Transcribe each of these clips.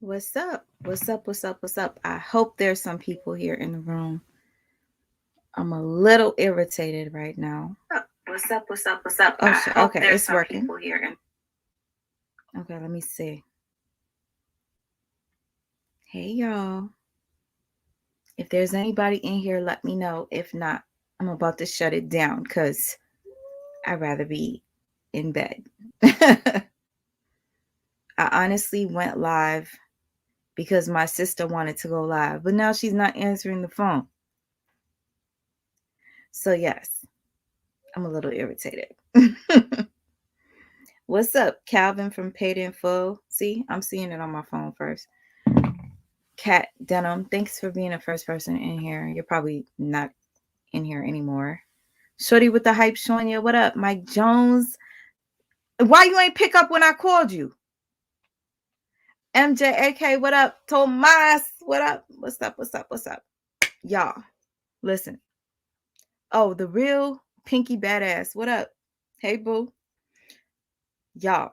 What's up? What's up? What's up? What's up? I hope there's some people here in the room. I'm a little irritated right now. What's up? What's up? What's up? Oh, I shit. hope Okay, there's it's some working. people here. Okay, let me see. Hey, y'all. If there's anybody in here, let me know. If not, I'm about to shut it down because I'd rather be in bed. I honestly went live because my sister wanted to go live, but now she's not answering the phone. So, yes, I'm a little irritated. What's up, Calvin from Paid in Full? See, I'm seeing it on my phone first. Cat Denim, thanks for being the first person in here. You're probably not in here anymore. Shorty with the hype, showing you what up, Mike Jones. Why you ain't pick up when I called you? MJAK, what up? Tomas, what up? What's up? What's up? What's up? Y'all, listen. Oh, the real Pinky Badass, what up? Hey, boo. Y'all,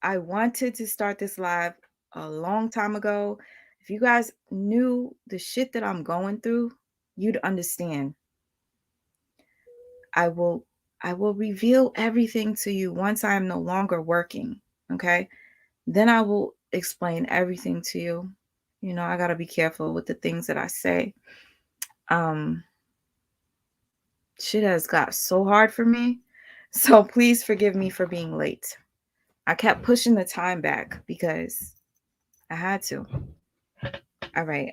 I wanted to start this live a long time ago. If you guys knew the shit that I'm going through, you'd understand. I will I will reveal everything to you once I am no longer working, okay? Then I will explain everything to you. You know, I got to be careful with the things that I say. Um Shit has got so hard for me. So please forgive me for being late. I kept pushing the time back because I had to. All right.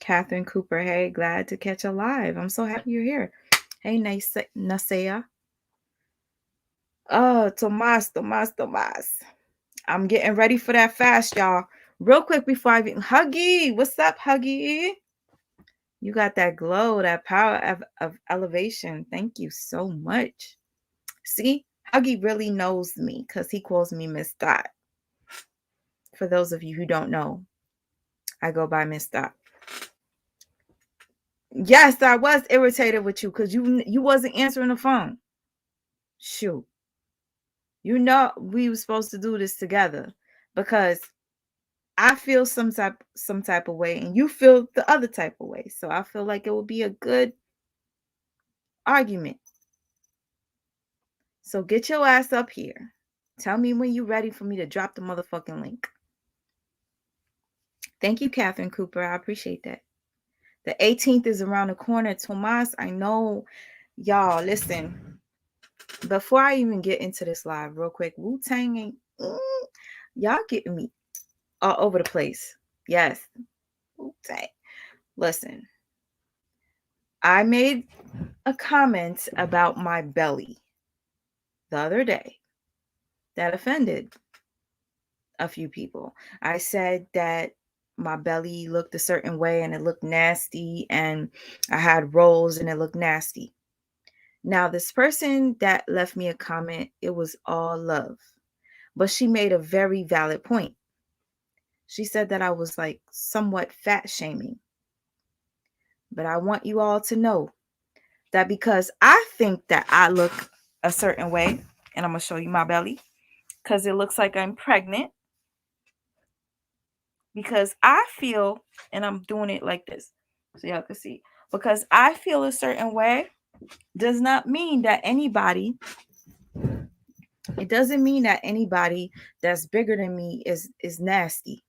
Catherine Cooper, hey, glad to catch a live. I'm so happy you're here. Hey, Nasea. Oh, Tomas. I'm getting ready for that fast, y'all. Real quick before I get Huggy, what's up, Huggy? You got that glow, that power of elevation. Thank you so much. See, Huggy really knows me because he calls me Miss Dot. For those of you who don't know, I go by Miss Dot. Yes, I was irritated with you because you wasn't answering the phone. Shoot. You know we were supposed to do this together because I feel some type of way and you feel the other type of way. So I feel like it would be a good argument. So get your ass up here. Tell me when you're ready for me to drop the motherfucking link. Thank you, Catherine Cooper. I appreciate that. The 18th is around the corner. Tomas, I know. Y'all, listen. Before I even get into this live, real quick, Wu Tang ain't. Y'all getting me all over the place. Yes. Wu Tang. Listen, I made a comment about my belly the other day that offended a few people. I said that my belly looked a certain way and it looked nasty, and I had rolls and it looked nasty. Now, this person that left me a comment, it was all love, but she made a very valid point. She said that I was like somewhat fat shaming. But I want you all to know that because I think that I look a certain way, and I'm going to show you my belly because it looks like I'm pregnant, because I feel, and I'm doing it like this so y'all can see, because I feel a certain way does not mean that anybody, it doesn't mean that anybody that's bigger than me is nasty.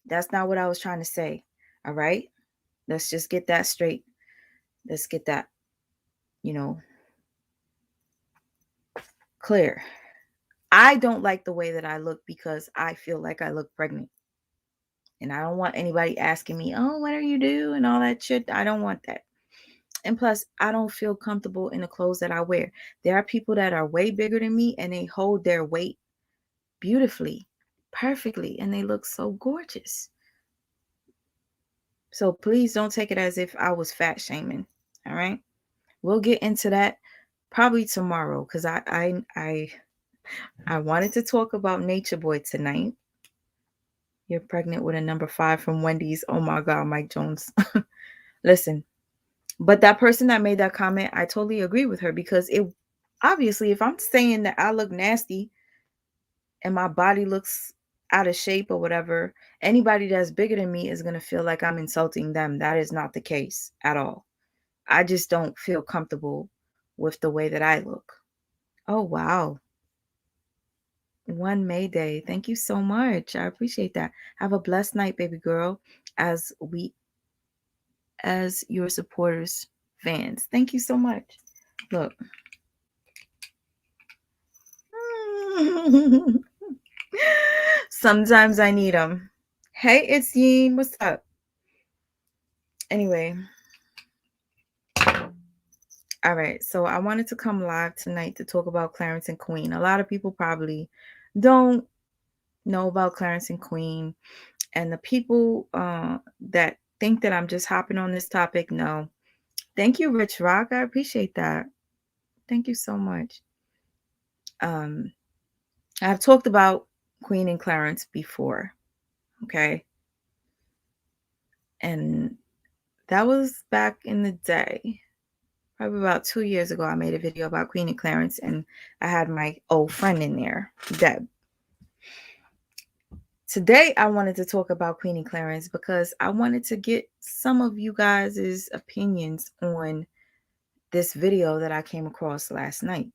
That's not what I was trying to say. All right? Let's just get that straight. Let's get that, you know, clear. I don't like the way that I look because I feel like I look pregnant. And I don't want anybody asking me, oh, what are you doing? And all that shit. I don't want that. And plus, I don't feel comfortable in the clothes that I wear. There are people that are way bigger than me and they hold their weight beautifully, perfectly, and they look so gorgeous. So please don't take it as if I was fat shaming. All right. We'll get into that probably tomorrow because I wanted to talk about Nature Boy tonight. You're pregnant with a number 5 from Wendy's. Oh my God, Mike Jones. Listen, but that person that made that comment, I totally agree with her because it obviously, if I'm saying that I look nasty and my body looks out of shape or whatever, anybody that's bigger than me is going to feel like I'm insulting them. That is not the case at all. I just don't feel comfortable with the way that I look. Oh, wow. One May Day. Thank you so much. I appreciate that. Have a blessed night, baby girl, as your supporters, fans. Thank you so much. Look. Sometimes I need them. Hey, it's Yeen. What's up? Anyway. All right. So I wanted to come live tonight to talk about Clarence and Queen. A lot of people probably don't know about Clarence and Queen. And the people that think that I'm just hopping on this topic, no. Thank you, Rich Rock. I appreciate that. Thank you so much. I've talked about Queen and Clarence before. Okay. And that was back in the day. Probably about 2 years ago, I made a video about Queen and Clarence, and I had my old friend in there, Deb. Today, I wanted to talk about Queen and Clarence because I wanted to get some of you guys' opinions on this video that I came across last night.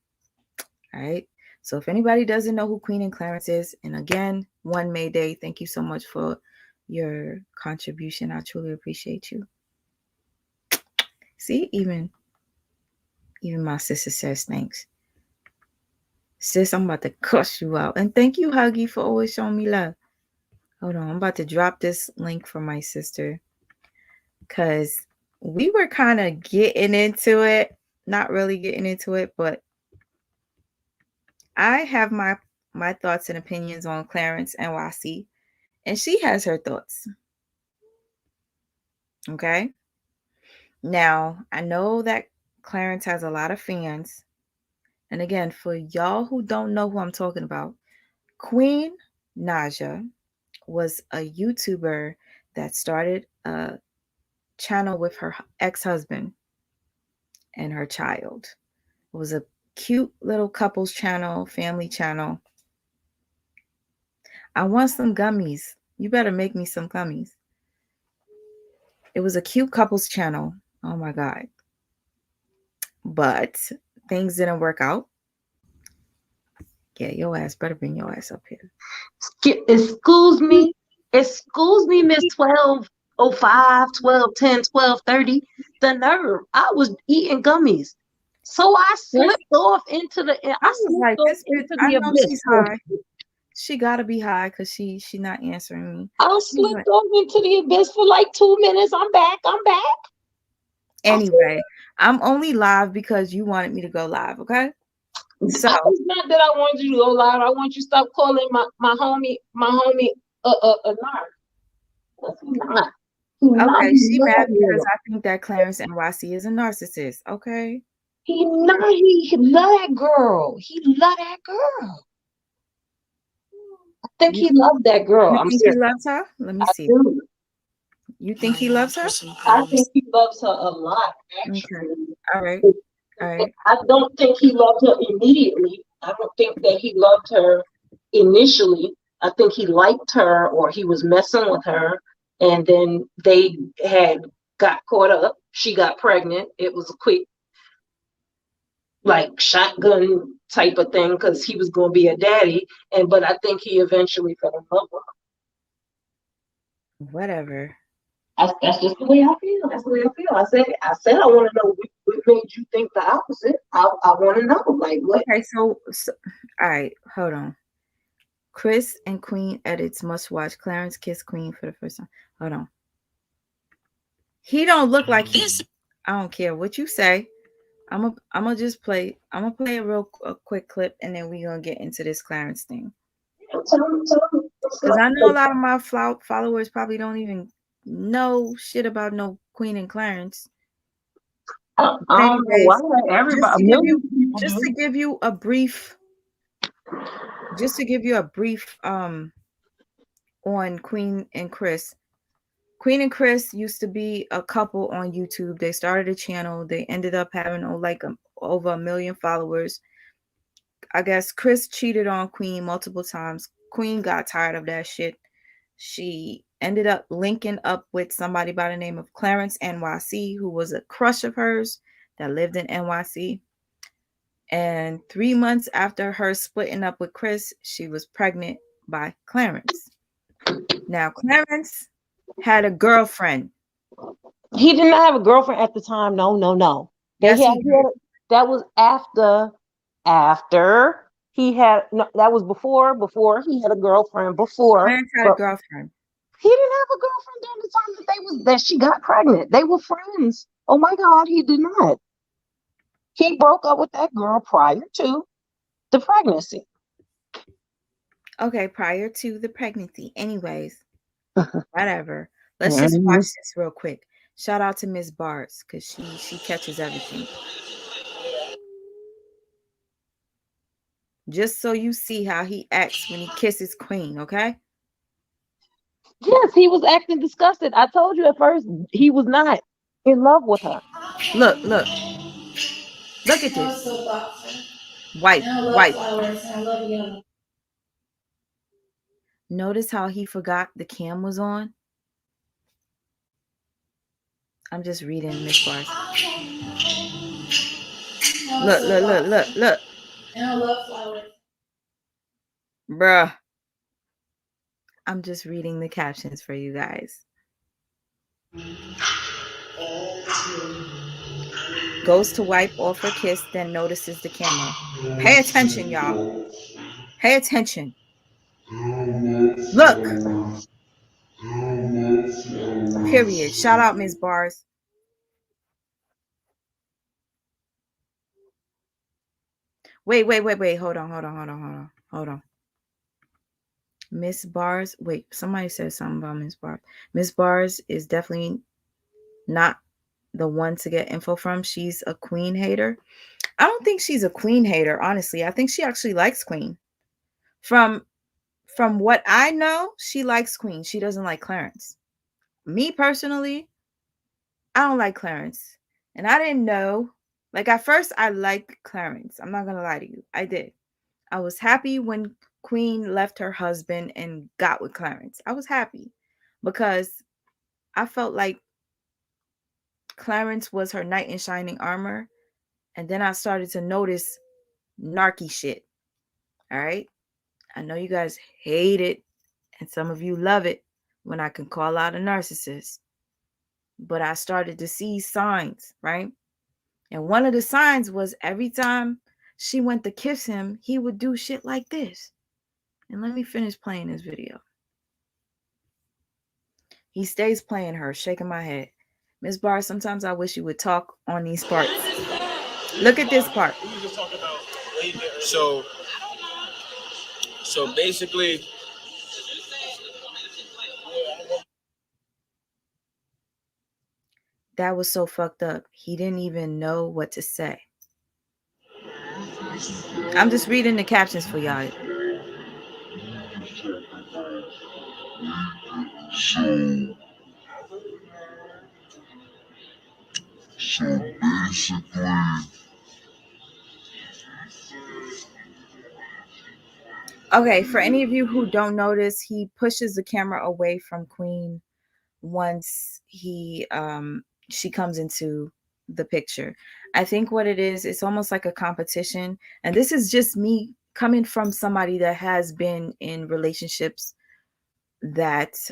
All right. So if anybody doesn't know who Queen and Clarence is, and again, one May Day, thank you so much for your contribution. I truly appreciate you. See, even my sister says thanks. Sis, I'm about to cuss you out. And thank you, Huggy, for always showing me love. Hold on, I'm about to drop this link for my sister. Because we were kind of getting into it. Not really getting into it, but I have my thoughts and opinions on Clarence and Wasi. And she has her thoughts. Okay? Now, I know that Clarence has a lot of fans. And again, for y'all who don't know who I'm talking about, Queen Naja was a YouTuber that started a channel with her ex-husband and her child. It was a cute little couples channel, family channel. I want some gummies. You better make me some gummies. It was a cute couples channel. Oh my God. But things didn't work out. Yeah, your ass better bring your ass up here. Excuse me, Miss 1205, 1210, 1230. The nerve. I was eating gummies. So I slipped off into the I know abyss. she's high. She gotta be high because she not answering me. I slipped off into the abyss for like 2 minutes. I'm back. Anyway, I'm only live because you wanted me to go live, okay? So it's not that I want you to go live. I want you to stop calling my homie a narc. That's not. Okay, she mad because I think that Clarence and Wasi is a narcissist. Okay. He love that girl. He love that girl. I think he loved that girl. You think he loves her? Let me see. Do. You think he loves her? I think he loves her a lot, actually. Okay. All right. I don't think he loved her immediately. I don't think that he loved her initially. I think he liked her, or he was messing with her, and then they got caught up. She got pregnant. It was a quick, like, shotgun type of thing because he was going to be a daddy. But I think he eventually fell in love with her. Whatever. That's just the way I feel. That's the way I feel. I said I want to know what made you think the opposite. I want to know, like, what. Okay, so all right, hold on. Chris and Queen edits must watch. Clarence kiss Queen for the first time. Hold on. He don't look like he's. I don't care what you say. I'm gonna just play. I'm gonna play a quick clip, and then we're gonna get into this Clarence thing. Because I know a lot of my followers probably don't even know shit about no Queen and Clarence. Anyways, just to give you a brief on Queen and Chris. Queen and Chris used to be a couple on YouTube. They started a channel. They ended up having over 1 million followers. I guess Chris cheated on Queen multiple times. Queen got tired of that shit. She ended up linking up with somebody by the name of Clarence NYC, who was a crush of hers that lived in NYC. And 3 months after her splitting up with Chris, she was pregnant by Clarence. Now, Clarence had a girlfriend. He did not have a girlfriend at the time. No. Yes, he did. That was after he had, no, that was before he had a girlfriend before. Clarence had a girlfriend. He didn't have a girlfriend during the time that she got pregnant. They were friends. Oh my God, he did not. He broke up with that girl prior to the pregnancy. Okay, prior to the pregnancy. Anyways, whatever. Let's just watch this real quick. Shout out to Miss Bars, because she catches everything. Just so you see how he acts when he kisses Queen, okay? Yes, he was acting disgusted. I told you at first he was not in love with her. Look. Look at this. White. Notice how he forgot the cam was on? I'm just reading Miss Bars. Look. And I love flowers. Bruh. I'm just reading the captions for you guys. Goes to wipe off her kiss, then notices the camera. Pay attention, y'all. Pay attention. Look. Period. Shout out Miss Bars. Wait. Hold on. Miss Bars. Wait, somebody said something about Miss Bars. Miss Bars is definitely not the one to get info from. She's a Queen hater. I don't think she's a Queen hater, honestly. I think she actually likes Queen. From what I know, she likes Queen. She doesn't like Clarence. Me personally, I don't like Clarence. And I didn't know. Like, at first, I liked Clarence. I'm not going to lie to you. I did. I was happy when Queen left her husband and got with Clarence. I was happy because I felt like Clarence was her knight in shining armor. And then I started to notice narky shit. All right. I know you guys hate it, and some of you love it when I can call out a narcissist. But I started to see signs, right? And one of the signs was every time she went to kiss him, he would do shit like this. And let me finish playing this video. He stays playing her, shaking my head. Miss Barr, sometimes I wish you would talk on these parts. Look at this part. So basically, that was so fucked up. He didn't even know what to say. I'm just reading the captions for y'all. So basically, okay, for any of you who don't notice, he pushes the camera away from Queen once she comes into the picture. I think what it is, it's almost like a competition. And this is just me coming from somebody that has been in relationships that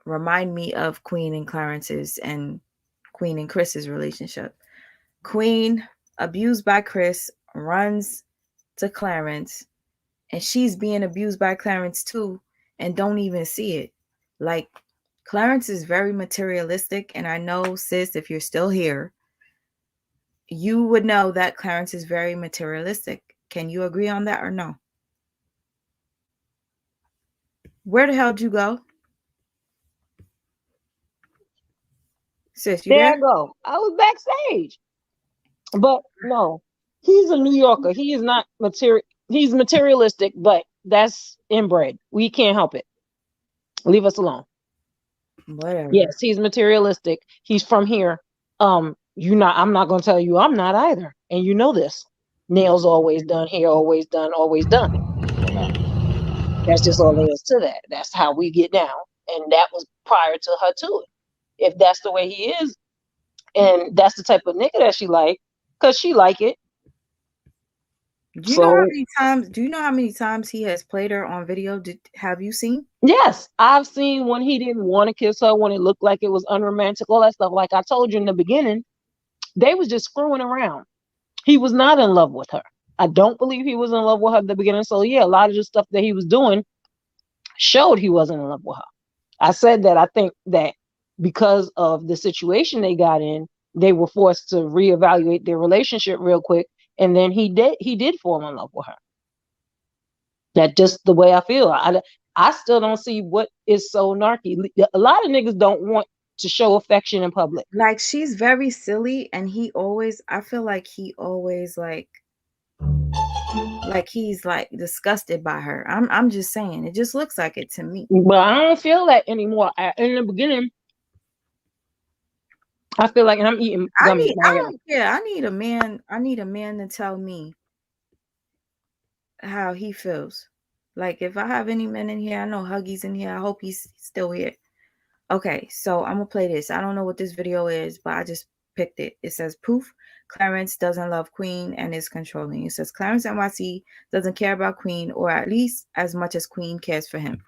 remind me of Queen and Clarence's and Queen and Chris's relationship. Queen, abused by Chris, runs to Clarence, and she's being abused by Clarence too, and don't even see it. Like, Clarence is very materialistic, and I know, sis, if you're still here, you would know that Clarence is very materialistic. Can you agree on that or no? Where the hell did you go? Sis, you there? I go. I was backstage. But no, he's a New Yorker. He is not he's materialistic, but that's inbred. We can't help it. Leave us alone. Whatever. Yes, he's materialistic. He's from here. I'm not gonna tell you I'm not either. And you know this. nails always done, hair always done, always done. That's just all there is to that. That's how we get down. And that was prior to her to it. If that's the way he is, and that's the type of nigga that she like, because she like it. Do you know how many times? Do you know how many times he has played her on video? Have you seen? Yes, I've seen when he didn't want to kiss her, when it looked like it was unromantic, all that stuff. Like I told you in the beginning, they was just screwing around. He was not in love with her. I don't believe he was in love with her at the beginning. So yeah, a lot of the stuff that he was doing showed he wasn't in love with her. I said that I think that because of the situation they got in, they were forced to reevaluate their relationship real quick, and then he did fall in love with her. That's just the way I feel. I still don't see what is so narky. A lot of niggas don't want to show affection in public. Like she's very silly, and I feel like he always like he's like disgusted by her. I'm just saying, it just looks like it to me. But I don't feel that anymore. In the beginning, I feel like, and I'm eating gummies. I need a man. I need a man to tell me how he feels. Like if I have any men in here, I know Huggy's in here. I hope he's still here. Okay, so I'm gonna play this. I don't know what this video is, but I just picked it. It says poof. Clarence doesn't love Queen and is controlling. It says Clarence NYC doesn't care about Queen, or at least as much as Queen cares for him.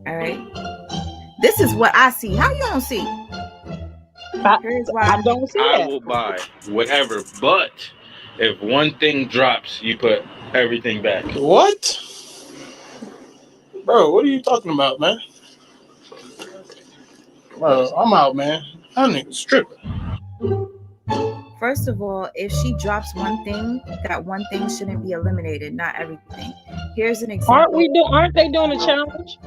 All right. This is what I see. How you don't see? Here's why I don't see I that. will buy whatever, but if one thing drops, you put everything back. What? Bro, what are you talking about, man? Bro, I'm out, man. That nigga's tripping. First of all, if she drops one thing, that one thing shouldn't be eliminated, not everything. Here's an example. Aren't they doing a challenge?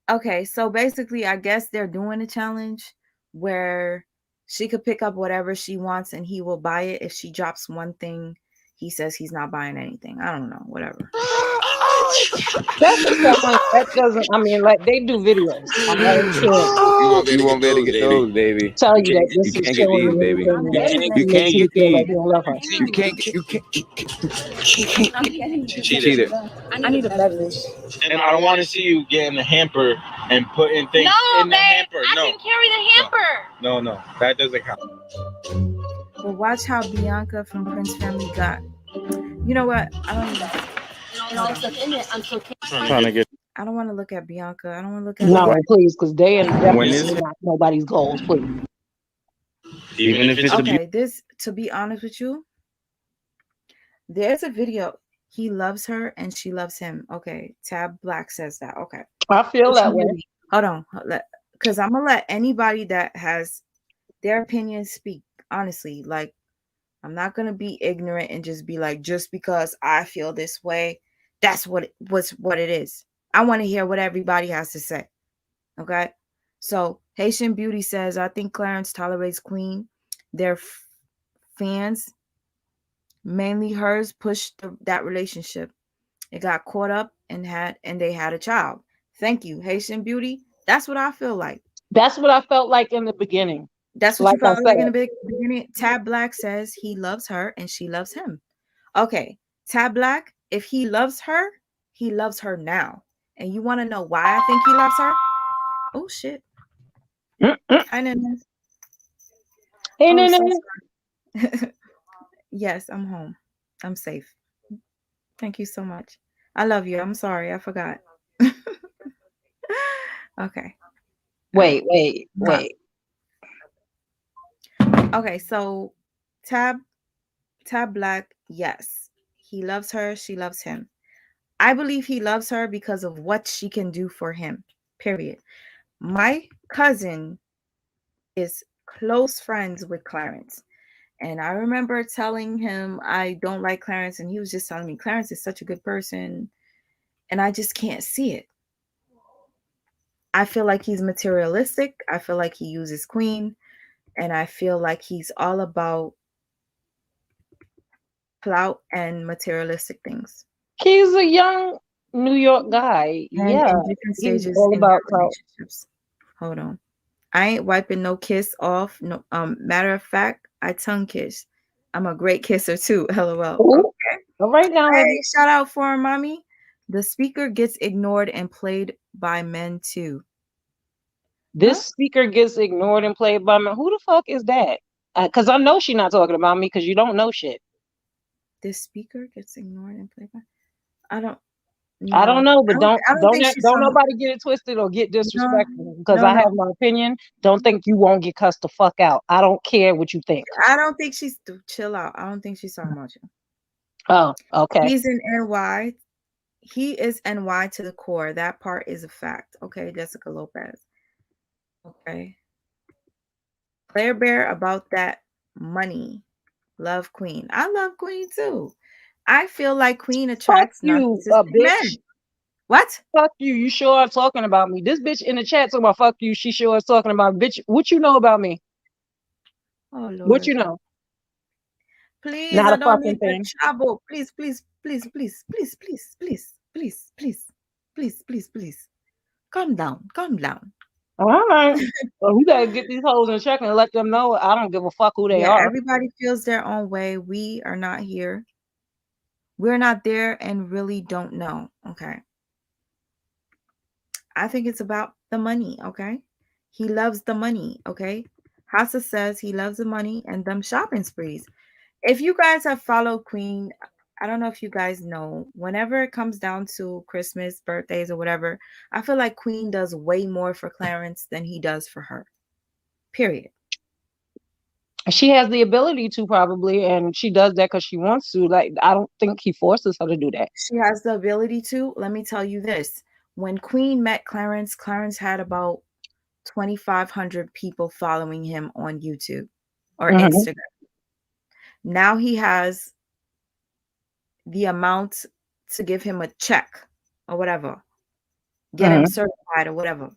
Okay, so basically, I guess they're doing a challenge where she could pick up whatever she wants and he will buy it. If she drops one thing, he says he's not buying anything. I don't know, whatever. That doesn't. I mean, like they do videos. You won't be able to get those, baby. Tell you that this You is can't get showing these, baby. You can't get these. You can't. She cheated. I need a beverage. And I don't want to see you getting a hamper and putting things in the hamper. I can carry the hamper. No, that doesn't count. But watch how Bianca from Prince Family got. You know what? I don't even. Trying to get. I don't want to look at Bianca. I don't want to look at. No, please, because they and When is it? not nobody's goals, please. Even if it's Okay, to be honest with you, there's a video. He loves her and she loves him. Okay, Tab Black says that. Okay. I feel that way. Hold on, because I'm gonna let anybody that has their opinion speak. Honestly, like I'm not gonna be ignorant and just be like, just because I feel this way, that's what it is. I want to hear what everybody has to say. Okay. So Haitian Beauty says, I think Clarence tolerates Queen. Their fans, mainly hers, pushed that relationship. It got caught up and they had a child. Thank you, Haitian Beauty. That's what I feel like. That's what I felt like in the beginning. That's what you felt like in the beginning. Tab Black says he loves her and she loves him. Okay, Tab Black, if he loves her now. And you want to know why I think he loves her? Oh shit. I know. Hey, no. Yes, I'm home. I'm safe. Thank you so much. I love you. I'm sorry. I forgot. Okay. Wait. Okay, so Tab Black, yes. He loves her. She loves him. I believe he loves her because of what she can do for him. Period. My cousin is close friends with Clarence. And I remember telling him I don't like Clarence, and he was just telling me Clarence is such a good person, and I just can't see it. I feel like he's materialistic. I feel like he uses Queen, and I feel like he's all about clout and materialistic things. He's a young New York guy. And yeah, in different stages he's all in about relationships. Hold on. I ain't wiping no kiss off. No, matter of fact, I tongue kiss. I'm a great kisser too. LOL. Ooh. Okay. All right now, Hey, shout out for mommy. The speaker gets ignored and played by men too. this speaker gets ignored and played by men. Who the fuck is that? Because I know she's not talking about me because you don't know shit. This speaker gets ignored and played by. I don't. I don't know, but don't think she's nobody get it twisted or get disrespectful because no, I no. have my opinion. Don't think you won't get cussed the fuck out. I don't care what you think. I don't think she's chill out. I don't think she's talking about you. Oh, okay. He's in NY. He is NY to the core. That part is a fact. Okay, Jessica Lopez. Okay. Claire Bear about that money. Love Queen. I love Queen too. I feel like Queen attracts Fuck you, narcissistic men. bitch. What? Fuck you. You sure are talking about me. This bitch in the chat talking about fuck you. She sure is talking about bitch. What you know about me? Oh Lord. What you know? Please, Not I a don't fucking need the thing. trouble. Please, please, please, please, please, please, please, please, please, please, please, please. Calm down. Calm down. All right. Well, we gotta get these hoes in check and let them know I don't give a fuck who they are. Everybody feels their own way. We are not here. We're not there and really don't know. Okay. I think it's about the money. Okay. He loves the money. Okay. Hassa says he loves the money and them shopping sprees. If you guys have followed Queen, I don't know if you guys know, whenever it comes down to Christmas, birthdays, or whatever, I feel like Queen does way more for Clarence than he does for her. Period. She has the ability to probably, and she does that because she wants to. Like, I don't think he forces her to do that. She has the ability to. Let me tell you this. When Queen met Clarence, Clarence had about 2,500 people following him on YouTube or Instagram. Now he has the amount to give him a check or whatever, get him certified or whatever.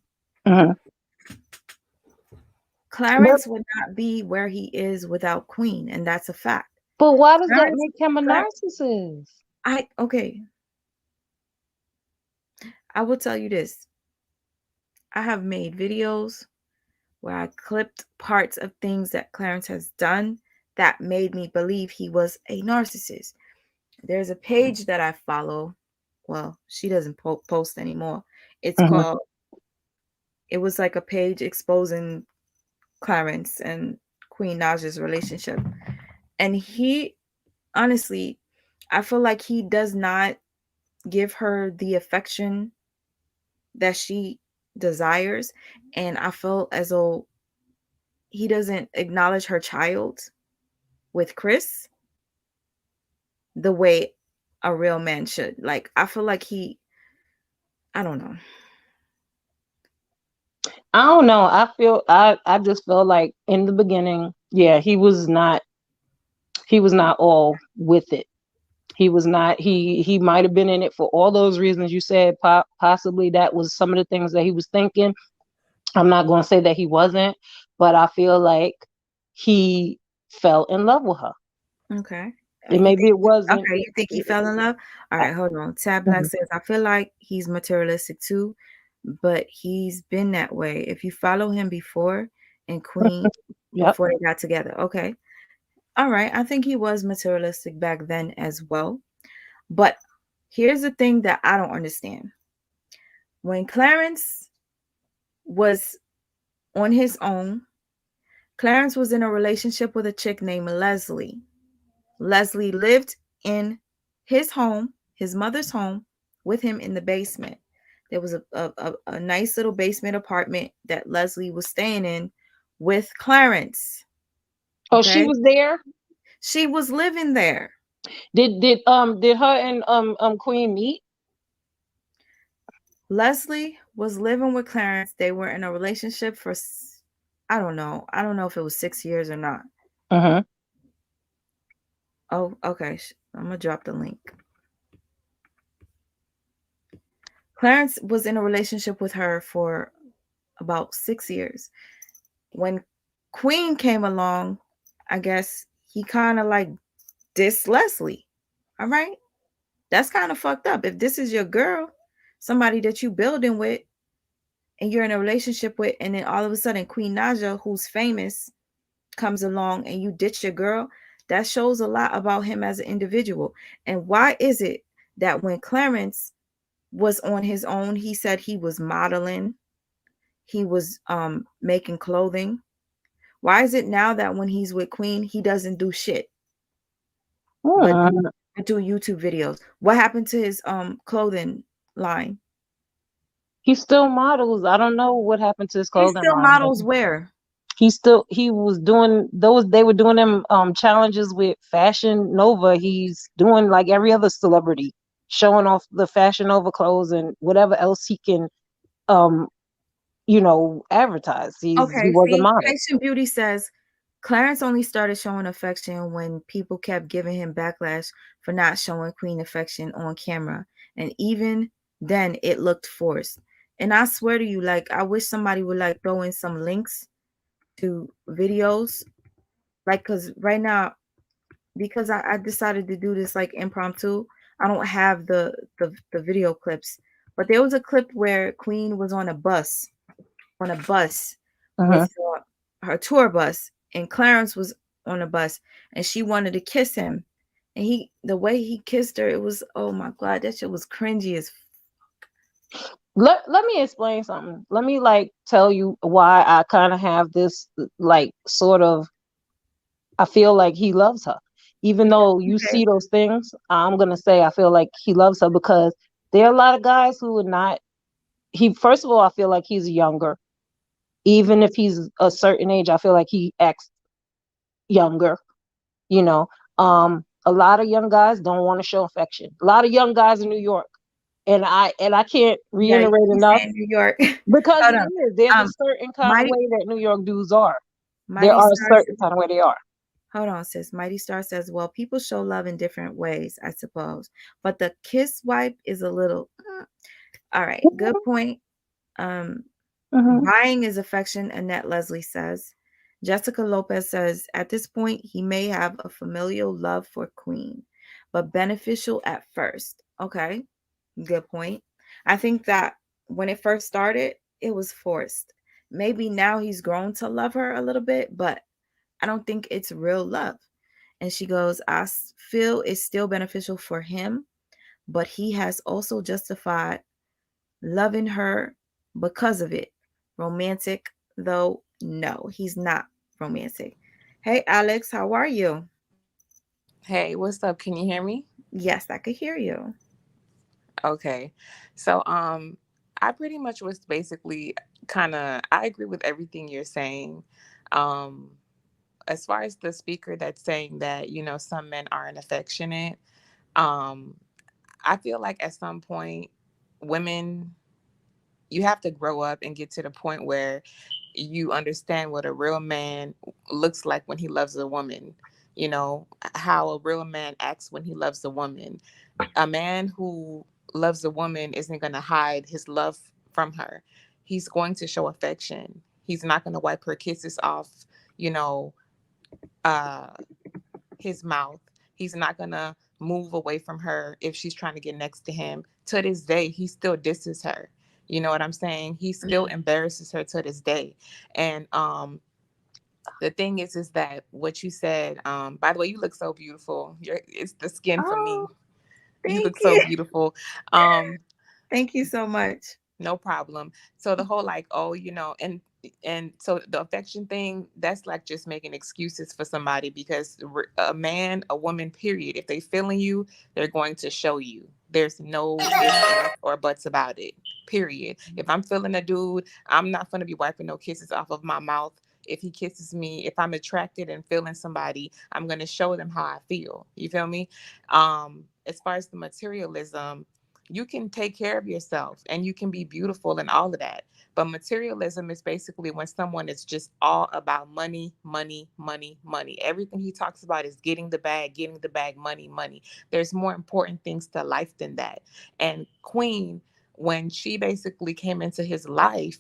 Clarence would not be where he is without Queen, and that's a fact. But why does that make him a narcissist? Okay. I will tell you this. I have made videos where I clipped parts of things that Clarence has done that made me believe he was a narcissist. There's a page that I follow. Well, she doesn't post anymore. It's called, it was like a page exposing Clarence and Queen Naja's relationship. And he, honestly, I feel like he does not give her the affection that she desires. And I feel as though he doesn't acknowledge her child with Chris the way a real man should. Like, I feel like I don't know. I don't know. I just felt like in the beginning, yeah, he was not all with it. He was not, he might have been in it for all those reasons you said. Possibly that was some of the things that he was thinking. I'm not going to say that he wasn't, but I feel like he fell in love with her. Okay. And maybe it wasn't. Okay, you think he fell in love? All right, hold on. Tab Black says, I feel like he's materialistic too, but he's been that way. If you follow him before and Queen, before they got together. Okay. All right. I think he was materialistic back then as well. But here's the thing that I don't understand. When Clarence was on his own, Clarence was in a relationship with a chick named Leslie. Leslie lived in his home, his mother's home, with him in the basement. There was a nice little basement apartment that Leslie was staying in with Clarence. Oh, she was there? She was living there. Did her and Queen meet? Leslie was living with Clarence. They were in a relationship for, I don't know. I don't know if it was 6 years or not. Oh, okay. I'm going to drop the link. Clarence was in a relationship with her for about 6 years. When Queen came along, I guess he kind of like dissed Leslie. All right. That's kind of fucked up. If this is your girl, somebody that you building with, and you're in a relationship with, and then all of a sudden Queen Naja, who's famous, comes along and you ditch your girl, that shows a lot about him as an individual. And why is it that when Clarence was on his own, he said he was modeling, he was making clothing? Why is it now that when he's with Queen, he doesn't do shit but do YouTube videos? What happened to his clothing line? He still models. I don't know what happened to his He clothing still line. models where? He was doing those, they were doing them challenges with Fashion Nova. He's doing like every other celebrity, showing off the Fashion Nova clothes and whatever else he can advertise. He Okay, was a see, model. Patient Beauty says Clarence only started showing affection when people kept giving him backlash for not showing Queen affection on camera. And even then, it looked forced. And I swear to you, like, I wish somebody would like throw in some links to videos. Like, because right now, because I decided to do this like impromptu, I don't have the video clips. But there was a clip where Queen was on a bus with her tour bus, and Clarence was on a bus, and she wanted to kiss him, and the way he kissed her, it was, oh my god, that shit was cringy as. Let me explain something. Let me like tell you why I kind of have this like sort of, I feel like he loves her. Even though you see those things, I'm gonna say I feel like he loves her because there are a lot of guys who would not. First of all, I feel like he's younger. Even if he's a certain age, I feel like he acts younger. You know, a lot of young guys don't want to show affection. A lot of young guys in New York, and I can't Yeah, you reiterate keep enough saying New York. because Hold it on. is. There's a certain kind of Mighty way that New York dudes are. There Mighty are a Stars. certain kind of way they are. Hold on, sis. Mighty Star says, well, people show love in different ways, I suppose. But the kiss wipe is a little. All right, good point. Buying is affection, Annette Leslie says. Jessica Lopez says, at this point, he may have a familial love for Queen, but beneficial at first. Okay, good point. I think that when it first started, it was forced. Maybe now he's grown to love her a little bit, but I don't think it's real love. And she goes, I feel it's still beneficial for him, but he has also justified loving her because of it. Romantic, though, no, he's not romantic. Hey, Alex, how are you? Hey, what's up? Can you hear me? Yes, I could hear you. Okay. So I pretty much was basically I agree with everything you're saying. Um as far as the speaker that's saying that, some men aren't affectionate, um I feel like at some point women, you have to grow up and get to the point where you understand what a real man looks like when he loves a woman, how a real man acts when he loves a woman. A man who loves a woman isn't going to hide his love from her. He's going to show affection. He's not going to wipe her kisses off, you know, uh, his mouth. He's not going to move away from her if she's trying to get next to him. To this day, he still disses her. You know what I'm saying? He still embarrasses her to this day. And the thing is that what you said, by the way, you look so beautiful. It's the skin for me. Oh, You thank look so you. beautiful. Um, Thank you so much. no problem. So the whole like, oh, and so the affection thing, that's like just making excuses for somebody because a man, a woman, period, if they feeling you, they're going to show you. There's no ifs, ands, or buts about it. Period. If I'm feeling a dude, I'm not going to be wiping no kisses off of my mouth. If he kisses me, if I'm attracted and feeling somebody, I'm going to show them how I feel. You feel me? As far as the materialism, you can take care of yourself and you can be beautiful and all of that. But materialism is basically when someone is just all about money, money, money, money. Everything he talks about is getting the bag, money, money. There's more important things to life than that. And Queen, when she basically came into his life,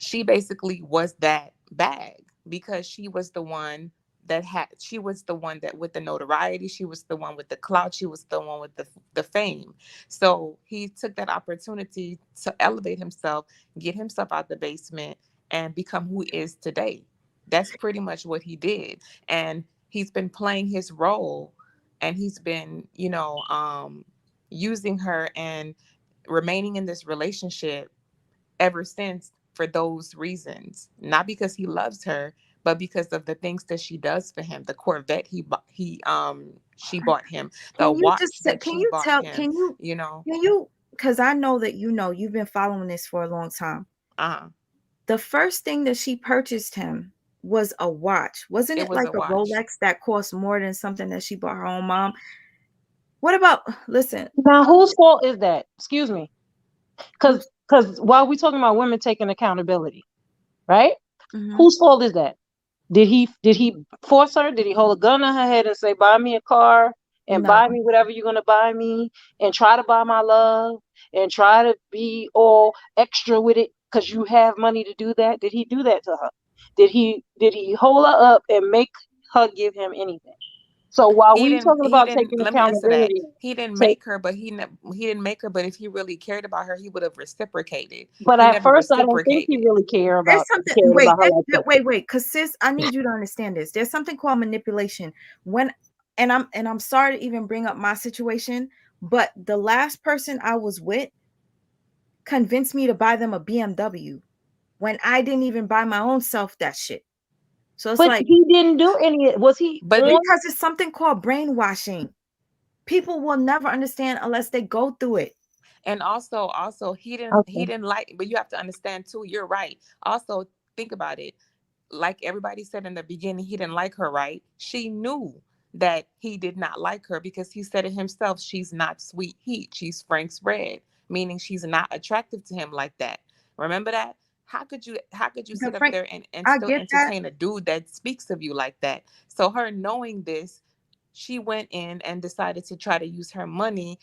she basically was that bag because she was the one she was the one that with the notoriety, she was the one with the clout, she was the one with the fame. So he took that opportunity to elevate himself, get himself out the basement, and become who he is today. That's pretty much what he did. And he's been playing his role, and he's been, using her and remaining in this relationship ever since for those reasons. Not because he loves her, but because of the things that she does for him. The Corvette she bought him, the Can you watch just that can she you bought tell him, you know. can you because I know that you've been following this for a long time. Uh-huh. The first thing that she purchased him was a watch. Wasn't It it was like a a watch. Rolex that cost more than something that she bought her own mom? What about, listen, Now, whose fault is that? Excuse me. Because who's while we're talking about women taking accountability, right? mhm. Whose fault is that? Did he force her? Did he hold a gun on her head and say, buy me a car and No. buy me whatever you're gonna buy me and try to buy my love and try to be all extra with it because you have money to do that? Did he do that to her? Did he hold her up and make her give him anything? So while we talking He about didn't taking let me answer that. accountability, He didn't take make her, but he didn't make her, but if he really cared about her, he would have reciprocated. but He at never first I don't think he reciprocated. really cared There's about something, her like that. wait, because sis, I need you to understand this. There's something called manipulation. I'm sorry to even bring up my situation, but the last person I was with convinced me to buy them a BMW when I didn't even buy my own self that shit. So it's But like, he didn't do any. Was he But on? because it's something called brainwashing. People will never understand unless they go through it. And also he Okay. didn't like, but you have to understand too, you're right. Also, think about it. Like everybody said in the beginning, he didn't like her, right? She knew that he did not like her because he said it himself. She's not sweet heat. She's Frank's red, meaning she's not attractive to him like that. Remember that? How could you The sit up Frank, there and I still get that. entertain a dude that speaks of you like that? So her knowing this, she went in and decided to try to use her money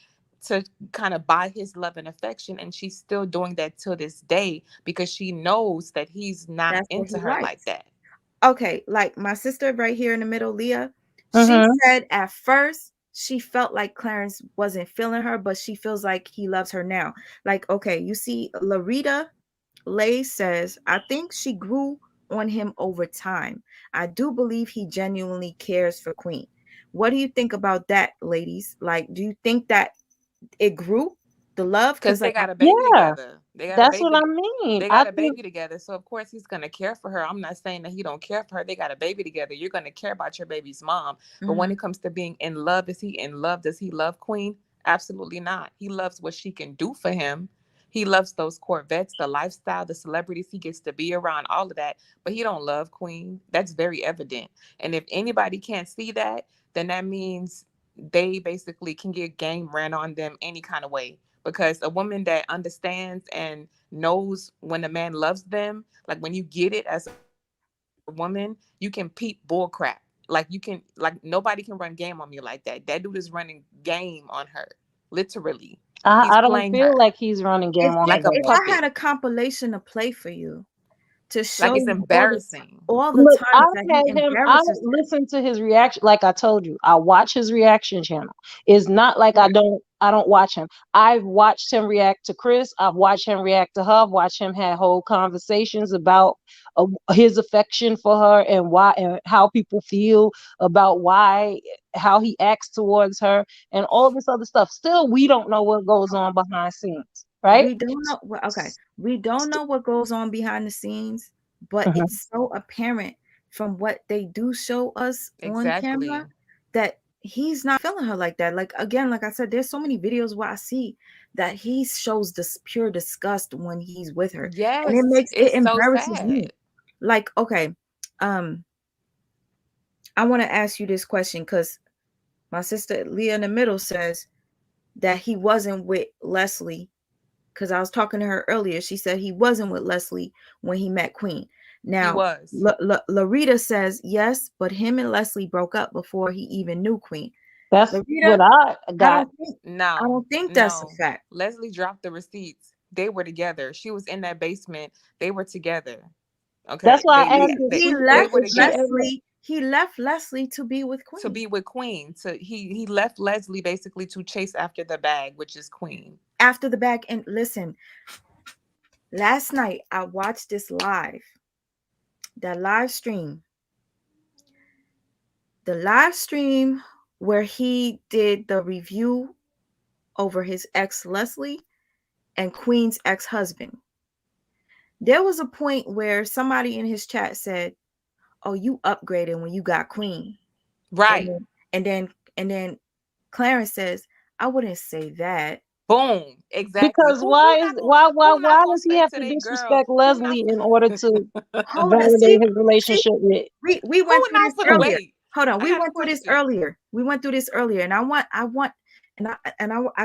to kind of buy his love and affection, and she's still doing that till this day because she knows that he's not That's what into he her like likes. that. Okay, like my sister right here in the middle, Leah, she Mm-hmm. said at first she felt like Clarence wasn't feeling her, but she feels like he loves her now. Like, okay, you see, Larita Lay says, I think she grew on him over time. I do believe he genuinely cares for Queen. What do you think about that, ladies? Like, do you think that it grew, the love? Because Because they like, got a baby Yeah, together. They got a that's what baby. I mean. They I got a think. baby together. So of course he's gonna care for her. I'm not saying that he don't care for her. They got a baby together. You're gonna care about your baby's mom. But when mhm, it comes to being in love, is he in love? Does he love Queen? Absolutely not. He loves what she can do for him. He loves those Corvettes, the lifestyle, the celebrities he gets to be around, all of that. But he don't love Queen. That's very evident. And if anybody can't see that, then that means they basically can get game ran on them any kind of way. Because a woman that understands and knows when a man loves them, like when you get it as a woman, you can peep bull crap. Like nobody can run game on me like that. That dude is running game on her, literally. He's I playing don't her feel like he's running if game on like if a her if bad. I puppet. had a compilation to play for you to Like show it's you embarrassing. all the Look, times that he I embarrasses her. listen to his reaction. Like I told you, I watch his reaction channel. It's not like Right. I don't watch him. I've watched him react to Chris. I've watched him react to her. I've watched him have whole conversations about his affection for her and why and how people feel about why how he acts towards her and all this other stuff. Still, we don't know what goes on behind scenes, right? We don't know okay. We don't know what goes on behind the scenes, but Mhm. it's so apparent from what they do show us on camera Exactly. that he's not feeling her like that. Like again, like I said, there's so many videos where I see that he shows this pure disgust when he's with her. And Yes, it it's so embarrasses me. sad. Like, okay, um, I want to ask you this question because my sister Leah in the middle says that he wasn't with Leslie because I was talking to her earlier. She said he wasn't with Leslie when he met Queen. He Now, was. Larita says yes, but him and Leslie broke up before he even knew Queen. That's Larita, what I I got. No, don't think that's a no. fact. Leslie dropped the receipts. They were together. She was in that basement. They were together. That's Okay. why I asked if He she They left were if she together. ever. He left Leslie to be with Queen. To be with Queen. He left Leslie basically to chase after the bag, which is Queen. After the bag. And listen, last night I watched this live. That live stream. The live stream where he did the review over his ex Leslie and Queen's ex-husband. There was a point where somebody in his chat said, "Oh, you upgraded when you got Queen." Right. And then Clarence says, "I wouldn't say that." Boom. Exactly. Because why does he have to disrespect Leslie in order to validate his relationship with? We went through this earlier. Wait. Hold on. We went through this earlier. And I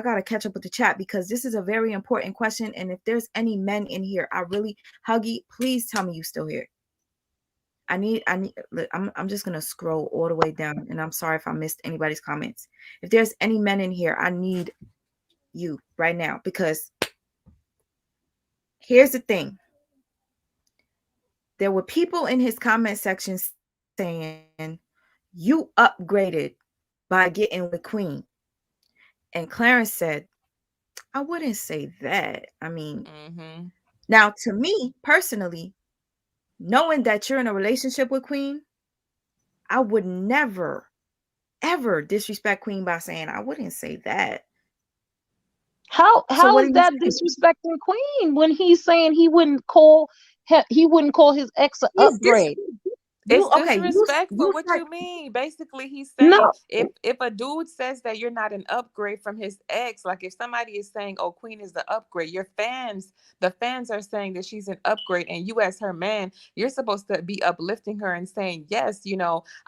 gotta catch up with the chat because this is a very important question. And if there's any men in here, I really, Huggy, please tell me you still here. Look, I'm just gonna scroll all the way down, and I'm sorry if I missed anybody's comments. If there's any men in here, I need you right now, because here's the thing. There were people in his comment section saying, "You upgraded by getting with Queen." And Clarence said, "I wouldn't say that." I mean, now to me personally, knowing that you're in a relationship with Queen, I would never, ever disrespect Queen by saying, "I wouldn't say that." How is that disrespecting Queen when he's saying he wouldn't call his ex an upgrade? It's disrespectful. What you mean? Basically, he's saying if a dude says that you're not an upgrade from his ex, like if somebody is saying, "Oh, Queen is the upgrade," the fans are saying that she's an upgrade, and you as her man, you're supposed to be uplifting her and saying, "Yes,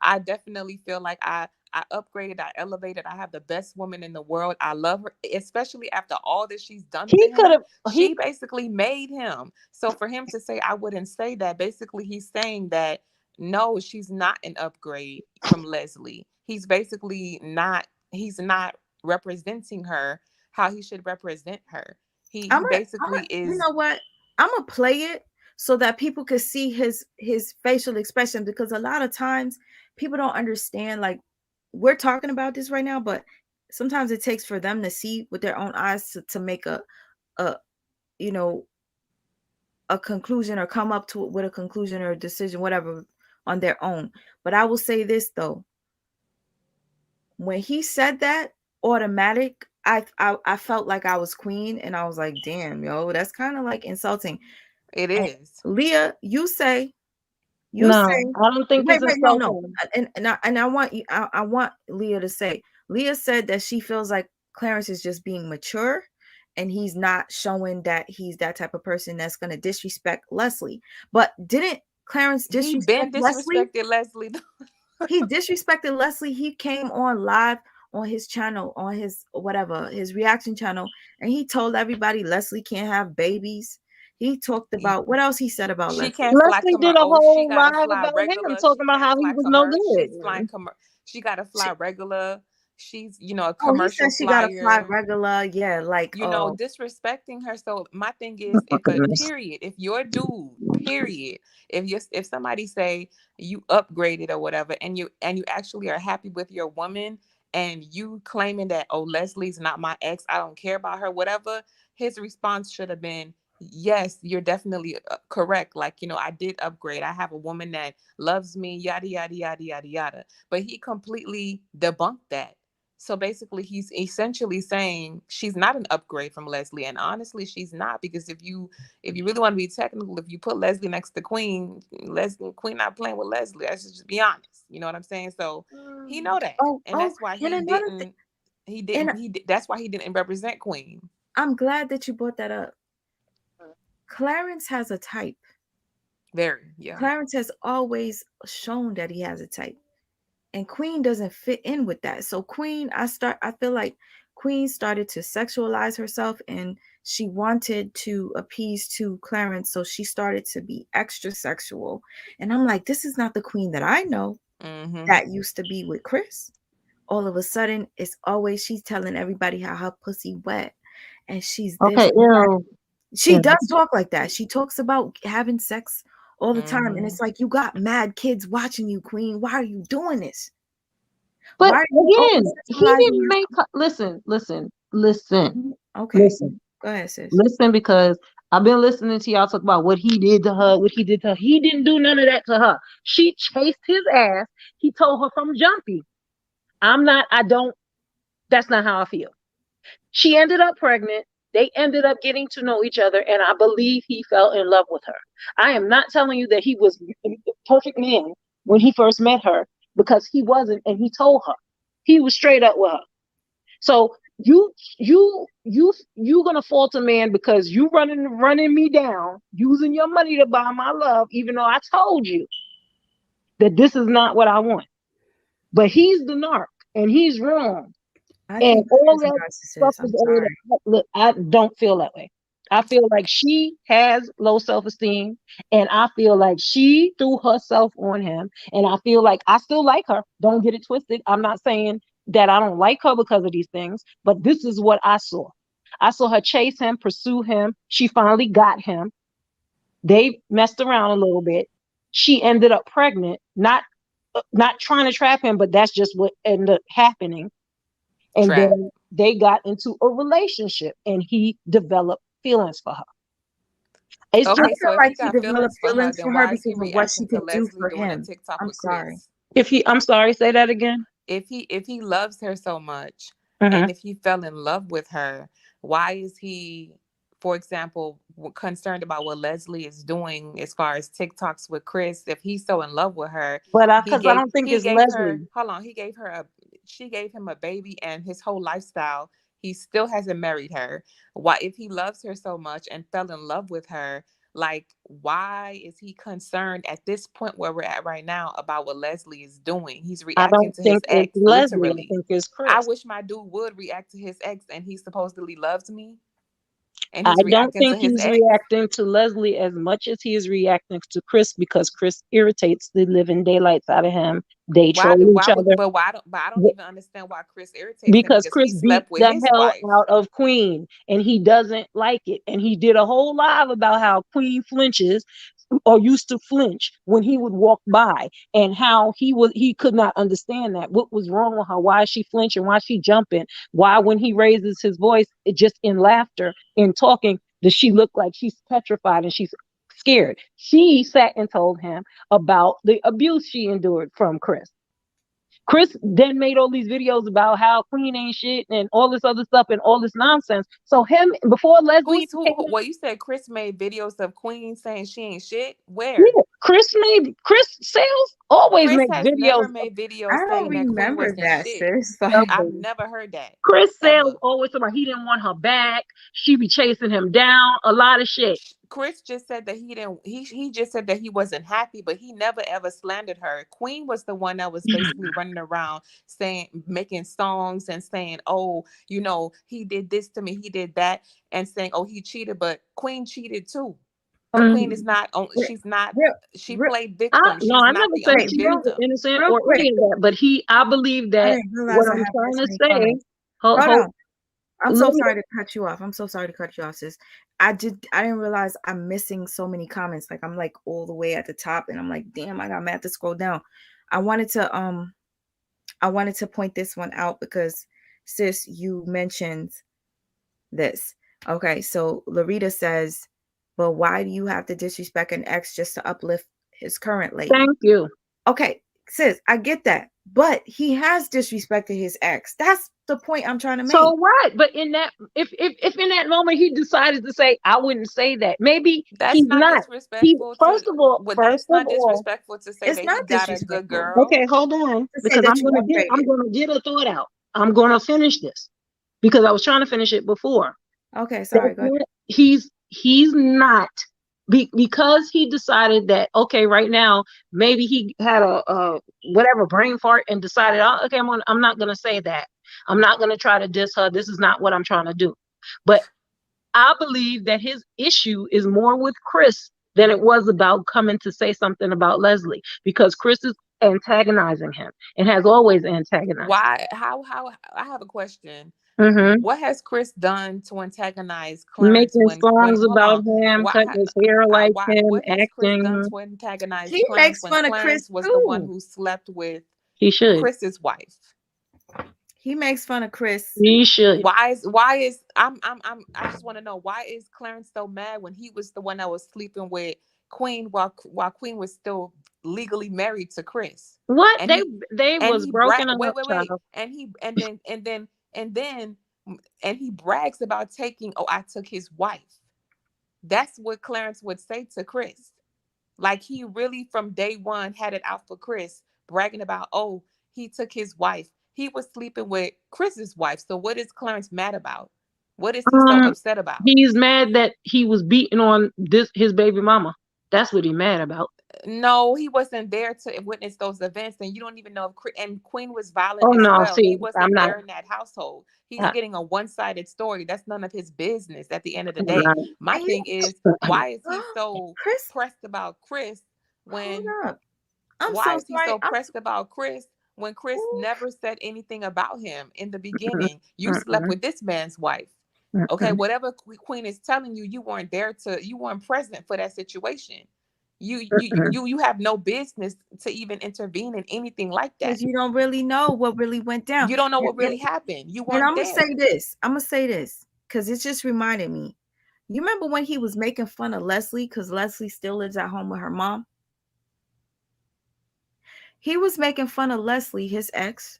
I definitely feel like I upgraded, I elevated, I have the best woman in the world. I love her," especially after all that she's done for him. She basically made him. So for him to say, "I wouldn't say that," basically he's saying that no, she's not an upgrade from Leslie. He's basically he's not representing her how he should represent her. He basically is. You know what? I'm gonna play it so that people could see his facial expression, because a lot of times people don't understand. Like, we're talking about this right now, but sometimes it takes for them to see with their own eyes to make a conclusion, or come up with a conclusion or a decision, whatever, on their own. But I will say this though. When he said that, automatic, I felt like I was Queen, and I was like, damn, yo, that's kind of like insulting. It is. And Leah, you say I don't think it's insulting. No. And I want Leah to say. Leah said that she feels like Clarence is just being mature, and he's not showing that he's that type of person that's going to disrespect Leslie. But didn't Clarence disrespect Leslie? He disrespected Leslie. He came on live on his channel, on his his reaction channel, and he told everybody Leslie can't have babies. He talked about, what else he said about Leslie? Leslie did a whole live about him, talking about how he was no good. She got to fly regular. She's, a commercial she got to fly regular. Yeah, like, disrespecting her. So my thing is, if your dude, period, if somebody say you upgraded or whatever, and you actually are happy with your woman, and you claiming that, "Oh, Leslie's not my ex, I don't care about her," whatever, his response should have been, "Yes, you're definitely correct. Like, I did upgrade. I have a woman that loves me, yada, yada, yada, yada, yada." But he completely debunked that. So basically, he's essentially saying she's not an upgrade from Leslie. And honestly, she's not, because if you really want to be technical, if you put Leslie next to Queen not playing with Leslie. Let's just be honest. You know what I'm saying? So he know that. That's why that's why he didn't represent Queen. I'm glad that you brought that up. Clarence has a type. Very, yeah. Clarence has always shown that he has a type. And Queen doesn't fit in with that. So Queen, I feel like Queen started to sexualize herself, and she wanted to appease to Clarence. So she started to be extra sexual. And I'm like, this is not the Queen that I know that used to be with Chris. All of a sudden, it's always, she's telling everybody how her pussy wet. And she's this. Okay, she does talk like that. She talks about having sex all the time. And it's like, you got mad kids watching you, Queen. Why are you doing this? But Why are you again, he over-sexualizing didn't yourself? listen. Okay. Listen. Go ahead, sis. Listen, because I've been listening to y'all talk about what he did to her, what he did to her. He didn't do none of that to her. She chased his ass. He told her from jumpy, that's not how I feel. She ended up pregnant. They ended up getting to know each other, and I believe he fell in love with her. I am not telling you that he was a perfect man when he first met her, because he wasn't, and he told her. He was straight up with her. So you gonna fault a man because you running me down, using your money to buy my love, even though I told you that this is not what I want. But he's the narc, and he's wrong. And all that stuff is over. Look, I don't feel that way. I feel like she has low self-esteem, and I feel like she threw herself on him, and I feel like I still like her. Don't get it twisted. I'm not saying that I don't like her because of these things, but this is what I saw. I saw her chase him, pursue him. She finally got him. They messed around a little bit. She ended up pregnant, not trying to trap him, but that's just what ended up happening. And then they got into a relationship, and he developed feelings for her. I feel like he developed feelings for her because of what she could do for him. I'm sorry. I'm sorry, say that again. If he loves her so much, Mm-hmm. and if he fell in love with her, why is he, for example, concerned about what Leslie is doing as far as TikToks with Chris? If he's so in love with her, but because I don't think it's Leslie. She gave him a baby and his whole lifestyle. He still hasn't married her. Why, if he loves her so much and fell in love with her, like, why is he concerned at this point where we're at right now about what Leslie is doing? He's reacting to his ex, literally. I think it's Chris. I wish my dude would react to his ex, and he supposedly loves me. And I don't think he's reacting to Leslie as much as he is reacting to Chris, because Chris irritates the living daylights out of him. They troll each other. But I don't even understand why Chris irritates him, because Chris he slept beat with the his hell wife out of Queen, and he doesn't like it. And he did a whole live about how Queen flinches, or used to flinch, when he would walk by, and how he could not understand that. What was wrong with her? Why is she flinching? Why is she jumping? Why, when he raises his voice, it just in laughter, in talking, does she look like she's petrified and she's scared? She sat and told him about the abuse she endured from Chris. Chris then made all these videos about how Queen ain't shit and all this other stuff and all this nonsense. So him, before Leslie... Well, you said Chris made videos of Queen saying she ain't shit? Where? Yeah, Chris Sales always Chris makes has videos. Never made videos I don't saying that Queen wasn't that, shit. sis. I've never heard that. Chris Sales always talking about he didn't want her back. She be chasing him down. A lot of shit. Chris just said that he didn't. He just said that he wasn't happy, but he never ever slandered her. Queen was the one that was basically running around making songs and saying, "Oh, you know, he did this to me, he did that," and saying, "Oh, he cheated." But Queen cheated too. Queen is not. She's not. She played victim. She's not the only victim. Innocent or any of that. But I believe that what I'm trying to say. Hold on. I'm so sorry to cut you off. Sis. I didn't realize I'm missing so many comments. Like, I'm like all the way at the top, and I'm like, damn, I got mad to scroll down. I wanted to point this one out because, sis, you mentioned this. Okay, so Larita says, but why do you have to disrespect an ex just to uplift his current lady? Thank you. Okay, sis, I get that. But he has disrespected his ex. That's the point I'm trying to make. So what? But in that, if in that moment he decided to say, I wouldn't say that. Maybe that's not disrespectful. First of all, that's not disrespectful to say that he got a good girl. Okay, hold on, because I'm gonna get a thought out. I'm gonna finish this because I was trying to finish it before. Okay, sorry. Go ahead. He's not. Because he decided that, okay, right now, maybe he had a whatever brain fart and decided, oh, okay, I'm not going to say that. I'm not going to try to diss her. This is not what I'm trying to do. But I believe that his issue is more with Chris than it was about coming to say something about Leslie, because Chris is antagonizing him and has always antagonized. Why? How? I have a question. What has Chris done to antagonize Clarence Making when songs hold about on? him, cutting his hair like him, What has Chris done acting. to antagonize He Clarence makes when fun of Chris Clarence was the one too. who slept with He should. Chris's wife? He makes fun of Chris. He should. Why is I just want to know, why is Clarence so mad when he was the one that was sleeping with Queen while Queen was still legally married to Chris? What? And They was broken up, wait. child. And he and then and he brags about taking, oh, I took his wife. That's what Clarence would say to Chris. Like, he really from day one had it out for Chris, bragging about, oh, he took his wife. He was sleeping with Chris's wife. So what is Clarence mad about? What is he so upset about? He's mad that he was beating on his baby mama. That's what he's mad about. No, he wasn't there to witness those events, and you don't even know if and Queen was violent Oh as no, well. see, He wasn't I'm not. there in that household. He's getting a one-sided story. That's none of his business at the end of the day. Right. My thing is, why is he so pressed about Chris when Hold up. I'm why so is he sorry. so pressed about Chris when Chris never said anything about him in the beginning? You slept with this man's wife. Okay, whatever Queen is telling you, you weren't present for that situation. You have no business to even intervene in anything like that. Because you don't really know what really went down. You don't know what really happened. You weren't and I'm there. I'm gonna say this because it just reminded me. You remember when he was making fun of Leslie because Leslie still lives at home with her mom? He was making fun of Leslie, his ex.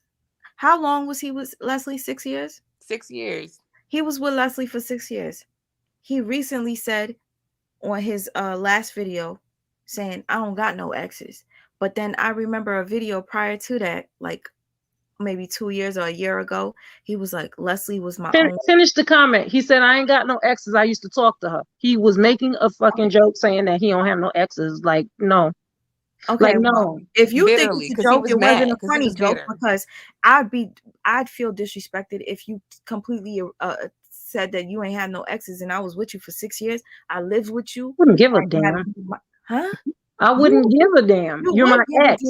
How long was he with Leslie? 6 years? 6 years. He was with Leslie for 6 years. He recently said on his last video saying, I don't got no exes. But then I remember a video prior to that, like maybe 2 years or a year ago. He was like, Leslie was my own. Finish the comment. He said, I ain't got no exes. I used to talk to her. He was making a fucking joke saying that he don't have no exes. Like, no. Okay, like, no. Well, if you Bitterly, think it's a joke, it wasn't a funny joke bitter. because I'd feel disrespected if you completely said that you ain't had no exes and I was with you for 6 years. I lived with you. Wouldn't give a damn. Huh? I wouldn't give a damn. You're my ex.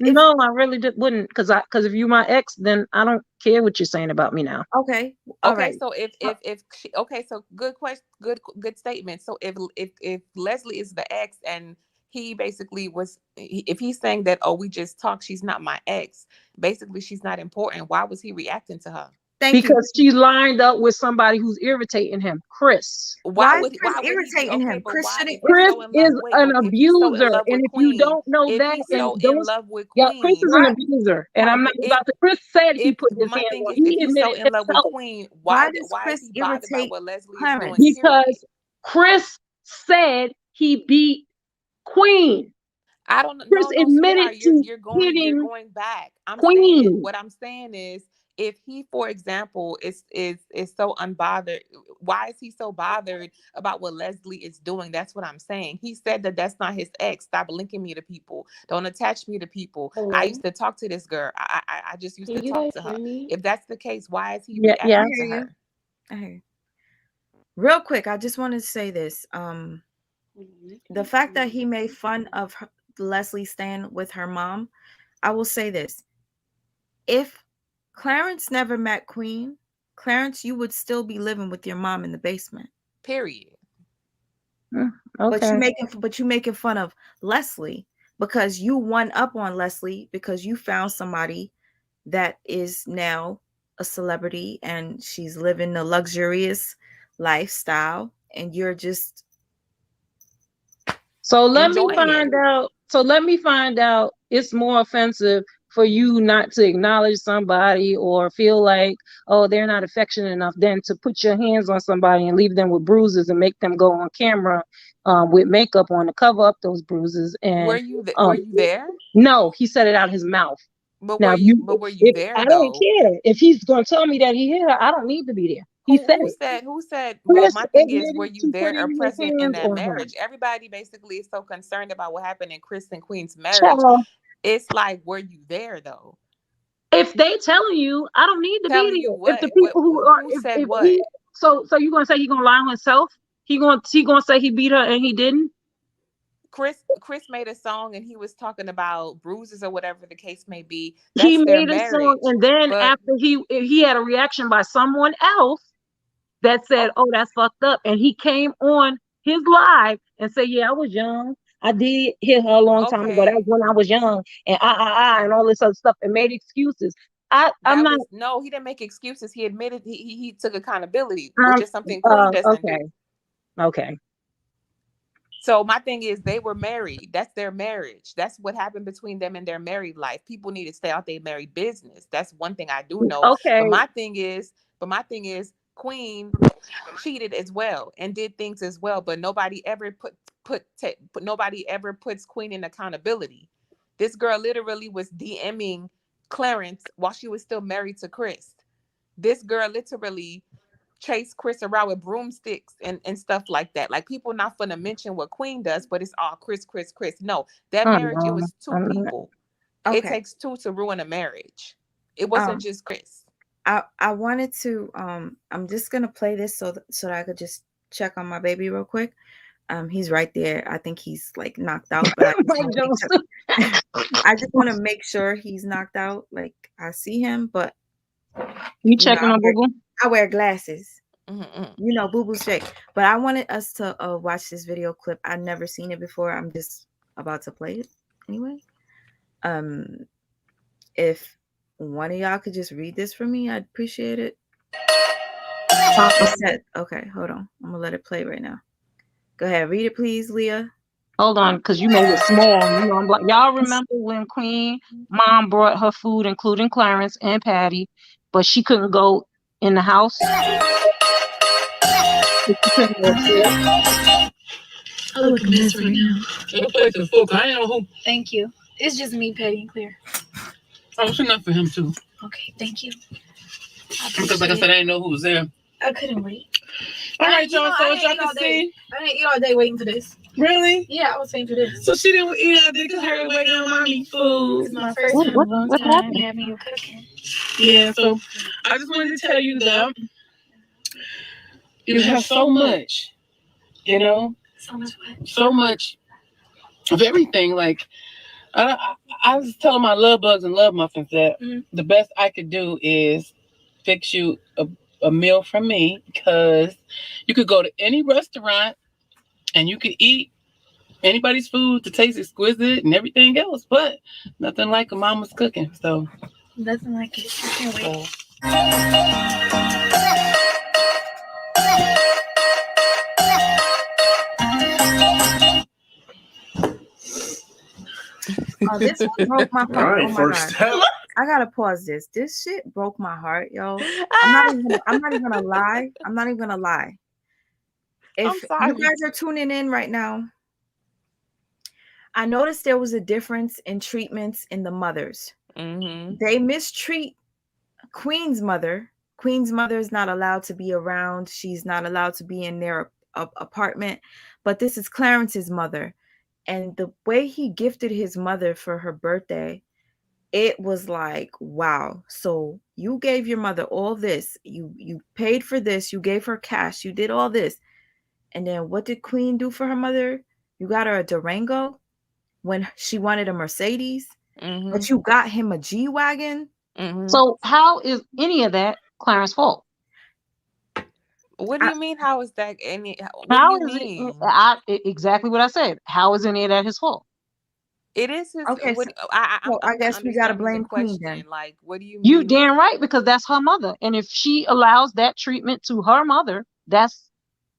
No, I really wouldn't, because if you're my ex, then I don't care what you're saying about me now. Okay. Okay. So so good question. Good statement. So if Leslie is the ex and he basically was, if he's saying that, oh, we just talked, she's not my ex, basically she's not important, why was he reacting to her? Because she's lined up with somebody who's irritating him, Chris. Why would Chris irritating him? Chris is an abuser, and if you don't know that, and in love with Queen, Chris is an abuser, and I'm not about to. Chris said he put his hands on. He admitted in love with himself. Queen, why does Chris is he bothered about what Leslie is doing? Because Chris said he beat Queen. I don't know. Chris admitted to you're hitting going back. Queen. What I'm saying is, if he, for example, is so unbothered, why is he so bothered about what Leslie is doing? That's what I'm saying. He said that that's not his ex. Stop linking me to people. Don't attach me to people. Hello? I used to talk to this girl. I just used to talk to her. Me? If that's the case, why is he reacting to her? I hear you. Real quick, I just wanted to say this. The fact that he made fun of Leslie staying with her mom, I will say this. If Clarence never met Queen, Clarence, you would still be living with your mom in the basement. Period. Okay. But you making fun of Leslie because you won up on Leslie because you found somebody that is now a celebrity and she's living a luxurious lifestyle and you're just let me find out it's more offensive for you not to acknowledge somebody or feel like, oh, they're not affectionate enough, than to put your hands on somebody and leave them with bruises and make them go on camera with makeup on to cover up those bruises. And were you there? No, he said it out his mouth. But were you there? I don't care. If he's gonna tell me that he hit her, I don't need to be there. Who said? Well, my thing is, were you there or present in that marriage? Everybody basically is so concerned about what happened in Chris and Queen's marriage. It's like, were you there though? If they telling you, I don't need to be there. What? If the people who said what? So you gonna say he gonna lie on himself? He gonna say he beat her and he didn't? Chris made a song and he was talking about bruises or whatever the case may be. He That's their made a song, marriage. and then But after he had a reaction by someone else that said, "Oh, that's fucked up," and he came on his live and said, "Yeah, I was young. I did hit her a long time ago. That was when I was young, and and all this other stuff," and made excuses. I'm not. No, he didn't make excuses. He admitted he took accountability, which is something Queen doesn't do. Okay. So my thing is, they were married. That's their marriage. That's what happened between them in their married life. People need to stay out their married business. That's one thing I do know. Okay. But my thing is, Queen cheated as well and did things as well. But nobody ever nobody ever puts Queen in accountability. This girl literally was DMing Clarence while she was still married to Chris. This girl literally chase Chris around with broomsticks and stuff like that. Like, people not gonna mention what Queen does, but it's all Chris. No, that marriage, it was two people. Okay. It takes two to ruin a marriage. It wasn't just Chris. I wanted to I'm just gonna play this so that I could just check on my baby real quick. He's right there. I think he's like knocked out, but I just want to make sure he's knocked out. Like, I see him, but you checking on Google? I wear glasses. Mm-hmm. You know, Boo Boo's fake. But I wanted us to watch this video clip. I've never seen it before. I'm just about to play it anyway. If one of y'all could just read this for me, I'd appreciate it. Okay, hold on. I'm gonna let it play right now. Go ahead, read it, please, Leah. Hold on, because you made it small. You know, I'm like, y'all remember when Queen mom brought her food, including Clarence and Patty, but she couldn't go in the house? I look a mess right now. I know who. Thank you. It's just me, Patty, and Claire. Oh, it's enough for him too. Okay, thank you. Because like I said, I didn't know who was there. I couldn't wait. All right, y'all. So y'all can see. I didn't eat all day waiting for this. Really? Yeah, I was waiting for this. So she didn't eat all day because her waiting on mommy food. It's my first time in a long time having you cooking. Yeah, so I just wanted to tell you that you have so much, you know? So much what? So much of everything. Like, I was telling my love bugs and love muffins that the best I could do is fix you a meal from me, because you could go to any restaurant and you could eat anybody's food to taste exquisite and everything else, but nothing like a mama's cooking. So nothing like it. I can't wait. Oh, this one broke my heart. All right, oh my first God. step. I gotta pause this. This shit broke my heart, yo. I'm not even gonna lie. I'm not even gonna lie. If you guys are tuning in right now, I noticed there was a difference in treatments in the mothers. Mm-hmm. They mistreat Queen's mother. Queen's mother is not allowed to be around. She's not allowed to be in their apartment. But this is Clarence's mother. And the way he gifted his mother for her birthday, it was like, wow. So you gave your mother all this. You paid for this. You gave her cash. You did all this. And then what did Queen do for her mother? You got her a Durango when she wanted a Mercedes. Mm-hmm. But you got him a G-Wagon. Mm-hmm. So how is any of that Clarence's fault? What do you mean? How is that any? How is it? Exactly what I said. How is any of that his fault? It is his. Okay, I guess we gotta blame Queen then. Like, what do you mean? You damn right, because that's her mother, and if she allows that treatment to her mother, that's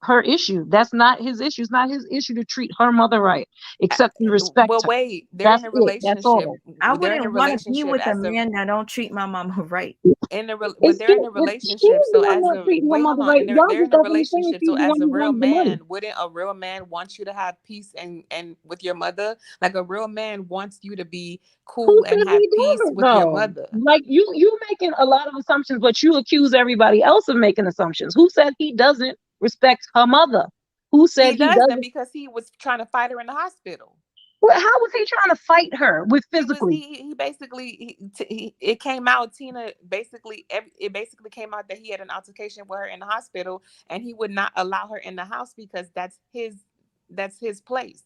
her issue. That's not his issue. It's not his issue to treat her mother right, except to respect her. Wait, they're in a relationship. That's all. I wouldn't want to be with a man that don't treat my mama right. They're in a relationship, so as a they're in a relationship, so as a real man, wouldn't a real man want you to have peace and with your mother? Like, a real man wants you to be cool and have peace with your mother. Like, you making a lot of assumptions, but you accuse everybody else of making assumptions. Who said he doesn't respect her mother? Who said he doesn't? Because he was trying to fight her in the hospital. Well, how was he trying to fight her with physically? He basically it came out. Tina basically it basically came out that he had an altercation with her in the hospital, and he would not allow her in the house because that's his place.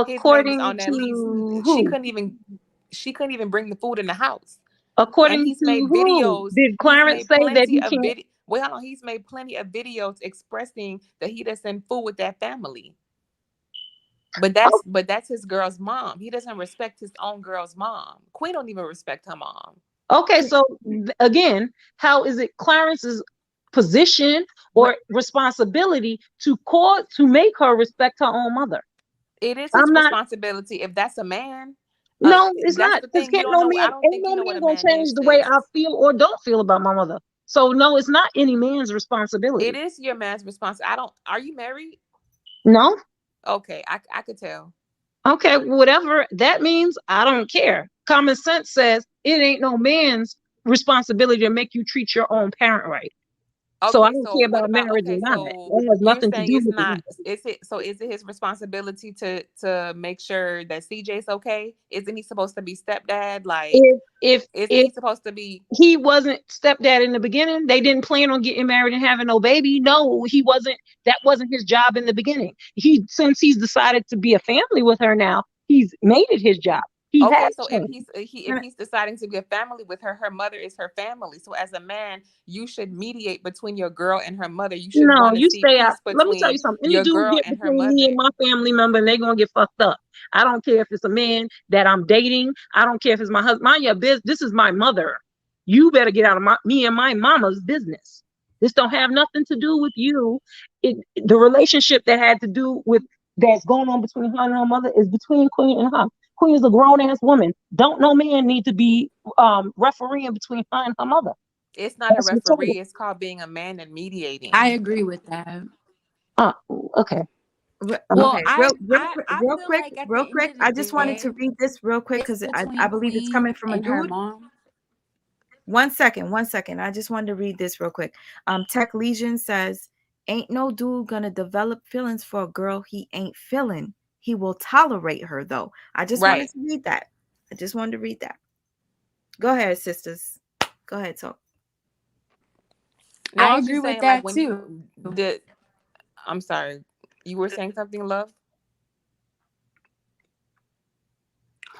His name is According on to that lease. She who? couldn't even bring the food in the house. And According he's to made who? videos. Did He's Clarence made say that plenty he of can't? Wait, hold on. He's made plenty of videos expressing that he doesn't fool with that family. But that's his girl's mom. He doesn't respect his own girl's mom. Queen don't even respect her mom. Okay, so again, how is it Clarence's position or responsibility to make her respect her own mother? It is his I'm not. responsibility if that's a man. No, it's That's not. the Because thing. You can't don't no know. man, I don't ain't think no you know what man a gonna man change is, the way sis. I feel or don't feel about my mother. So no, it's not any man's responsibility. It is your man's responsibility. Are you married? No. Okay, I could tell. Okay, whatever that means, I don't care. Common sense says it ain't no man's responsibility to make you treat your own parent right. So I Okay, don't so care what about about marriage or not. so It has you're nothing to saying do it's with not it. is it his responsibility to make sure that CJ's okay? Isn't he supposed to be stepdad? Like, isn't If he supposed to be he wasn't stepdad in the beginning, they didn't plan on getting married and having no baby. No, he wasn't. That wasn't his job in the beginning. Since he's decided to be a family with her now, he's made it his job. He okay? has So if changed. he's deciding to be a family with her, her mother is her family. So as a man, you should mediate between your girl and her mother. You should No, want to you see stay out. peace Let me tell you between something. Any your dude girl get and her between me and mother. my family member, and they're gonna get fucked up. I don't care if it's a man that I'm dating. I don't care if it's my husband. Mind your business. This is my mother. You better get out of me and my mama's business. This don't have nothing to do with you. The relationship that had to do with that's going on between her and her mother is between Queen and her. Queen is a grown ass woman. Don't no man need to be refereeing between her and her mother. It's not a That's retarded. referee. It's called being a man and mediating. I agree with that. Okay. Well, Okay, I real feel quick, like at real the end quick. of the I just wanted to day, read this real quick it's because I between believe it's coming Queen from a and her dude. mom. 1 second. I just wanted to read this real quick. Tech Legion says, "Ain't no dude gonna develop feelings for a girl he ain't feeling. He will tolerate her though." I just wanted Right. to read that. I just wanted to read that. Go ahead, sisters. Go ahead, talk. No, I I was agree just with saying, like, that when too. you did, I'm sorry, you were saying something, love?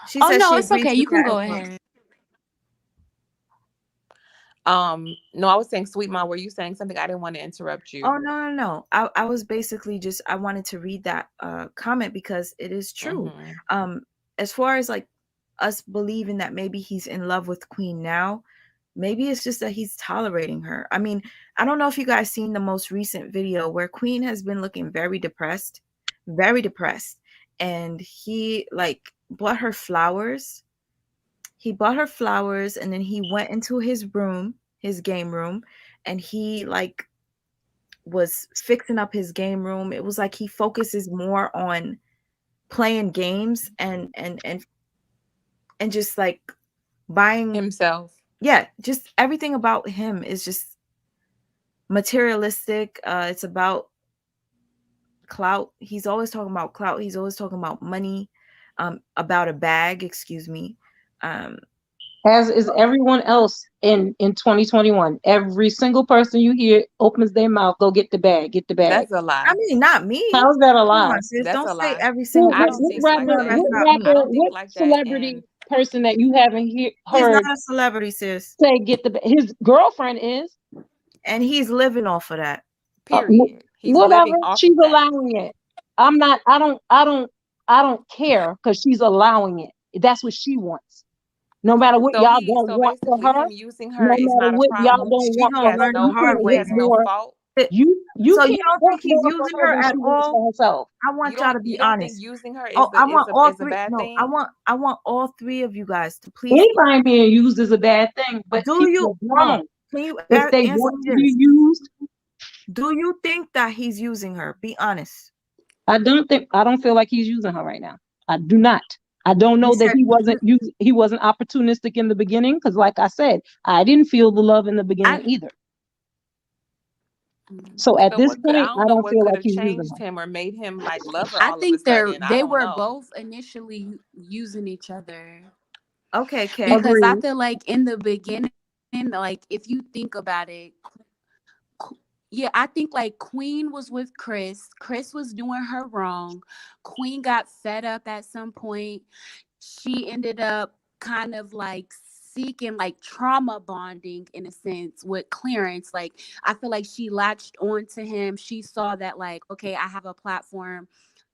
She Oh said no, she it's agrees okay. with You can that as go well. ahead. No, I was saying, Sweet Mom, were you saying something? I didn't want to interrupt you. Oh no. I was basically just I wanted to read that comment because it is true. Mm-hmm. As far as like us believing that maybe he's in love with Queen now, maybe it's just that he's tolerating her. I mean, I don't know if you guys seen the most recent video where Queen has been looking very depressed, and he like bought her flowers. He bought her flowers and then he went into his room, his game room, and he like was fixing up his game room. It was like he focuses more on playing games and just like buying Himself. yeah, just everything about him is just materialistic. It's about clout. He's always talking about clout. He's always talking about money, about a bag, excuse me. As is everyone else in 2021. Every single person you hear opens their mouth, go get the bag, get the bag. That's a lie. I mean, not me. How's that a Come lie? on, sis. That's Don't a say lie. every single I What, don't person. think like No, that. that's not me. I don't think what like that. celebrity And person that you haven't He's not heard a celebrity, sis. say get the bag? His girlfriend is. And he's living off of that. period. He's Whatever, living off she's of that. allowing it. I'm not. I don't care because she's allowing it. That's what she wants. No matter what y'all don't So want for basically her, him using her no is matter not a what y'all problem. don't She want He for gonna has her, learn the no you hard can't he way, want has no y'all. more. fault. You So you can't don't want think he's more for using her her than at she wants all? for herself. I want y'all to be You don't think honest. using her Oh, I want all is a three. bad No, thing? I want all three of you guys to please. Anybody being used is a bad thing, but Do people you? are Hold on. grown. Can you If they answer want me to be this? used, Do you think that he's using her? Be honest. I don't feel like he's using her right now. I do not. I don't You know that said he wasn't opportunistic in the beginning, because like I said, I didn't feel the love in the beginning either. So at So this I point, don't I know don't what feel could like have he's using changed her. him or made him like love her I all of a think sudden. I they don't were know. both initially using each other. okay, Kay. Because I Agreed. feel like in the beginning, like if you think about it, Yeah, I think like Queen was with Chris. Chris was doing her wrong. Queen got fed up at some point. She ended up kind of like seeking like trauma bonding in a sense with Clarence. Like I feel like she latched on to him. She saw that like, okay, I have a platform.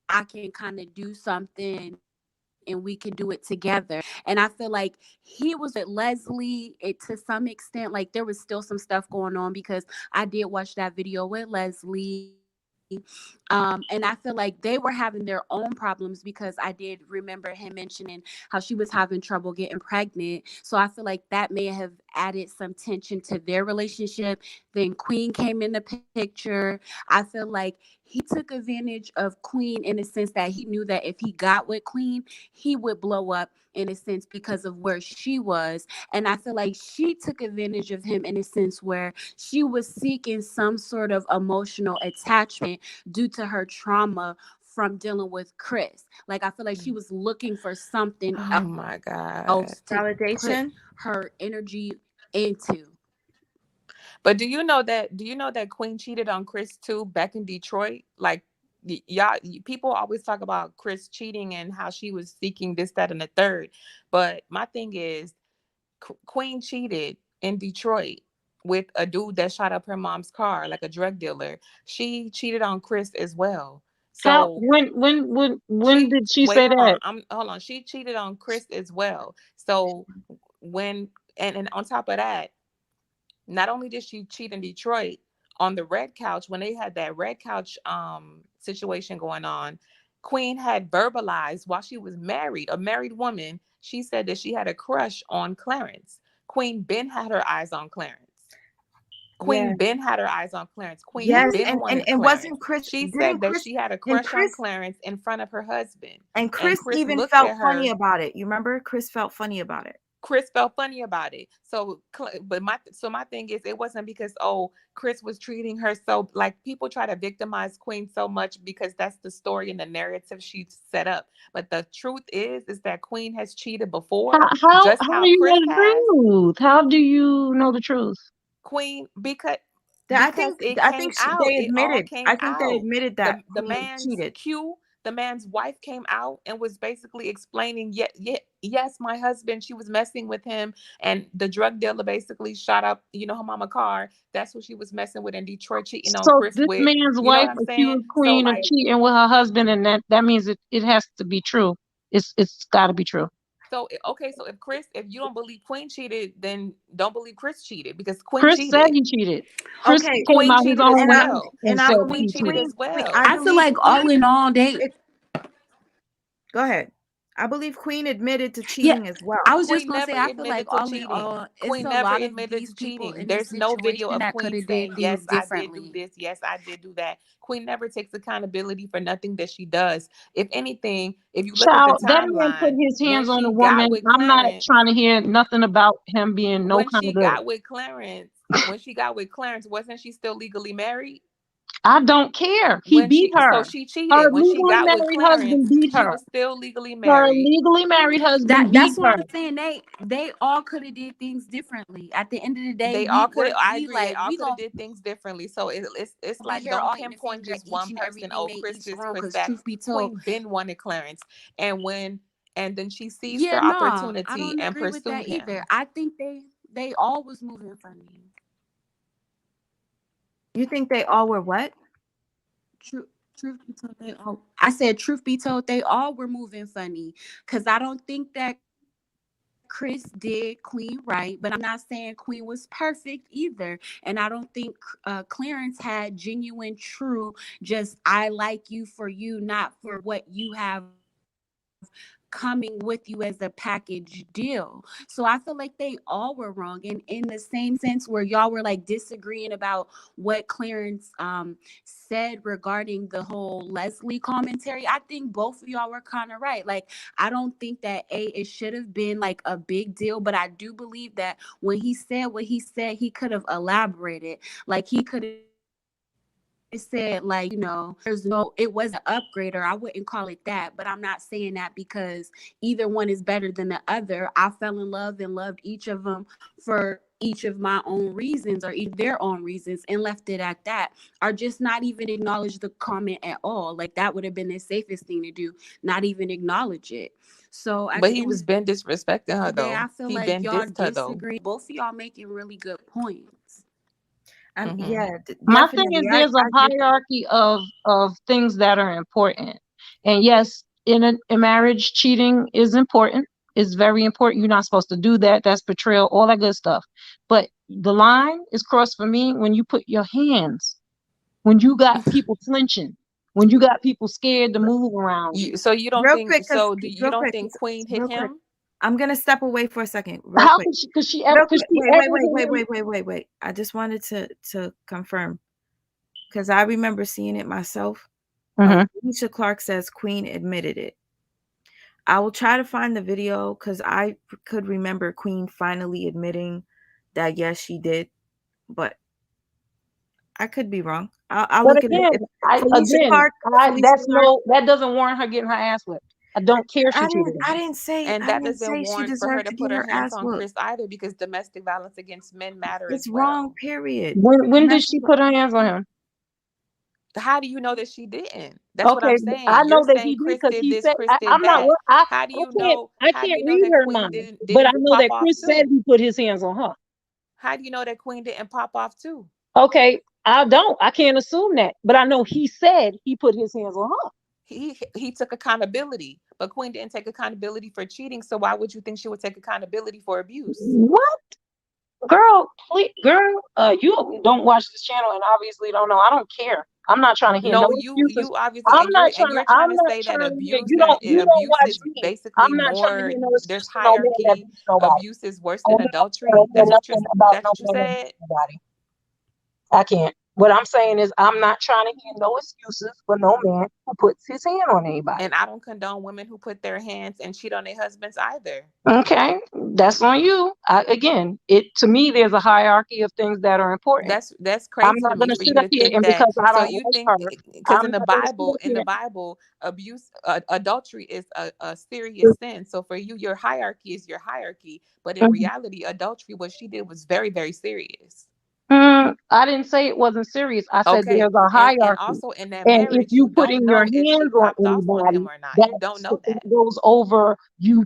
I can kind of do something and we can do it together. And I feel like he was with Leslie to some extent. Like there was still some stuff going on because I did watch that video with Leslie. And I feel like they were having their own problems because I did remember him mentioning how she was having trouble getting pregnant. So I feel like that may have added some tension to their relationship. Then Queen came in the picture. I feel like he took advantage of Queen in the sense that he knew that if he got with Queen, he would blow up in a sense because of where she was. And I feel like she took advantage of him in a sense where she was seeking some sort of emotional attachment due to her trauma from dealing with Chris. Like I feel like she was looking for something Oh my God. else to put Validation. her energy into. But do you know that Queen cheated on Chris too back in Detroit? Like people always talk about Chris cheating and how she was seeking this, that, and the third. But my thing is Queen cheated in Detroit with a dude that shot up her mom's car, like a drug dealer. She cheated on Chris as well. How So when she did she wait, say hold on. that? Hold on. She cheated on Chris as well. So when and on top of that, not only did she cheat in Detroit on the red couch when they had that red couch situation going on, Queen had verbalized while she was married, a married woman, she said that she had a crush on Clarence. Queen Ben had her eyes on Clarence. Yeah. Queen Ben had her eyes on Clarence. Queen Yes, Ben and wanted Clarence. wasn't Chris, She said didn't that Chris, she had a and crush on Chris Clarence in front of her husband. and And Chris Chris even looked felt at funny her. about it. You remember? Chris felt funny about it. Chris felt funny about it. But my thing is, it wasn't because Chris was treating her so, like, people try to victimize Queen so much because that's the story and the narrative she set up. But the truth is that Queen has cheated How before, how just how how do you know Chris the has. truth? How do you know the truth? Queen I because think it I came think out. they It all admitted. came I think they out. admitted The that the Queen man's cheated. the man's wife came out and was basically explaining, yes, my husband, she was messing with him, and the drug dealer basically shot up, her mama car. That's who she was messing with in Detroit, cheating on So Chris this with. man's You know wife what I'm saying? accused So Queen of like, cheating with her husband, and that means it has to be true. It's got to be true. okay, so if you don't believe Queen cheated, then don't believe Chris cheated because Queen Chris said cheated. he cheated. Chris Okay, came Queen out his cheated as own and way well. and I said Queen believe he cheated cheated. as Queen. well. I I feel believe like Queen. all in all, they Go ahead. I believe Queen admitted to yeah. cheating as well. I was just Queen gonna say, never I feel like admitted to all in cheating. all, it's Queen a never lot of admitted these to people cheating. in this There's no video situation of that could Queen have did saying, things yes, I did do differently. this. Yes, I did do that. Queen never takes accountability for nothing that she does. If anything, if you look at the Child, that man put timeline, his when hands on a she got woman. with I'm not Clarence, trying to hear nothing about him being no when kind of she good. got with Clarence, wasn't she still legally married? I don't care. He beat So her. she Her cheated. When she legally got with married Clarence, husband beat she her. was still legally Her married. legally married husband That's beat what her. I'm saying. They all could have did things differently. At the end of the day, They all could. I we agree. They like all we could have gonna did things differently. So it's be like, here don't all pointing the pinpoint finger at just each one and person. everything Oh, they Chris each this, room. Chris Because that. truth be told, Queen Ben wanted Clarence, and then she seized yeah, her nah, I opportunity don't and agree with that pursued either. him. I think they all was moving funny. You think they all were what? True. Truth be told, they all. I said, truth be told, they all were moving funny. Cause I don't think that Chris did Queen right, but I'm not saying Queen was perfect either. And I don't think Clarence had genuine, true, just I like you for you, not for what you have coming with you as a package deal. So I feel like they all were wrong. And in the same sense where y'all were like disagreeing about what Clarence said regarding the whole Leslie commentary, I think both of y'all were kind of right. Like, I don't think that it should have been like a big deal, but I do believe that when he said what he said, he could have elaborated. Like he could have said, like, there's no, it wasn't an upgrade, or I wouldn't call it that, but I'm not saying that because either one is better than the other. I fell in love and loved each of them for each of my own reasons or each their own reasons and left it at that, or just not even acknowledge the comment at all. Like that would have been the safest thing to do, not even acknowledge it. So at But the he end was of been disrespecting her the day, though. I feel He like been y'all dissed her though. disagree. Both of y'all making really good points. Yeah, My thing is definitely. there's a I get that. hierarchy of things that are important. And yes, in marriage, cheating is important. It's very important. You're not supposed to do that. That's betrayal, all that good stuff. But the line is crossed for me when you put your hands, when you got people flinching, when you got people scared to move around you. So you don't Real think? quick, So do you don't think Queen hit real quick. him? I'm gonna step away for a second, real How quick. could she Real ever? quick. Could she ever? Wait. I just wanted to confirm because I remember seeing it myself. Alicia Clark says Queen admitted it. I will try to find the video because I could remember Queen finally admitting that yes, she did, but I could be wrong. I'll But look at again, it. that doesn't warrant her getting her ass whipped. I don't care if she cheated. I didn't say And that doesn't she warrant for her deserved to to put get her her hands ass on whooped. Chris either, because domestic violence against men matter It's as wrong, well. period. When did she put her hands on him? How do you know that she didn't? That's what Okay, I'm saying. I know You're that saying he did Chris because did he this, said Chris did I'm not. that. How do you know? I How do can't you know read that her Queen mind, but I didn't know pop that off Chris said too? he put his hands on her. How do you know that Queen didn't pop off too? Okay, I can't assume that, but I know he said he put his hands on her. He took accountability, but Queen didn't take accountability for cheating. So why would you think she would take accountability for abuse? What? Girl, please, you don't watch this channel and obviously don't know. I don't care. I'm not trying to hear no No, excuses. you obviously, and you're trying I'm to not say that trying to hear. abuse You and don't abuse watch is me. basically I'm not trying to more. hear no There's excuses for no man that hierarchy. beats nobody. Abuse is worse I'm than not adultery. trying to hear nothing about That's no what you man that beats said. nobody. I can't. What I'm saying is I'm not trying to hear no excuses for no man who puts his hand on anybody. And I don't condone women who put their hands and cheat on their husbands either. Okay, that's on you. Again, to me, there's a hierarchy of things that are important. That's I'm crazy to not me going to for sit you up to here think and that. because I So don't you like think, her, because I'm not going to sit up In the here. Bible, abuse, adultery is a serious sin. So for you, your hierarchy is your hierarchy, but in reality, adultery, what she did was very, very serious. I didn't say it wasn't serious. I said Okay, there's a and hierarchy. also in that And if marriage, you you don't putting your know if she hands on popped off on him anybody, or not. You don't know that that. goes over you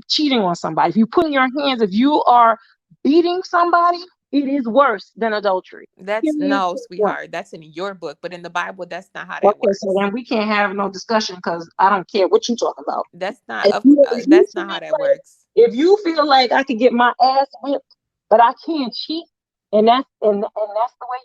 cheating on somebody. If you putting your hands, if you are beating somebody, it is worse than adultery. That's no, sweetheart. That's in your book, but in the Bible, that's not how that Okay, works. so then we can't have no discussion because I don't care what you talking about. That's not. If That's not how that works. if you feel like I could get my ass whipped, but I can't cheat, and that's the way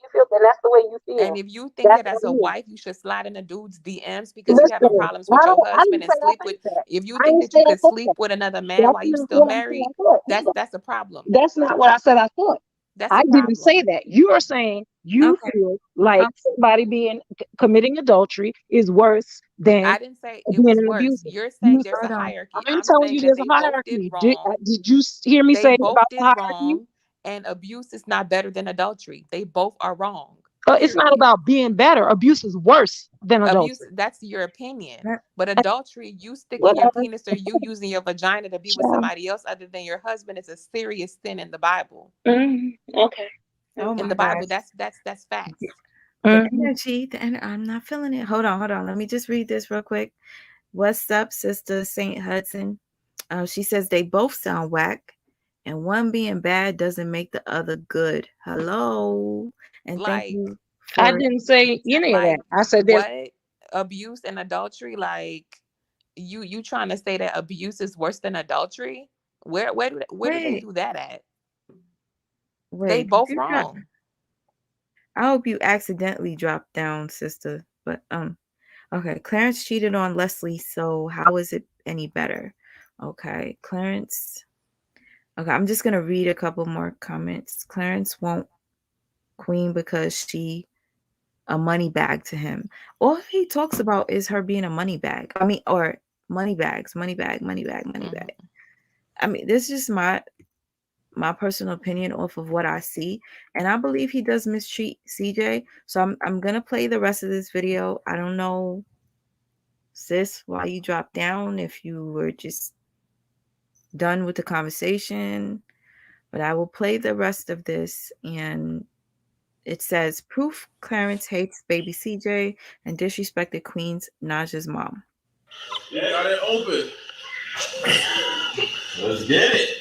you feel, then that's the way you feel. And if you think That's that as a on you. wife, you should slide in a dude's DMs because you having Listen, problems with your I husband didn't and say I sleep with. think that. If you I think didn't that say you I could thought sleep that. with another man That's while you not still what I said married, I thought. either. that's a problem. That's not what I said I thought. That's I a didn't say problem. that. You are saying you feel like somebody committing adultery is worse than I didn't say it being was an worse. abuser. You're You saying there's a said, hierarchy. I'm I'm telling you saying that there's they a both did hierarchy. wrong. Did you hear me They say both about the did hierarchy? wrong, and abuse is not better than adultery. They both are wrong. It's not Period. about being better. Abuse is worse than Abuse, adultery. that's your opinion. But adultery, you sticking your Whatever. penis or you using your vagina to be with somebody else other than your husband is a serious sin in the Bible. Okay. Oh In my the Bible, gosh. that's facts. The energy, I'm not feeling it. Hold on. Let me just read this real quick. What's up, Sister Saint Hudson? She says they both sound whack, and one being bad doesn't make the other good. Hello, and thank Like, you I for didn't say any of that. I said there's what? Abuse and adultery, like you trying to say that abuse is worse than adultery? Where do they wait. do that at? They Wait, did both you drop? wrong. I hope you accidentally dropped down, sister. But okay. Clarence cheated on Leslie, so how is it any better? Okay, Clarence. Okay, I'm just gonna read a couple more comments. Clarence won't Queen because she a money bag to him. All he talks about is her being a money bag. I mean, or money bags, money bag, money bag, money bag. I mean, this is just my personal opinion off of what I see, and I believe he does mistreat CJ. So I'm gonna play the rest of this video. I don't know, sis, why you dropped down, if you were just done with the conversation, But I will play the rest of this, and it says, proof Clarence hates baby CJ and disrespected Queen's Naja's mom. You got it open. Let's get it.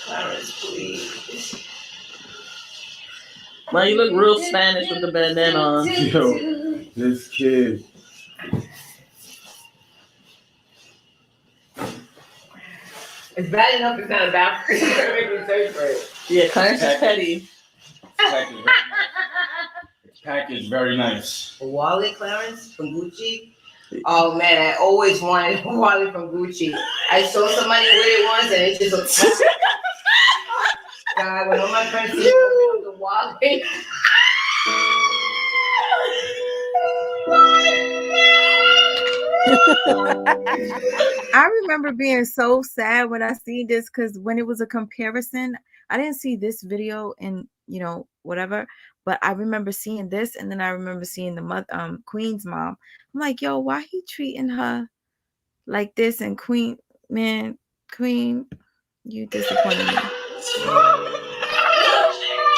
Clarence, please. Well, you look real Spanish with the bandana on. Yo, this kid. It's bad enough it's not about Yeah, Clarence is petty. Package very nice. A wallet, Clarence, from Gucci. Oh man, I always wanted a wallet from Gucci. I saw somebody with it once, and it just looked. God, when all my friends see the wallet. I remember being so sad when I seen this, because when it was a comparison, I didn't see this video and whatever, but I remember seeing this, and then I remember seeing the Queen's mom. I'm like, yo, why he treating her like this? And Queen, you disappointed me.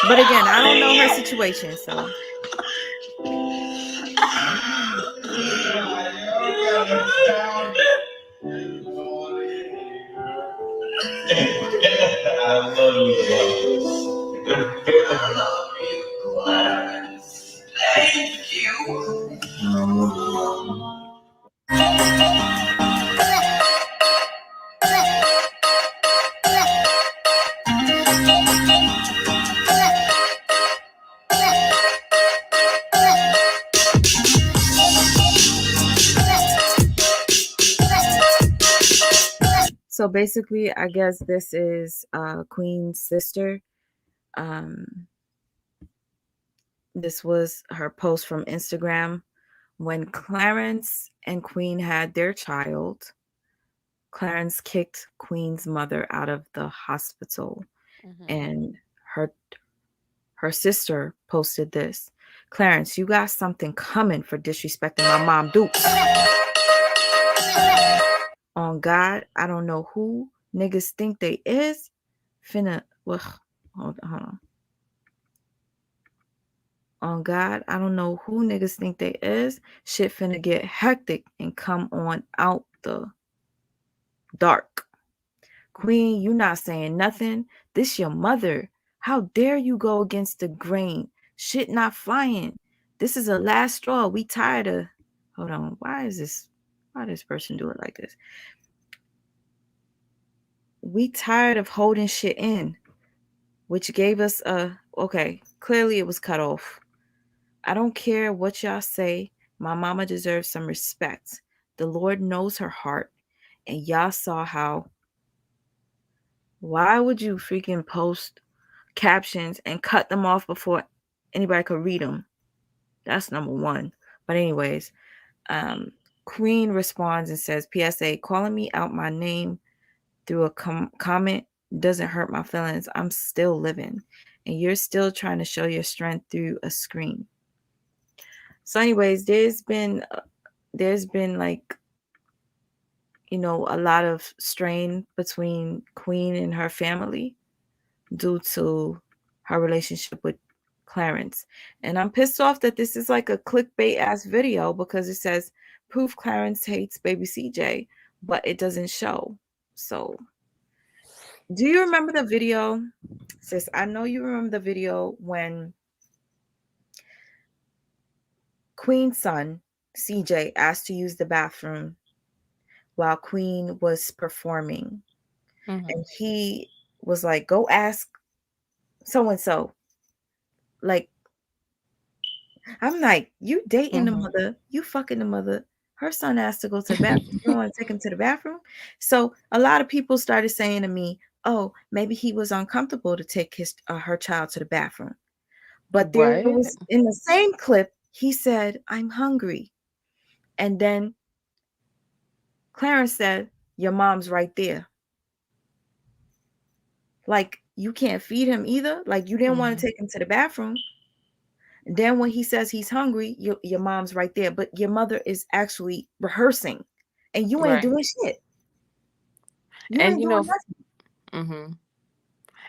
But again, I don't know her situation, so. I love you, Thank you. So basically, I guess this is Queen's sister. This was her post from Instagram. When Clarence and Queen had their child, Clarence kicked Queen's mother out of the hospital. And her sister posted this. Clarence, you got something coming for disrespecting my mom, Dukes. On God, I don't know who niggas think they is. Hold on. On God, I don't know who niggas think they is. Shit finna get hectic and come on out the dark. Queen, you not saying nothing. This your mother. How dare you go against the grain? Shit not flying. This is a last straw. We tired of... Hold on. Why this person do it like this? We tired of holding shit in, which gave us okay, clearly it was cut off. I don't care what y'all say. My mama deserves some respect. The Lord knows her heart, and y'all saw how. Why would you freaking post captions and cut them off before anybody could read them? That's number one. But anyways, Queen responds and says, PSA, calling me out my name through a comment doesn't hurt my feelings. I'm still living, and you're still trying to show your strength through a screen. So anyways, there's been like, a lot of strain between Queen and her family due to her relationship with Clarence. And I'm pissed off that this is like a clickbait ass video, because it says proof Clarence hates baby CJ, but it doesn't show. So do you remember the video? Sis, I know you remember the video when Queen's son, CJ, asked to use the bathroom while Queen was performing. And he was like, go ask so-and-so. Like, I'm like, you dating the mother, you fucking the mother. Her son asked to go to the bathroom. You want to take him to the bathroom? So a lot of people started saying to me, oh, maybe he was uncomfortable to take her child to the bathroom. But there was, in the same clip, he said, I'm hungry. And then Clarence said, your mom's right there. Like, you can't feed him either. Like, you didn't want to take him to the bathroom. And then when he says he's hungry, your mom's right there. But your mother is actually rehearsing. And you ain't doing shit. You ain't doing nothing.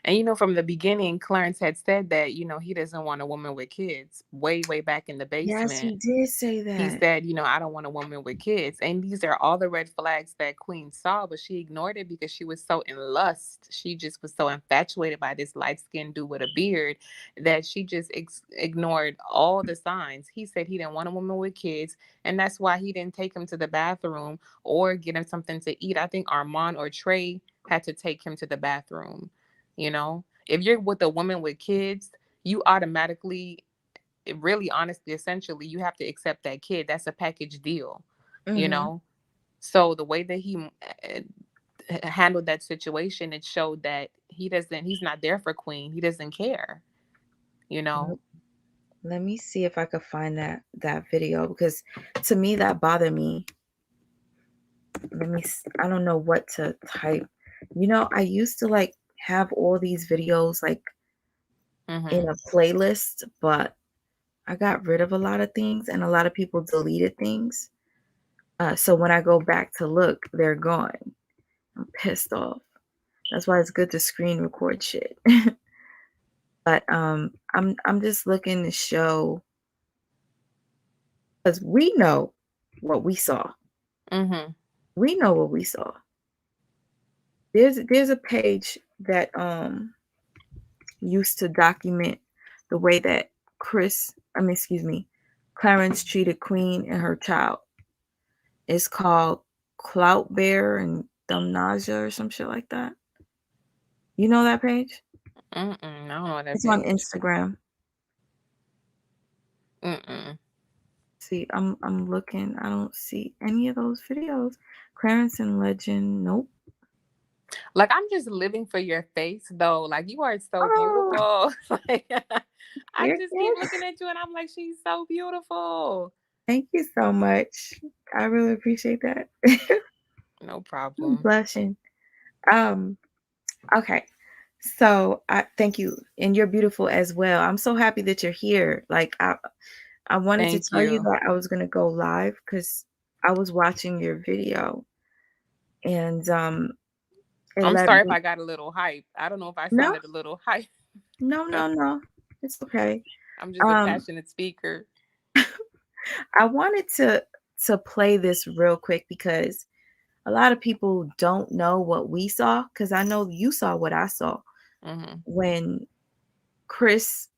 And from the beginning, Clarence had said that, he doesn't want a woman with kids. Way, way back in the Yes, he basement, did say he that. said, I don't want a woman with kids. And these are all the red flags that Queen saw, but she ignored it because she was so in lust. She just was so infatuated by this light-skinned dude with a beard that she just ignored all the signs. He said he didn't want a woman with kids, and that's why he didn't take him to the bathroom or get him something to eat. I think Armand or Trey had to take him to the bathroom. If you're with a woman with kids, you automatically, really, honestly, essentially, you have to accept that kid. That's a package deal, Mm-hmm. So the way that he handled that situation, it showed that he's not there for Queen. He doesn't care, Let me see if I could find that video, because to me that bothered me. I don't know what to type. I used to like have all these videos like in a playlist, but I got rid of a lot of things and a lot of people deleted things. So when I go back to look, they're gone. I'm pissed off. That's why it's good to screen record shit. But I'm just looking to show, because we know what we saw. We know what we saw. There's a page that used to document the way that Clarence treated Queen and her child. It's called Clout Bear and Dumnasia or some shit like that. You know that page? I don't know that It's page. on Instagram. See, I'm looking. I don't see any of those videos. Clarence and Legend, nope. Like, I'm just living for your face, though. Like, you are so beautiful. Like, I just keep looking at you, and I'm like, she's so beautiful. Thank you so much. I really appreciate that. No problem. I'm blushing. Okay. So I thank you, and you're beautiful as well. I'm so happy that you're here. Like I wanted to tell you that I was gonna go live because I was watching your video, and I'm sorry if I got a little hype. I don't know if I sounded a little hype. No. It's okay. I'm just a passionate speaker. I wanted to play this real quick because a lot of people don't know what we saw, because I know you saw what I saw when Chris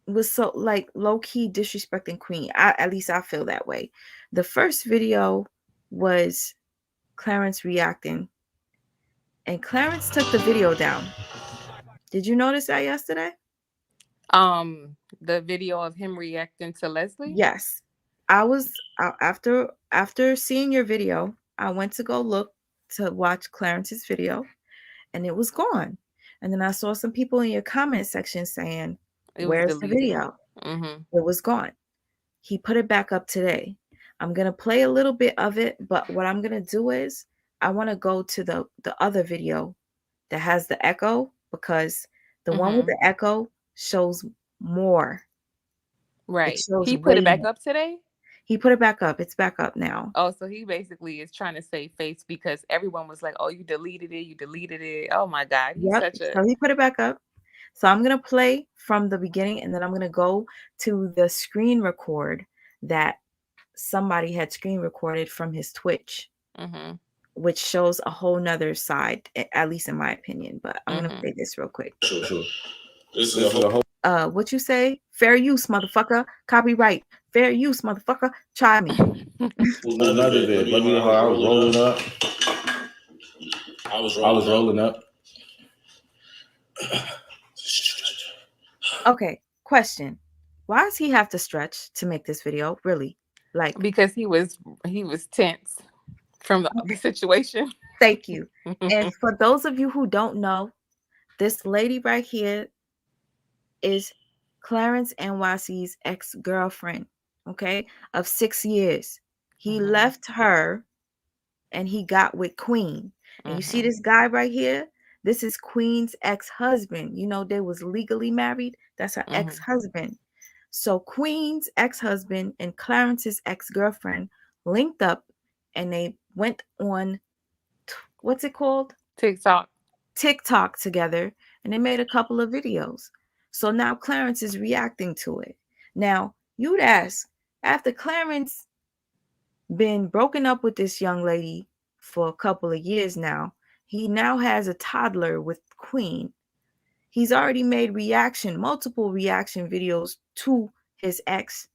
was so like low-key disrespecting Queen. At least I feel that way. The first video was Clarence reacting, and Clarence took the video down. Did you notice that yesterday? The video of him reacting to Leslie? Yes. I was after seeing your video, I went to go look to watch Clarence's video, and it was gone. And then I saw some people in your comment section saying, "Where's the video?" It was gone. He put it back up today. I'm gonna play a little bit of it, but what I'm gonna do is I want to go to the other video that has the echo, because the one with the echo shows more. Right. He put it back up today? He put it back up. It's back up now. Oh, so he basically is trying to save face because everyone was like, "Oh, you deleted it. Oh my God." He's such a... So he put it back up. So I'm going to play from the beginning, and then I'm going to go to the screen record that somebody had screen recorded from his Twitch, which shows a whole nother side, at least in my opinion. But I'm going to play this real quick. Sure. This is a whole... What you say? Fair use, motherfucker. Copyright. Fair use, motherfucker. Try me. Another bit. Let me know how I was rolling up. I was rolling up. Okay, question. Why does he have to stretch to make this video? Really? Like, because he was tense from the situation. Thank you. And for those of you who don't know, this lady right here is Clarence NYC's ex-girlfriend, okay, of 6 years. He left her and he got with Queen. And you see this guy right here? This is Queen's ex-husband. You know, they was legally married. That's her ex-husband. So Queen's ex-husband and Clarence's ex-girlfriend linked up, and they went on, what's it called? TikTok together. and they made a couple of videos. So now Clarence is reacting to it. Now, you'd ask, after Clarence been broken up with this young lady for a couple of years now, he now has a toddler with Queen. He's already made multiple reaction videos to his ex,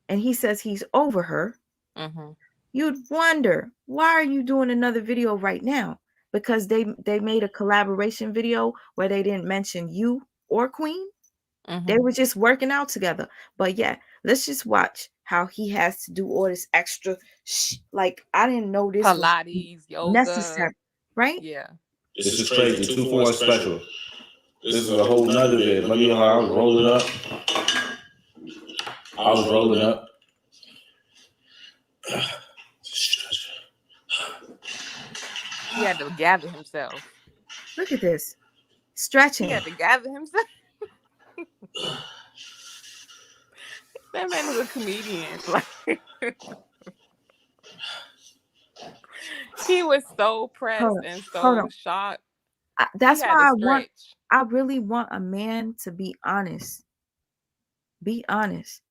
and he says he's over her. Mm-hmm. You'd wonder, why are you doing another video right now? Because they made a collaboration video where they didn't mention you or Queen. Mm-hmm. They were just working out together. But yeah, let's just watch how he has to do all this extra like, I didn't know this Pilates, was yoga, necessary, right? Yeah. This is crazy. 2 for 1 special. This is a whole nother vid. Let me know how I was rolling up. I was rolling up. He had to gather himself. Look at this. Stretching. He had to gather himself. That man is a comedian. Like, he was so pressed and so shocked. That's why I really want a man to be honest. Be honest.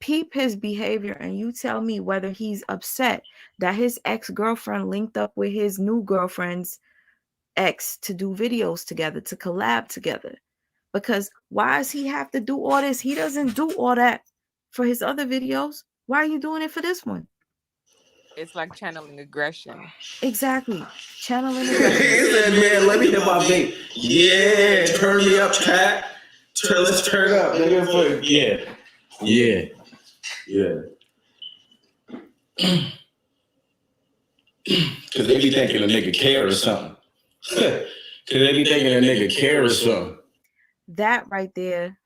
Peep his behavior and you tell me whether he's upset that his ex-girlfriend linked up with his new girlfriend's ex to do videos together, to collab together. Because why does he have to do all this? He doesn't do all that for his other videos. Why are you doing it for this one? It's like channeling aggression. Exactly. Channeling aggression. He said, man, let me hit my vape. Yeah, turn me up, cat. Let's turn up. Yeah. Yeah. Yeah. Because they be thinking a nigga care or something. Because they be thinking a nigga care or something. That right there,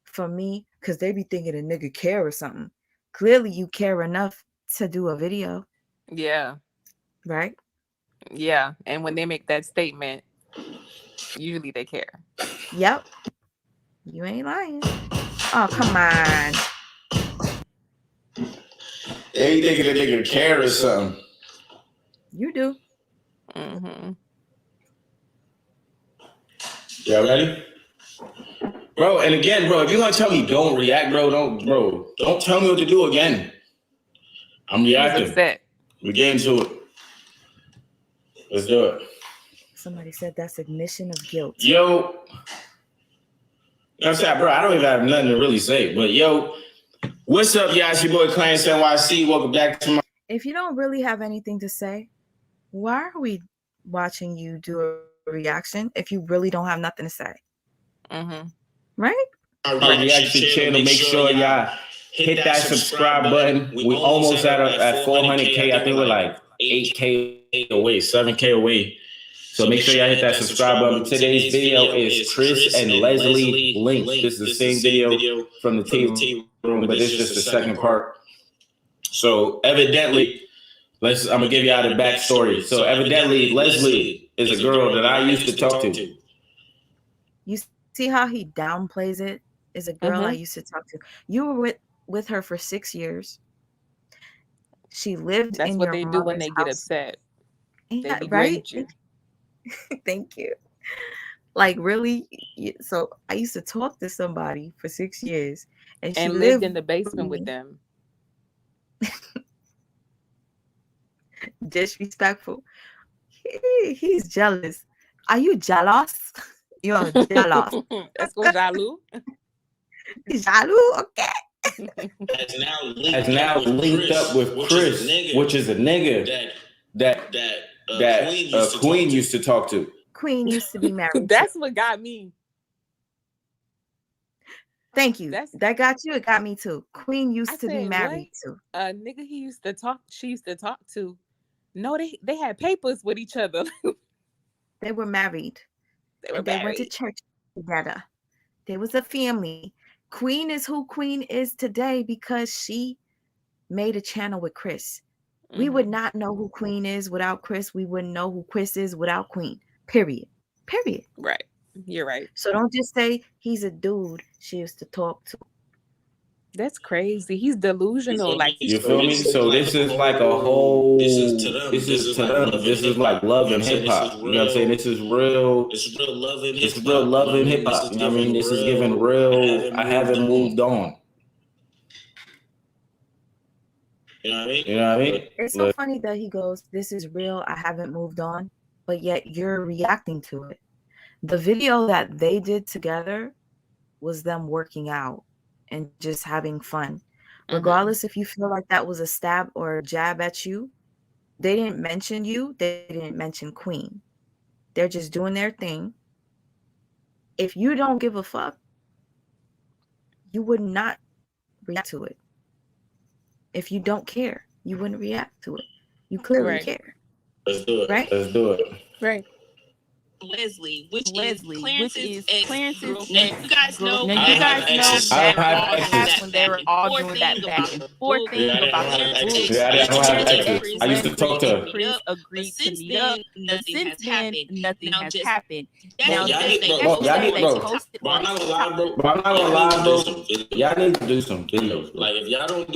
for me, because they be thinking a nigga care or something. Clearly you care enough to do a video. Yeah. Right? Yeah. And when they make that statement, usually they care. Yep. You ain't lying. Oh, come on. They thinking a nigga care or something. You do. Mm-hmm. Y'all ready? Bro, and again, bro, if you're gonna tell me don't react, don't tell me what to do again. I'm reacting. We get into it. Let's do it. Somebody said that's admission of guilt. Yo. I'm saying, bro, I don't even have nothing to really say, but yo, what's up, y'all? It's your boy Clarence NYC. Welcome back to my. If you don't really have anything to say, why are we watching you do a reaction if you really don't have nothing to say? Mm-hmm. Right? Our reaction channel. Make sure y'all hit that subscribe button. We almost at 400K. I think we're like 8K away, 7K away. So make sure y'all hit that subscribe button. Today's video is Chris and Leslie Link. This is the same video from the tea room, but it's just the second part. So evidently, I'm gonna give y'all the backstory. So evidently, Leslie is a girl that I used to talk to. You see how he downplays it? Is a girl I used to talk to. You were with her for 6 years. She lived That's in what your they do when they get house. upset. Yeah, they degrade you. Thank you. Like, really? So I used to talk to somebody for 6 years, and she lived in the basement with them. Disrespectful. He's jealous. Are you jealous? You're jealous. That's go jaloux. Jaloux, okay. Has now linked up with Chris, which is a nigga that Queen used to talk to. Queen used to be married. That's what got me. Thank you. That got you. It got me too. Queen used to be married to a nigga she used to talk to. No, they had papers with each other. They were married. They went to church together. There was a family. Queen is who Queen is today because she made a channel with Chris. Mm-hmm. We would not know who Queen is without Chris. We wouldn't know who Chris is without Queen. Period. Right. You're right. So don't just say he's a dude she used to talk to. That's crazy. He's delusional. Like You feel me? So this is like a whole. This is to them. This is like love and hip hop. You know what I'm saying? This is real. It's real love and hip hop. You know what I mean? This is giving real. I haven't moved on. You know what I mean? It's so funny that he goes, "This is real. I haven't moved on," but yet you're reacting to it. The video that they did together was them working out and just having fun. Regardless if you feel like that was a stab or a jab at you, they didn't mention you. They didn't mention Queen. They're just doing their thing. If you don't give a fuck, you would not react to it. If you don't care, you wouldn't react to it. You clearly care. Let's do it. Right? Let's do it. Right. Leslie, which is Clarence's ex-girlfriend. Now you guys know that when they were all doing that back and forth thing about the group. Yeah, I don't have exes. I used to talk to her. Chris agreed to meet up. Nothing has happened. Now Y'all just need, bro. posted Bro, I'm not gonna lie, bro. Y'all need to do some videos. Bro. Like if y'all don't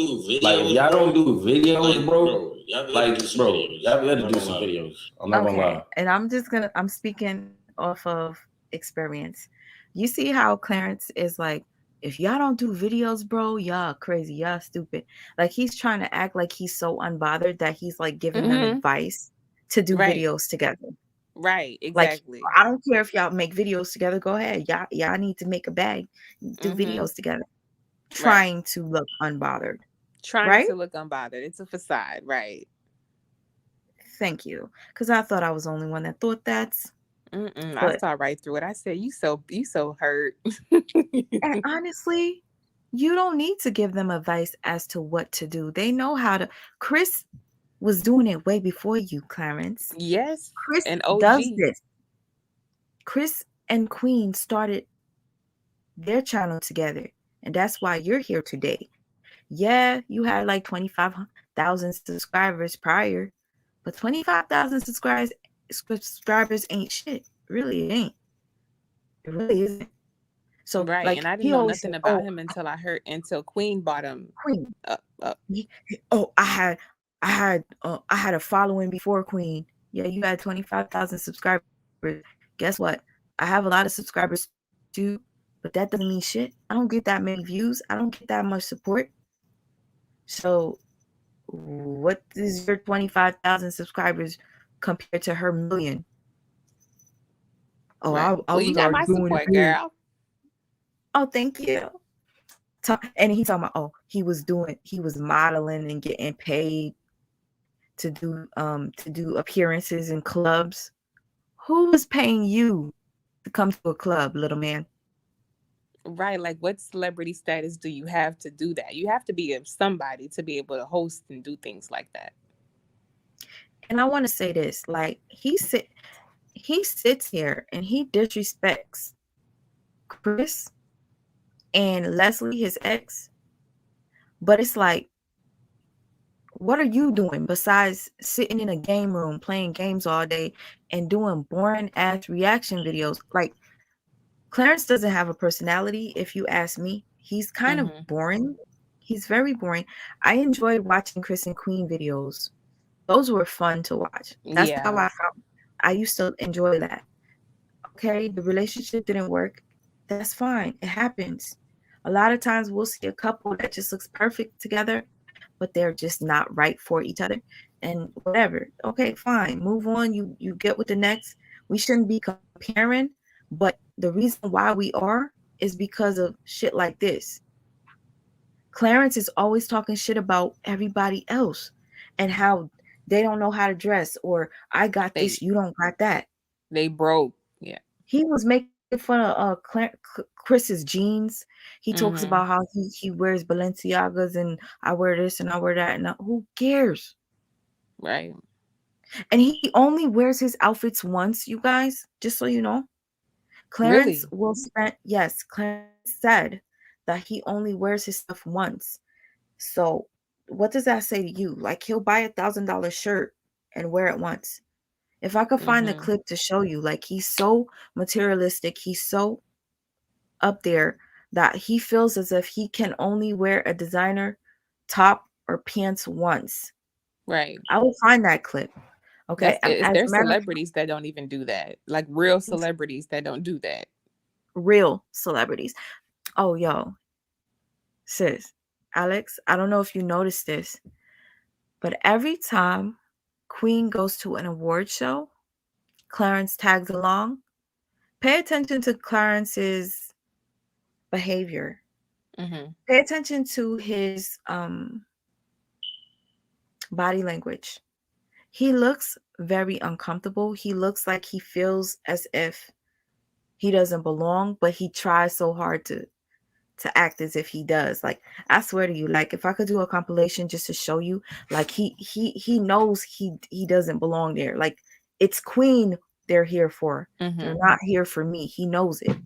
do videos, bro. Y'all better do some videos. I'm not gonna lie. And I'm speaking off of experience. You see how Clarence is like, if y'all don't do videos, bro, y'all crazy, y'all stupid. Like he's trying to act like he's so unbothered that he's like giving them advice to do videos together. Right, exactly. Like, I don't care if y'all make videos together, go ahead. Y'all need to make a bag, do videos together. Trying to look unbothered. Trying to look unbothered. It's a facade, right? Thank you. Because I thought I was the only one that thought that. I saw right through it. I said, you so hurt. And honestly, you don't need to give them advice as to what to do. They know how to. Chris was doing it way before you, Clarence. Yes. Chris and OG. does this. Chris and Queen started their channel together. And that's why you're here today. Yeah, you had like 25,000 subscribers prior. But 25,000 subscribers ain't shit. Really, it ain't. It really isn't. So right, and I didn't know nothing about him until Queen bought him. Queen. Oh, I had a following before Queen. Yeah, you had 25,000 subscribers. Guess what? I have a lot of subscribers too, but that doesn't mean shit. I don't get that many views. I don't get that much support. So what is your 25,000 subscribers compared to her million? Oh, right. I was you got my support, girl. Oh, thank you. And he's talking about, he was modeling and getting paid to do appearances in clubs. Who was paying you to come to a club, little man? Right, like what celebrity status do you have to do that? You have to be somebody to be able to host and do things like that. And I want to say this, like he sits here and he disrespects Chris and Leslie, his ex. But it's like, what are you doing besides sitting in a game room playing games all day and doing boring ass reaction videos? Like, Clarence doesn't have a personality, if you ask me. He's kind of boring. He's very boring. I enjoyed watching Chris and Queen videos. Those were fun to watch. That's how I felt. I used to enjoy that. Okay, the relationship didn't work. That's fine. It happens. A lot of times we'll see a couple that just looks perfect together, but they're just not right for each other. And whatever. Okay, fine. Move on. You get with the next. We shouldn't be comparing, but the reason why we are is because of shit like this. Clarence is always talking shit about everybody else and how they don't know how to dress, or I got this, you don't got that. They broke. Yeah. He was making fun of Chris's jeans. He talks about how he wears Balenciagas and I wear this and I wear that. And who cares? Right. And he only wears his outfits once, you guys, just so you know. Clarence Clarence said that he only wears his stuff once. So what does that say to you? Like, he'll buy $1,000 shirt and wear it once. If I could find the clip to show you, like, he's so materialistic, he's so up there that he feels as if he can only wear a designer top or pants once. Right. I will find that clip. Okay. There's celebrities that don't even do that. Like real celebrities that don't do that. Real celebrities. Oh, yo, sis, Alex, I don't know if you noticed this, but every time Queen goes to an award show, Clarence tags along. Pay attention to Clarence's behavior. Mm-hmm. Pay attention to his body language. He looks very uncomfortable. He looks like he feels as if he doesn't belong, but he tries so hard to act as if he does. Like, I swear to you, like, if I could do a compilation just to show you, like, he knows he doesn't belong there. Like, it's Queen they're here for. Mm-hmm. They're not here for me. He knows it,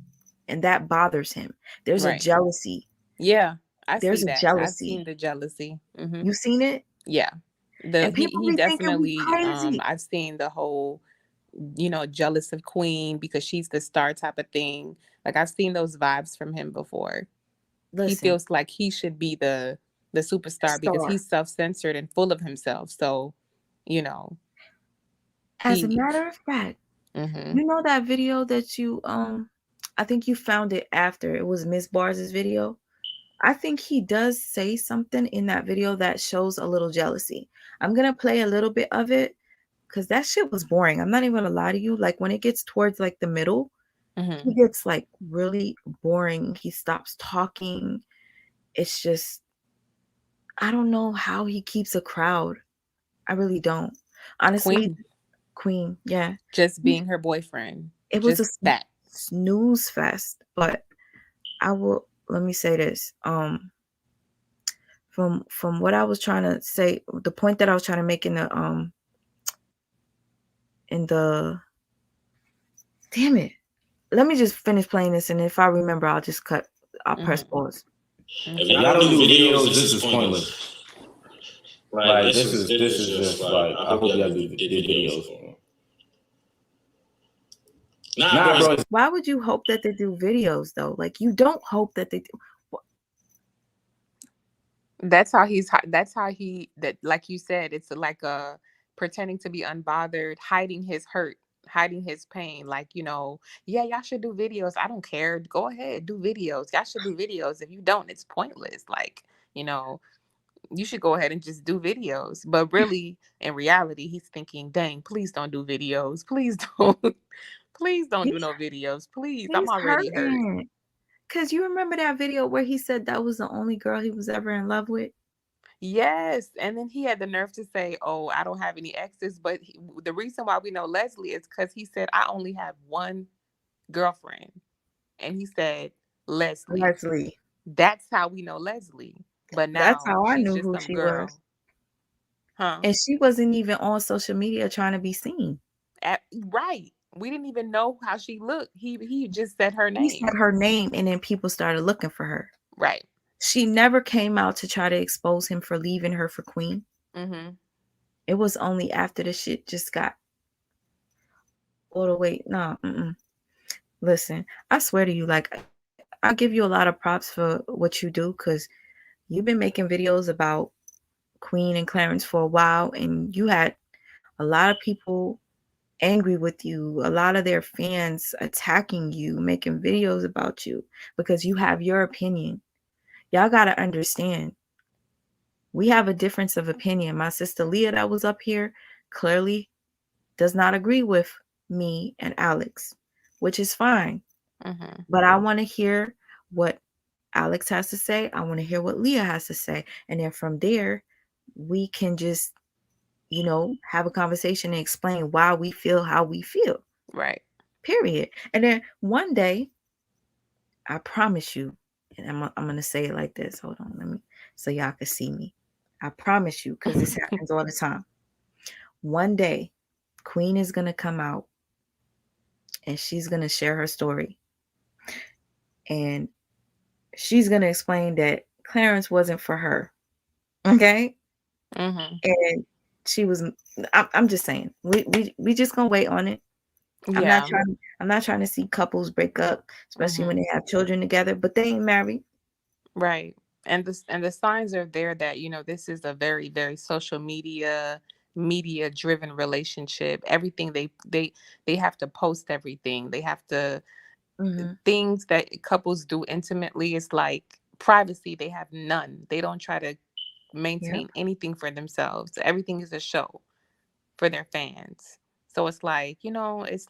and that bothers him. There's a jealousy. Yeah, I There's see a that. jealousy. I've seen the jealousy. Mm-hmm. You seen it? Yeah. And people He be definitely thinking we crazy. I've seen the whole, jealous of Queen because she's the star type of thing. Like, I've seen those vibes from him before. Listen, he feels like he should be the superstar because he's self-censored and full of himself. So, As a matter of fact, you know that video that you I think you found it after it was Miss Bars's video. I think he does say something in that video that shows a little jealousy. I'm gonna play a little bit of it because that shit was boring. I'm not even gonna lie to you. Like, when it gets towards like the middle, he gets like really boring. He stops talking. It's just, I don't know how he keeps a crowd. I really don't. Honestly, Queen, yeah. Just being her boyfriend. It was a snooze fest, but let me say this. From what I was trying to say, the point that I was trying to make in the damn it. Let me just finish playing this, and if I remember, I'll press pause. If y'all don't do videos, this is pointless. Like, this is just like, I hope y'all do videos. Nah, bro. Why would you hope that they do videos though? Like, you don't hope that they do. That's how like you said, it's like pretending to be unbothered, hiding his hurt, hiding his pain. Like, yeah, y'all should do videos. I don't care. Go ahead, do videos. Y'all should do videos. If you don't, it's pointless. Like, you should go ahead and just do videos. But really, in reality, he's thinking, dang, please don't do videos. Please don't. Please don't do no videos. Please. I'm already hurt. Because you remember that video where he said that was the only girl he was ever in love with? Yes. And then he had the nerve to say, oh, I don't have any exes. But the reason why we know Leslie is because he said, I only have one girlfriend. And he said, Leslie. That's how we know Leslie. But now that's how I knew who she was. Huh? And she wasn't even on social media trying to be seen. Right. We didn't even know how she looked. He just said her name. He said her name, and then people started looking for her. Right. She never came out to try to expose him for leaving her for Queen. Mm-hmm. It was only after the shit just got all the way. No, listen, I swear to you, like, I give you a lot of props for what you do, because you've been making videos about Queen and Clarence for a while, and you had a lot of people angry with you, a lot of their fans attacking you, making videos about you because you have your opinion. Y'all got to understand, we have a difference of opinion. My sister Leah that was up here clearly does not agree with me and Alex, which is fine. Mm-hmm. But I want to hear what Alex has to say. I want to hear what Leah has to say. And then from there, we can just, have a conversation and explain why we feel how we feel. Right. Period. And then one day, I promise you, and I'm going to say it like this. Hold on, let me, so y'all can see me. I promise you, because this happens all the time. One day, Queen is going to come out and she's going to share her story. And she's going to explain that Clarence wasn't for her. Okay? Mm-hmm. And she was, I'm just saying, we just going to wait on it. Yeah. I'm not trying to see couples break up, especially when they have children together, but they ain't married. Right. And the signs are there that, you know, this is a very, very social media driven relationship. Everything they have to post everything. They have to things that couples do intimately is like privacy. They have none. They don't try to maintain anything for themselves. Everything is a show for their fans. So it's like, you know, it's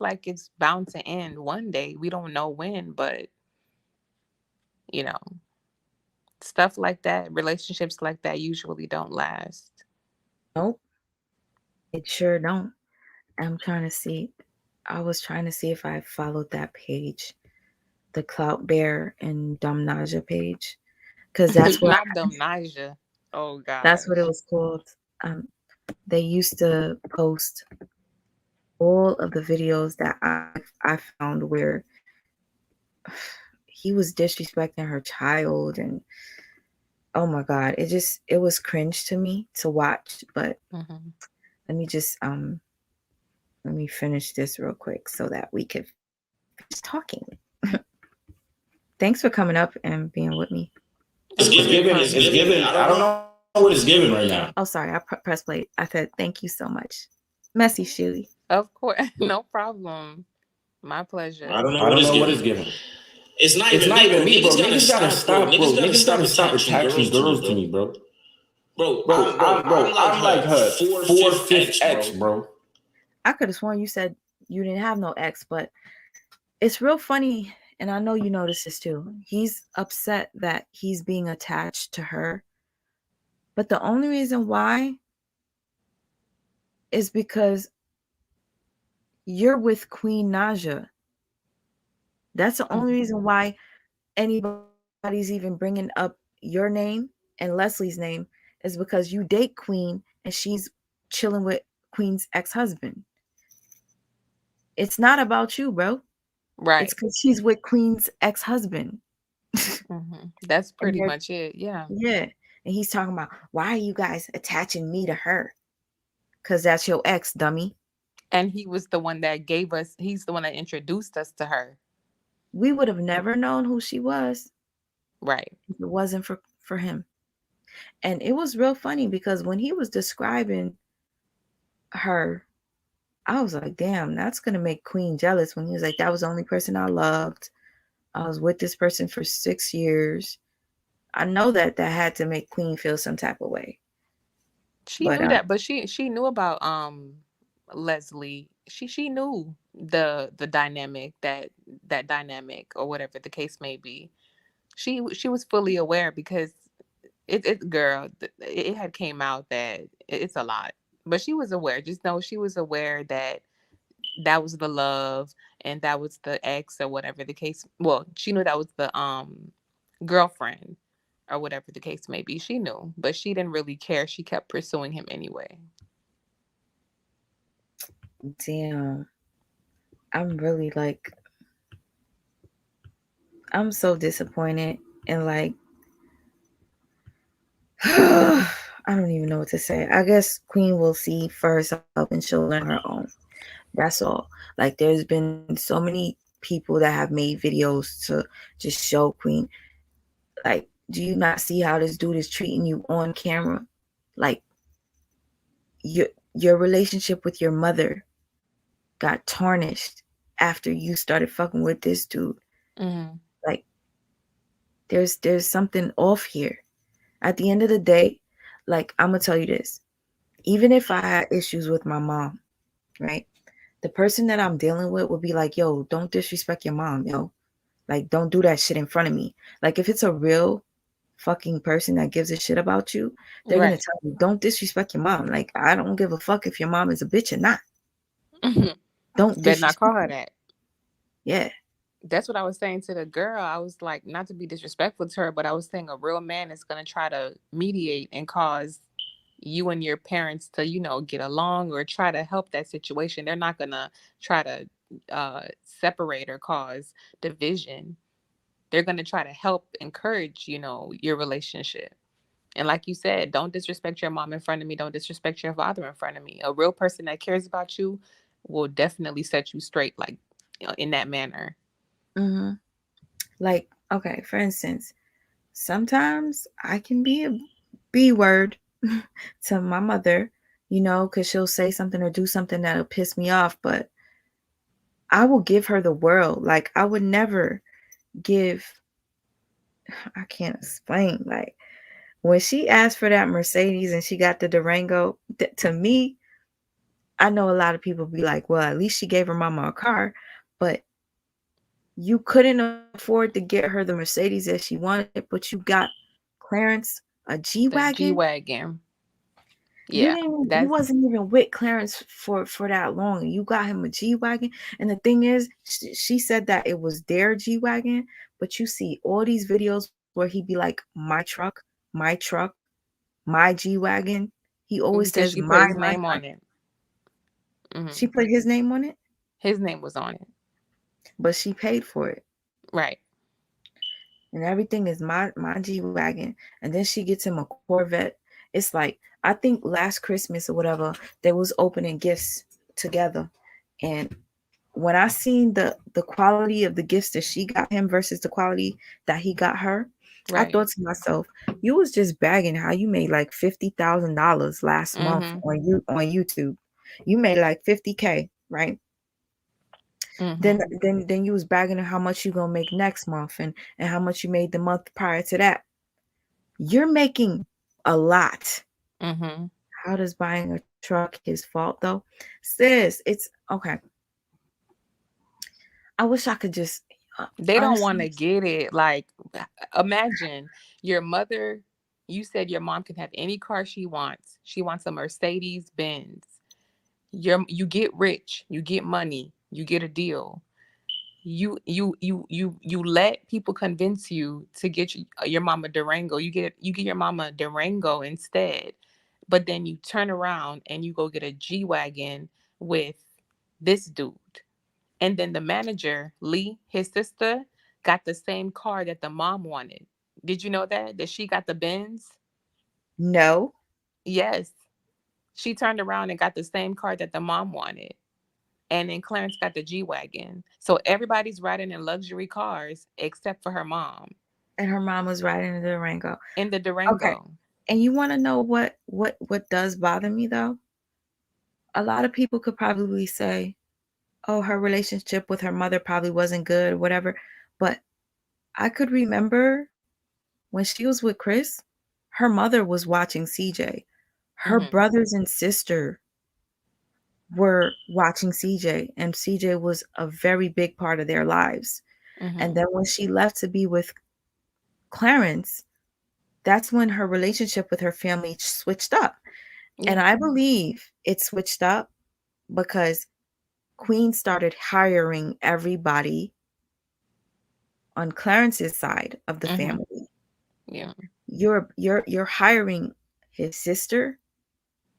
bound to end one day. We don't know when, but you know, stuff like that, relationships like that usually don't last. Nope. It sure don't. I'm trying to see. I was trying to see if I followed that page, the Clout Bear and Dumb Naja page, because that's what Not Dumb Naja. Oh that's what it gosh. was called. They used to post all of the videos that I found where he was disrespecting her child, and oh my god, it was cringe to me to watch. But let me just let me finish this real quick so that we can finish talking. Thanks for coming up and being with me. It's given. I don't know what it's giving right now. Oh, sorry, I pressed play. I said thank you so much. Messy Shuey. Of course, no problem. My pleasure. I don't know what it's giving. It's not even me, bro. Niggas gotta stop, bro. Niggas gotta stop attaching girls to me, bro. Bro, I'm like her fourth, fifth ex, bro. I could have sworn you said you didn't have no ex, but it's real funny, and I know you noticed this too. He's upset that he's being attached to her, but the only reason why is because you're with Queen Naja. That's the only reason why anybody's even bringing up your name and Leslie's name, is because you date Queen and she's chilling with Queen's ex-husband. It's not about you, bro. Right. It's because she's with Queen's ex-husband. That's pretty much it. Yeah. Yeah. And he's talking about, why are you guys attaching me to her? Because that's your ex, dummy. And he was the one that he's the one that introduced us to her. We would have never known who she was. Right. If it wasn't for him. And it was real funny because when he was describing her, I was like, damn, that's going to make Queen jealous. When he was like, that was the only person I loved. I was with this person for 6 years. I know that had to make Queen feel some type of way. She knew that, but she knew about Leslie. She knew the dynamic that dynamic or whatever the case may be. She was fully aware because it had came out that it's a lot, but she was aware. Just know she was aware that was the love and that was the ex or whatever the case. Well, she knew that was the girlfriend or whatever the case may be. She knew, but she didn't really care. She kept pursuing him anyway. Damn. I'm really like, I'm so disappointed and like, I don't even know what to say. I guess Queen will see for herself and she'll learn her own. That's all. Like, there's been so many people that have made videos to just show Queen. Like, do you not see how this dude is treating you on camera? Like, your relationship with your mother got tarnished after you started fucking with this dude. Like, there's something off here. At the end of the day, like, I'm gonna tell you this. Even if I had issues with my mom, right? The person that I'm dealing with would be like, yo, don't disrespect your mom, yo. Like, don't do that shit in front of me. Like, if it's a real fucking person that gives a shit about you, they're gonna tell you, don't disrespect your mom. Like, I don't give a fuck if your mom is a bitch or not. Don't better not call her that. Yeah. That's what I was saying to the girl. I was like, not to be disrespectful to her, but I was saying a real man is going to try to mediate and cause you and your parents to, you know, get along or try to help that situation. They're not going to try to separate or cause division. They're going to try to help encourage, you know, your relationship. And like you said, don't disrespect your mom in front of me. Don't disrespect your father in front of me. A real person that cares about you will definitely set you straight, like, in that manner. Mm-hmm. Like, okay, for instance, sometimes I can be a B word to my mother, because she'll say something or do something that'll piss me off, but I will give her the world. Like, I would never give, I can't explain. Like, when she asked for that Mercedes and she got the Durango, to me, I know a lot of people be like, well, at least she gave her mama a car, but you couldn't afford to get her the Mercedes that she wanted, but you got Clarence a The G-Wagon. G-Wagon. You Yeah, didn't. You wasn't even with Clarence for that long. You got him a G-Wagon, and the thing is, she said that it was their G-Wagon, but you see all these videos where he be like, my truck, my G-Wagon. He always because says she put his my. name on it. She put his name on it, His name was on it, but she paid for it. right? And everything is my G-Wagon. And then she gets him a Corvette. It's like, I think last Christmas or whatever, they was opening gifts together. And when I seen the quality of the gifts that she got him versus the quality that he got her, right, I thought to myself, you was just bagging how you made like $50,000 last month on YouTube. You made like 50K, right? Then you was bagging how much you gonna make next month and how much you made the month prior to that. You're making a lot. How does buying a truck his fault though? Sis, it's okay. I wish I could just they don't want to get it. Like, imagine your mother, you said your mom can have any car she wants. She wants a Mercedes Benz. You get rich, you get money, you get a deal. You let people convince you to get your mama Durango. You get your mama Durango instead. But then you turn around and you go get a G-Wagon with this dude. And then the manager, Lee, his sister, got the same car that the mom wanted. Did you know that she got the Benz? No. Yes. She turned around and got the same car that the mom wanted. And then Clarence got the G-Wagon. So everybody's riding in luxury cars except for her mom. And her mom was riding in the Durango. In the Durango. Okay. And you want to know what does bother me though? A lot of people could probably say, oh, her relationship with her mother probably wasn't good or whatever. But I could remember when she was with Chris, her mother was watching CJ. Her brothers and sister were watching CJ, and CJ was a very big part of their lives. And then when she left to be with Clarence, that's when her relationship with her family switched up. Yeah. And I believe it switched up because Queen started hiring everybody on Clarence's side of the family. Yeah. You're hiring his sister,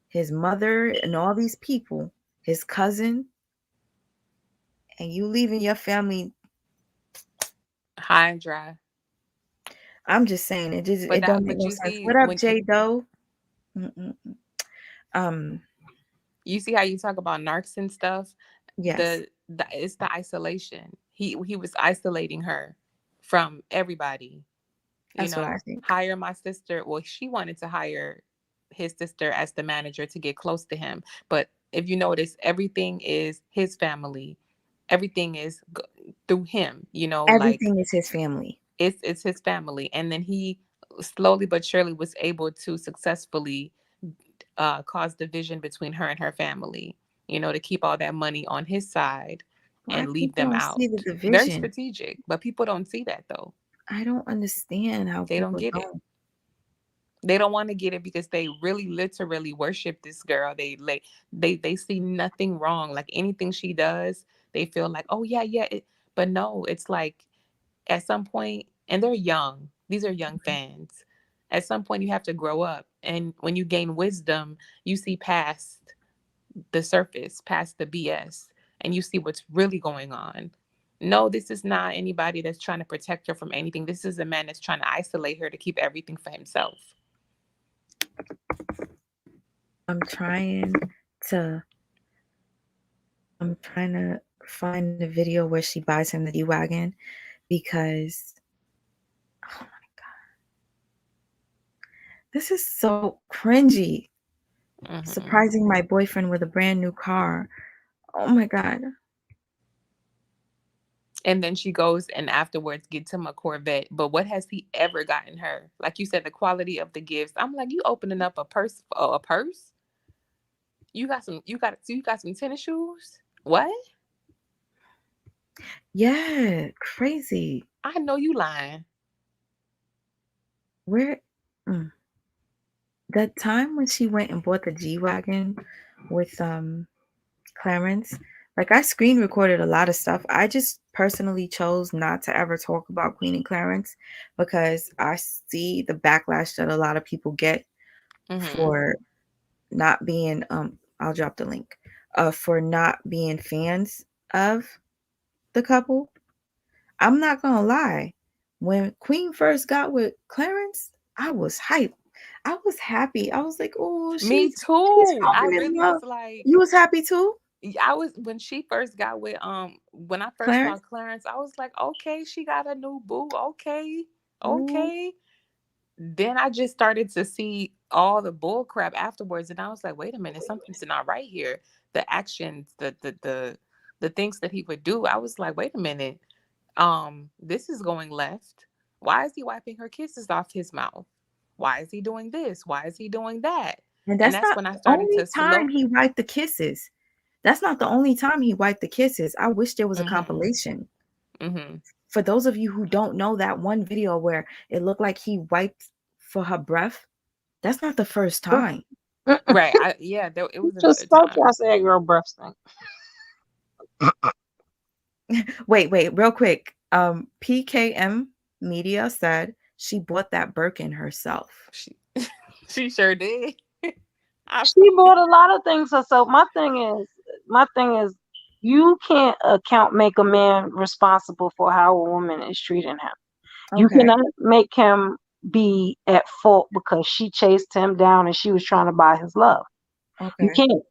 his mother, and all these people, his cousin, and you leaving your family high and dry. I'm just saying it don't make no sense. What up, J Doe? You see how you talk about narcs and stuff? Yes. It's the isolation. He was isolating her from everybody. That's what I think. Hire my sister. Well, she wanted to hire his sister as the manager to get close to him. But if you notice, everything is his family. Everything is through him, Everything is his family. It's his family. And then he slowly but surely was able to successfully cause division between her and her family, to keep all that money on his side and leave them out. Very strategic, but people don't see that though. I don't understand how they don't get it. They don't want to get it because they really literally worship this girl. They see nothing wrong. Like anything she does, they feel like, oh yeah. But no, it's like at some point, and they're young. These are young fans. At some point, you have to grow up. And when you gain wisdom, you see past the surface, past the BS, and you see what's really going on. No, this is not anybody that's trying to protect her from anything. This is a man that's trying to isolate her to keep everything for himself. I'm trying to I'm trying to find the video where she buys him the G-Wagon because, oh my God, this is so cringy. Surprising my boyfriend with a brand new car. Oh my God. And then she goes and afterwards gets him a Corvette. But what has he ever gotten her? Like you said, the quality of the gifts. I'm like, you opening up a purse? A purse? You got some tennis shoes? What? Yeah, crazy. I know you lying. Where? That time when she went and bought the G-Wagon with Clarence, like I screen recorded a lot of stuff. I just personally chose not to ever talk about Queen and Clarence because I see the backlash that a lot of people get for not being I'll drop the link for not being fans of the couple. I'm not gonna lie, when Queen first got with Clarence, I was hyped. I was happy. I was like, oh, Me she's too. I falling in really love. was like, You was happy too? I was when she first got with when I first saw Clarence? Clarence, I was like, okay, she got a new boo. Okay. Ooh. Okay. Then I just started to see all the bull crap afterwards, and I was like, wait a minute, something's not right here. The actions, the things that he would do, I was like, wait a minute, this is going left. Why is he wiping her kisses off his mouth? Why is he doing this? Why is he doing that? And And that's that's not when I the started only to time slow. he wiped the kisses. That's not the only time he wiped the kisses. I wish there was a compilation. For those of you who don't know that one video where it looked like he wiped for her breath, that's not the first time. Right. It was Just another start time. I said girl breath stink. Wait, real quick. PKM Media said she bought that Birkin herself. She sure did. She bought a lot of things herself. My thing is, you can't make a man responsible for how a woman is treating him. You Okay. cannot make him be at fault because she chased him down and she was trying to buy his love. You Okay. can't.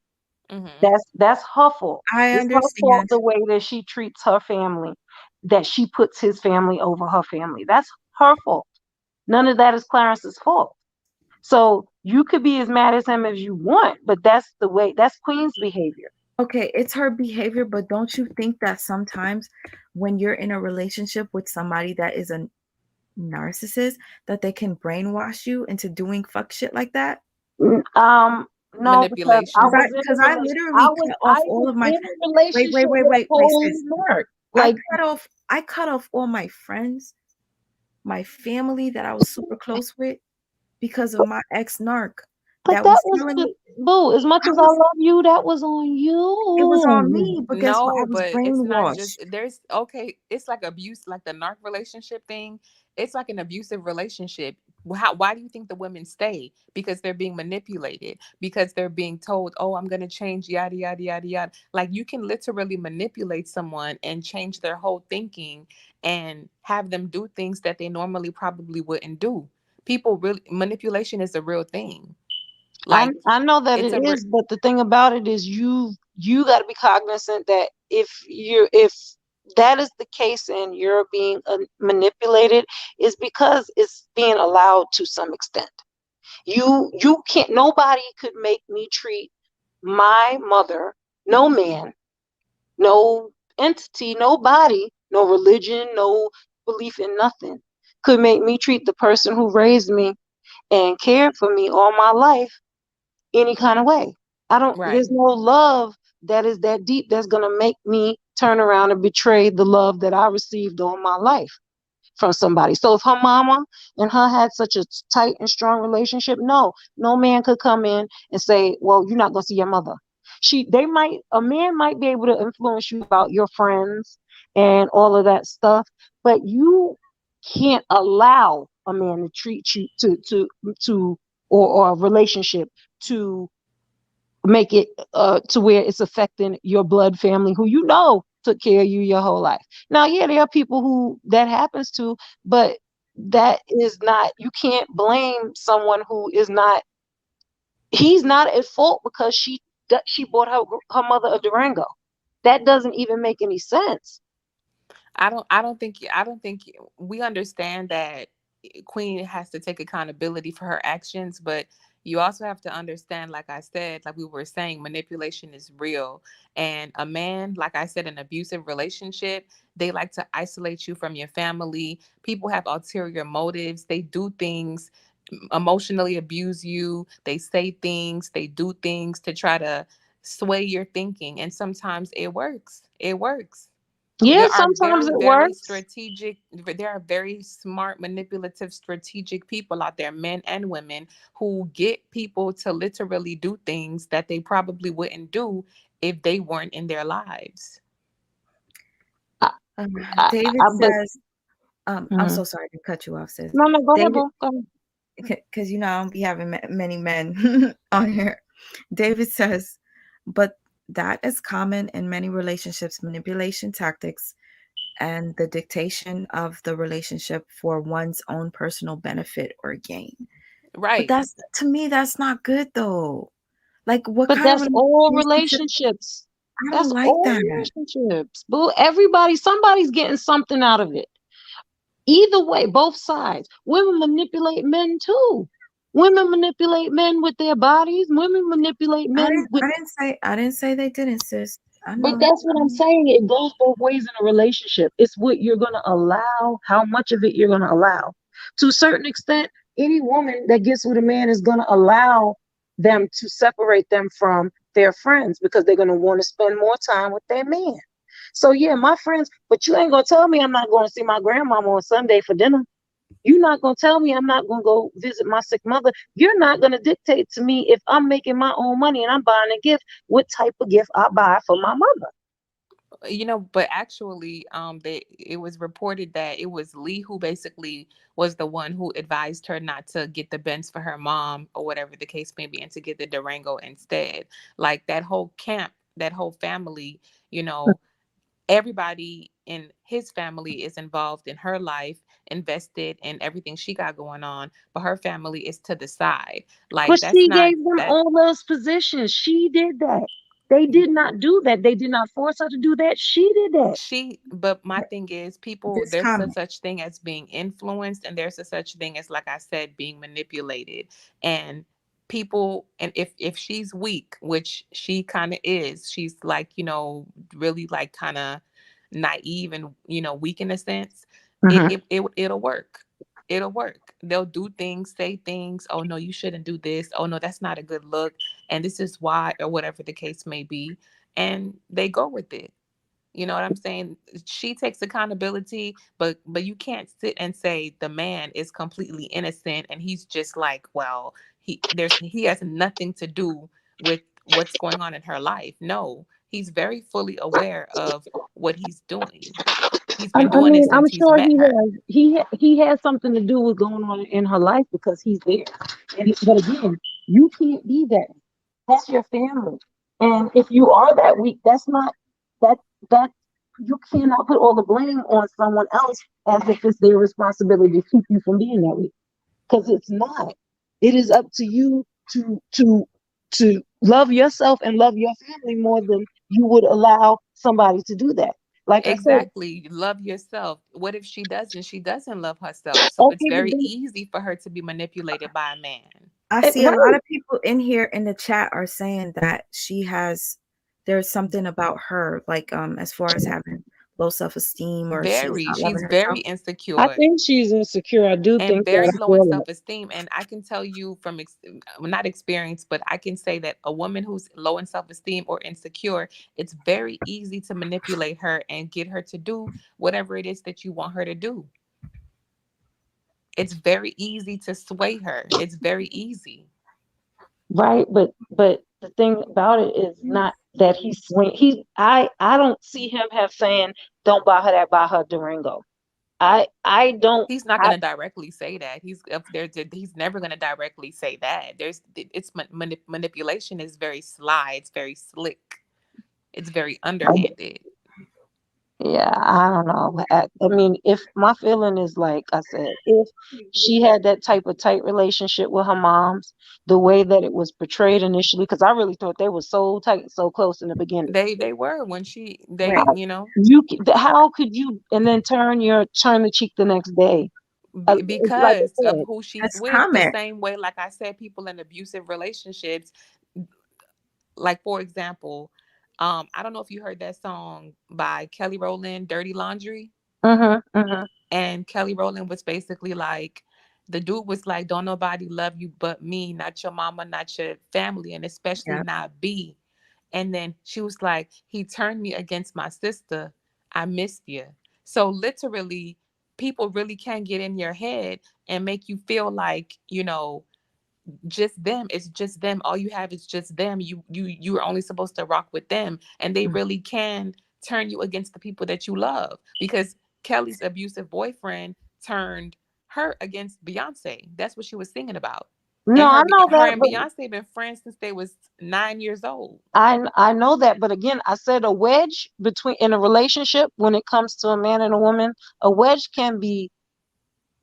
That's her fault. I It's her fault understand. the way that she treats her family, that she puts his family over her family. That's her fault. None of that is Clarence's fault. So you could be as mad as him as you want, but that's Queen's behavior. Okay, it's her behavior, but don't you think that sometimes when you're in a relationship with somebody that is a narcissist, that they can brainwash you into doing fuck shit like that? No, because Because I literally cut off all of my wait, sis. Like I cut off all my friends, my family that I was super close with because of my ex narc. But that was boo. As much as I love you, that was on you. It was on me, but guess what? I No, was but it's not just brainwashed. it's like abuse, like the narc relationship thing. It's like an abusive relationship. Why do you think the women stay? Because they're being manipulated, because they're being told, oh, I'm gonna change, yada yada yada yada. Like you can literally manipulate someone and change their whole thinking and have them do things that they normally probably wouldn't do. Manipulation is a real thing. Like I know that it is, but the thing about it is you got to be cognizant that if that is the case and you're being manipulated, is because it's being allowed to some extent. You can't. Nobody could make me treat my mother. No man, no entity, nobody, no religion, no belief in nothing could make me treat the person who raised me and cared for me all my life any kind of way. There's no love that is that deep that's going to make me turn around and betray the love that I received all my life from somebody. So if her mama and her had such a tight and strong relationship, no man could come in and say, well, you're not going to see your mother. A man might be able to influence you about your friends and all of that stuff, but you can't allow a man to treat you or a relationship to make it to where it's affecting your blood family who took care of you your whole life. Now, yeah, there are people who that happens to, but that is not, you can't blame someone who is not, he's not at fault because she bought her mother a Durango. that doesn't even make any sense. I don't think we understand that Queen has to take accountability for her actions, but you also have to understand, like I said, like we were saying, manipulation is real. And a man, like I said, an abusive relationship, they like to isolate you from your family. People have ulterior motives. They do things, emotionally abuse you. They say things, they do things to try to sway your thinking. And sometimes it works. It works. Yeah, There are sometimes very, it very works. strategic, there are very smart, manipulative, strategic people out there, men and women, who get people to literally do things that they probably wouldn't do if they weren't in their lives. David But says, I'm so sorry to cut you off, sis. no, go ahead, David, boo. Go ahead. because I don't be having many men on here. David says, but that is common in many relationships, manipulation tactics and the dictation of the relationship for one's own personal benefit or gain. Right. But to me, that's not good though. Like, what But kind of that's all relationship? relationships. I That's don't like all that. relationships. Boo, somebody's getting something out of it. Either way, both sides. Women manipulate men too. Women manipulate men with their bodies. Women manipulate men with. I didn't say they didn't, sis. I But know. that's what I'm saying. It goes both ways in a relationship. It's what you're going to allow, how much of it you're going to allow. To a certain extent, any woman that gets with a man is going to allow them to separate them from their friends because they're going to want to spend more time with their man. So, yeah, my friends, but you ain't going to tell me I'm not going to see my grandmama on Sunday for dinner. You're not going to tell me I'm not going to go visit my sick mother. You're not going to dictate to me if I'm making my own money and I'm buying a gift, what type of gift I buy for my mother. But actually, it was reported that it was Lee who basically was the one who advised her not to get the Benz for her mom or whatever the case may be, and to get the Durango instead. Like that whole camp, that whole family, everybody in his family is involved in her life, invested in everything she got going on, but her family is to the side. Like But that's she not gave them that. all those positions. She did that. They did not do that. They did not force her to do that. She did that. But my thing is, people, This there's a comment. such thing as being influenced, and there's a such thing as, like I said, being manipulated. And people, and if she's weak, which she kind of is, she's like, really like kind of naive and, weak in a sense, it'll work. It'll work. They'll do things, say things. Oh no, you shouldn't do this. Oh no, that's not a good look. And this is why, or whatever the case may be. And they go with it. You know what I'm saying? She takes accountability, but you can't sit and say the man is completely innocent and he's just like, well, he has nothing to do with what's going on in her life. No, he's very fully aware of what he's doing. He's I been doing it mean, I'm since he's sure met her. he has something to do with going on in her life because he's there. But again, you can't be that. That's your family. And if you are that weak, that's not that that you cannot put all the blame on someone else as if it's their responsibility to keep you from being that weak. Because it's not. It is up to you to love yourself and love your family more than you would allow somebody to do that. Like I said, Exactly. Love yourself. What if she doesn't? She doesn't love herself. So it's okay, but very then, easy for her to be manipulated by a man. I see a lot right. of people in here in the chat are saying that there's something about her, like as far as having low self-esteem or she's not She's loving very herself. I insecure. think she's insecure. I do And think very that. I low in feel that. self-esteem. And I can tell you from not experience, but I can say that a woman who's low in self-esteem or insecure, it's very easy to manipulate her and get her to do whatever it is that you want her to do. It's very easy to sway her. It's very easy. Right, but the thing about it is not that he's swing. I don't see him have saying don't buy her that, buy her Durango. I don't. He's not going to directly say that. He's up there. He's never going to directly say that. Manipulation is very sly. It's very slick. It's very underhanded. Yeah, I don't know. I mean, if my feeling is like I said, if she had that type of tight relationship with her moms, the way that it was portrayed initially, because I really thought they were so tight, so close in the beginning. They were when Right. How could you and then turn the cheek the next day? Like I because of said, who she's That's with, the comment. same way, like I said, people in abusive relationships, like for example, I don't know if you heard that song by Kelly Rowland, Dirty Laundry. mm-hmm. And Kelly Rowland was basically like, the dude was like, don't nobody love you but me, not your mama, not your family, and especially Yeah. not B. And then she was like, he turned me against my sister. I missed you. So literally, people really can get in your head and make you feel like, just them. It's just them. All you have is just them. You are only supposed to rock with them. And they really can turn you against the people that you love. Because Kelly's abusive boyfriend turned her against Beyonce. That's what she was singing about. No, And I know her that, and but Beyonce been friends since they was 9 years old. I know that, but again, I said a wedge between in a relationship when it comes to a man and a woman, a wedge can be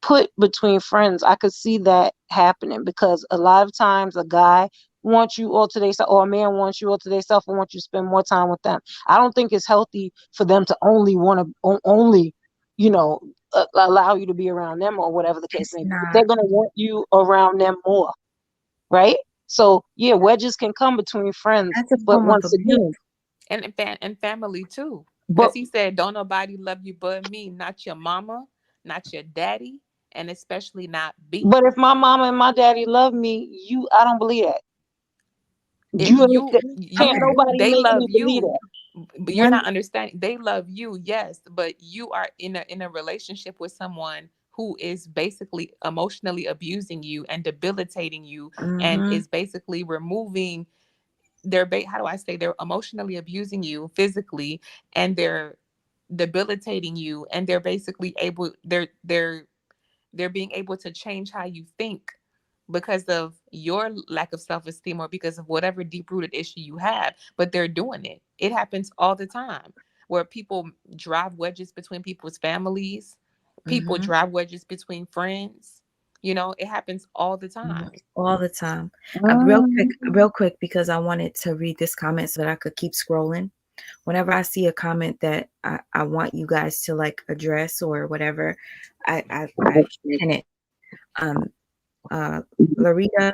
put between friends. I could see that happening because a lot of times a guy wants you all to themselves, or a man wants you all to themselves and wants you to spend more time with them. I don't think it's healthy for them to only want to only, you know, allow you to be around them or whatever the case It's may be. But not. they're gonna want you around them more, right? So yeah, wedges can come between friends, That's a but form of once abuse. again, And family too. but Because he said, don't nobody love you but me, not your mama, not your daddy, and especially not B. if my mama and my daddy love me, I don't believe that. It You can't Okay. nobody they make me love believe you, that. but you're One. not understanding. They love you, yes, but you are in a relationship with someone who is basically emotionally abusing you and debilitating you, and Mm-hmm. is basically removing how do I say, they're emotionally abusing you physically, and they're debilitating you, and they're basically able they're being able to change how you think because of your lack of self-esteem or because of whatever deep-rooted issue you have. But they're doing it. It happens all the time where people drive wedges between people's families, people Mm-hmm. drive wedges between friends. It happens all the time. All the time. Mm. Real quick, because I wanted to read this comment so that I could keep scrolling. Whenever I see a comment that I want you guys to like address or whatever, I pin it. Um, uh, Larita,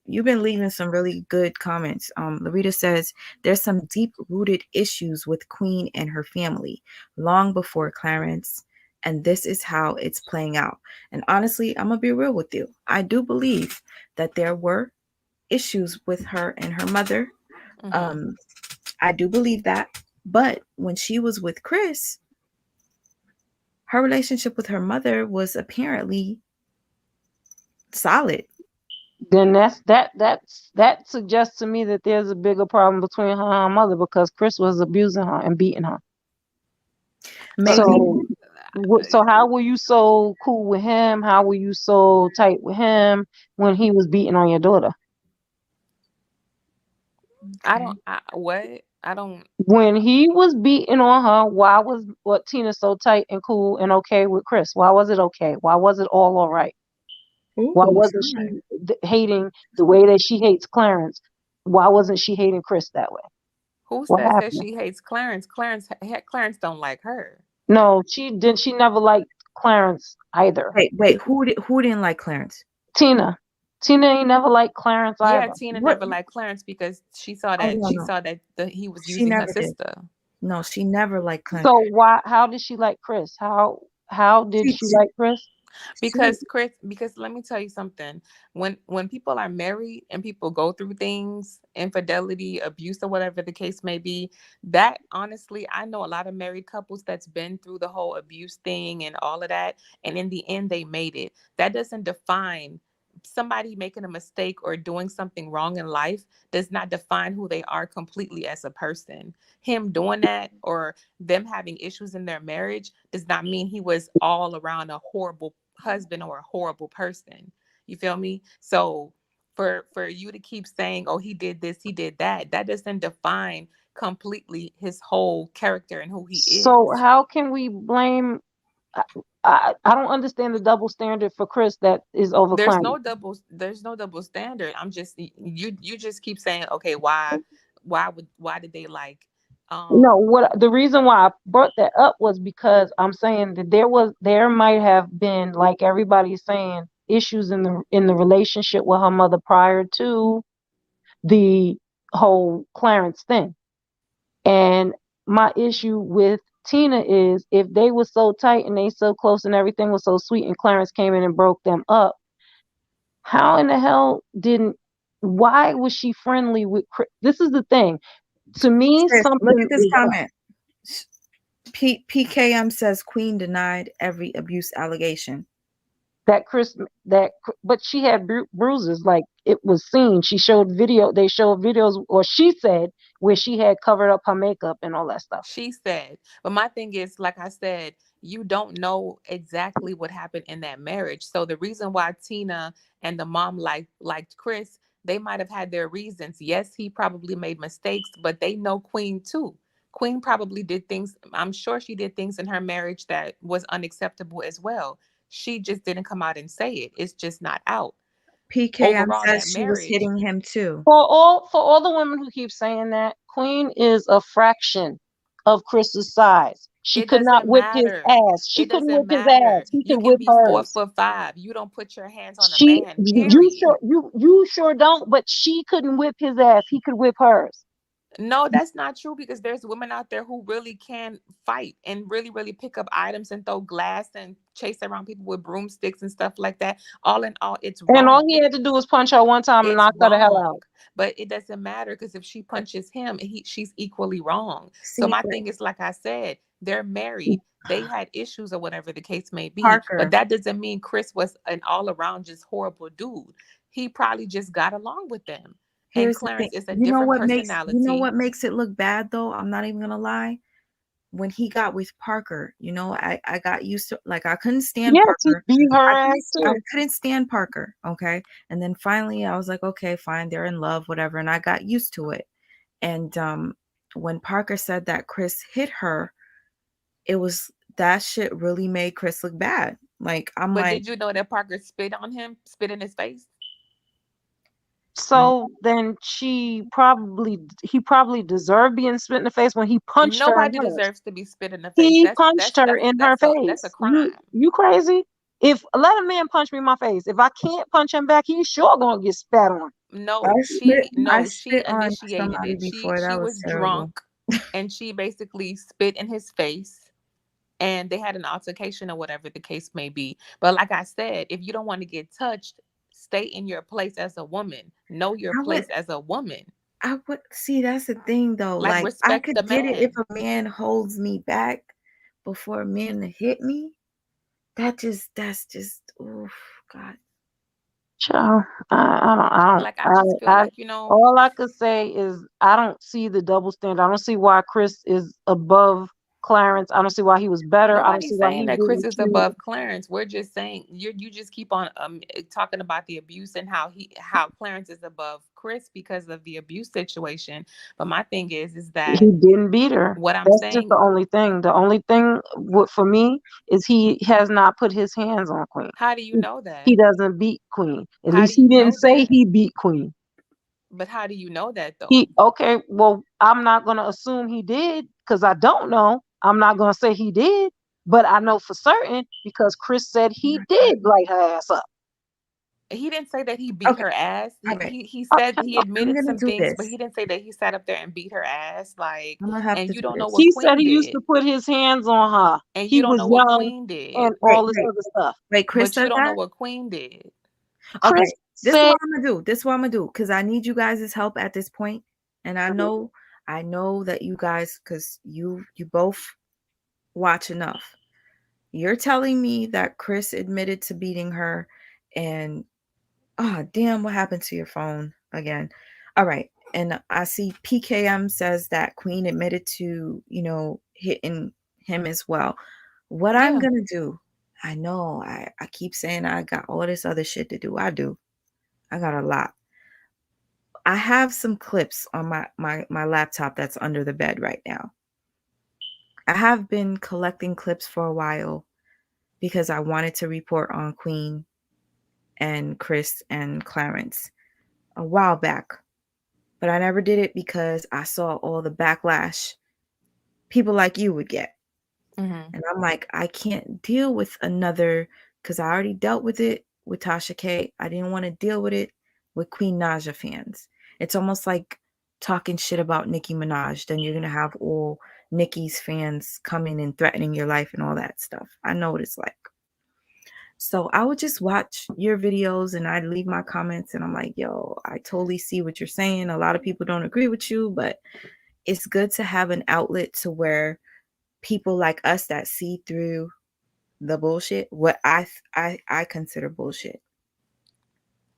you've been leaving some really good comments. Larita says there's some deep rooted issues with Queen and her family long before Clarence, and this is how it's playing out. And honestly, I'm gonna be real with you. I do believe that there were issues with her and her mother. Mm-hmm. Um, I do believe that, but when she was with Chris, her relationship with her mother was apparently solid. Then that suggests to me that there's a bigger problem between her and her mother because Chris was abusing her and beating her. So Maybe. So how were you so cool with him? How were you so tight with him when he was beating on your daughter? I don't. What? I don't. When he was beating on her, why was Tina so tight and cool and okay with Chris? Why was it okay? Why was it all right? Why Ooh, wasn't she hating the way that she hates Clarence? Why wasn't she hating Chris that way? Who What says that happened? she hates Clarence? Clarence don't like her. No, she didn't. She never liked Clarence either. wait. Who didn't like Clarence? Tina. Tina ain't never liked Clarence Yeah, either. Tina What? never liked Clarence because she saw Oh that no, she no. saw that he was She using her never did. sister. No, she never liked Clarence. So how did she like Chris? How did She, she like Chris? she, Because let me tell you something. When people are married and people go through things, infidelity, abuse, or whatever the case may be, that honestly, I know a lot of married couples that's been through the whole abuse thing and all of that, and in the end they made it. That doesn't define somebody making a mistake or doing something wrong in life, does not define who they are completely as a person. Him doing that or them having issues in their marriage does not mean he was all around a horrible husband or a horrible person. You feel me? So for you to keep saying, oh, he did this, he did that, that doesn't define completely his whole character and who he is. So how can we blame? I don't understand the double standard for Chris that is over Clarence. There's no double standard. I'm just you just keep saying, okay, why did they like No, what the reason why I brought that up was because I'm saying that there might have been, like everybody's saying, issues in the relationship with her mother prior to the whole Clarence thing. And my issue with Tina is, if they were so tight and they so close and everything was so sweet and Clarence came in and broke them up, how in the hell why was she friendly with Chris? This is the thing. To me, Sis, something look at this is comment. PKM says Queen denied every abuse allegation. But she had bruises, like it was seen. They showed videos, or she said, where she had covered up her makeup and all that stuff. She said, but my thing is, like I said, you don't know exactly what happened in that marriage. So the reason why Tina and the mom liked Chris, they might have had their reasons. Yes, he probably made mistakes, but they know Queen too. Queen probably did things. I'm sure she did things in her marriage that was unacceptable as well. She just didn't come out and say it. It's just not out. PKM says she was hitting him too. For all the women who keep saying that, Queen is a fraction of Chris's size. She could not whip his ass. She couldn't whip his ass. He could whip hers. 4'5". You don't put your hands on a man. Period. You sure don't. But she couldn't whip his ass. He could whip hers. No, that's not true, because there's women out there who really can fight and really, really pick up items and throw glass and chase around people with broomsticks and stuff like that. All in all, it's wrong. And all he had to do was punch her one time and knock her the hell out. But it doesn't matter, because if she punches him, she's equally wrong. So my thing is, like I said, they're married. They had issues or whatever the case may be. Parker. But that doesn't mean Chris was an all-around just horrible dude. He probably just got along with them. Here's and Clarence is a you know different what personality. you know what makes it look bad though? I'm not even gonna lie. When he got with Parker, I got used to, like, I couldn't stand Parker. I couldn't stand Parker. Okay. And then finally I was like, okay, fine, they're in love, whatever. And I got used to it. And when Parker said that Chris hit her, that shit really made Chris look bad. Like, But did you know that Parker spit in his face? So then he probably deserved being spit in the face when he punched her. Nobody deserves to be spit in the face. He punched her in her face. That's a crime. You crazy? Let a man punch me in my face. If I can't punch him back, he's sure gonna get spat on. No, she initiated it. She was drunk and she basically spit in his face, and they had an altercation or whatever the case may be. But like I said, if you don't want to get touched, stay in your place as a woman. Know your place as a woman. I would see, that's the thing though. Like I could get it if a man holds me back before a man hit me. That's just oof, God. Child, I don't. Like, I just feel like, all I could say is I don't see the double standard. I don't see why Chris is above Clarence. I don't see why he was better. Nobody's I don't see why saying that Chris is above Clarence. We're just saying you just keep on talking about the abuse and how Clarence is above Chris because of the abuse situation. But my thing is that he didn't beat her. That's just the only thing. The only thing for me is he has not put his hands on Queen. How do you know that? He doesn't beat Queen. At least he didn't say he beat Queen. But how do you know that though? Okay, well, I'm not gonna assume he did because I don't know. I'm not gonna say he did, but I know for certain because Chris said he did light her ass up. He didn't say that he beat her ass. He said he admitted some things, but he didn't say that he sat up there and beat her ass. Like, and you don't know what he Queen said he did. used to put his hands on her, and he you don't was know what young Queen did, and all this other stuff. Wait, Chris, but you don't know what Queen did. Okay, this is what I'm gonna do because I need you guys' help at this point, and I know that you guys, because you both watch enough. You're telling me that Chris admitted to beating her, and damn, what happened to your phone again? All right, and I see PKM says that Queen admitted to hitting him as well. What I'm gonna do, I know I keep saying I got all this other shit to do. I do. I got a lot. I have some clips on my laptop that's under the bed right now. I have been collecting clips for a while because I wanted to report on Queen and Chris and Clarence a while back. But I never did it because I saw all the backlash people like you would get. Mm-hmm. And I'm like, I can't deal with another, because I already dealt with it with Tasha K. I didn't want to deal with it with Queen Naja fans. It's almost like talking shit about Nicki Minaj. Then you're going to have all Nicki's fans coming and threatening your life and all that stuff. I know what it's like. So I would just watch your videos and I'd leave my comments and I'm like, yo, I totally see what you're saying. A lot of people don't agree with you, but it's good to have an outlet to where people like us that see through the bullshit, what I consider bullshit.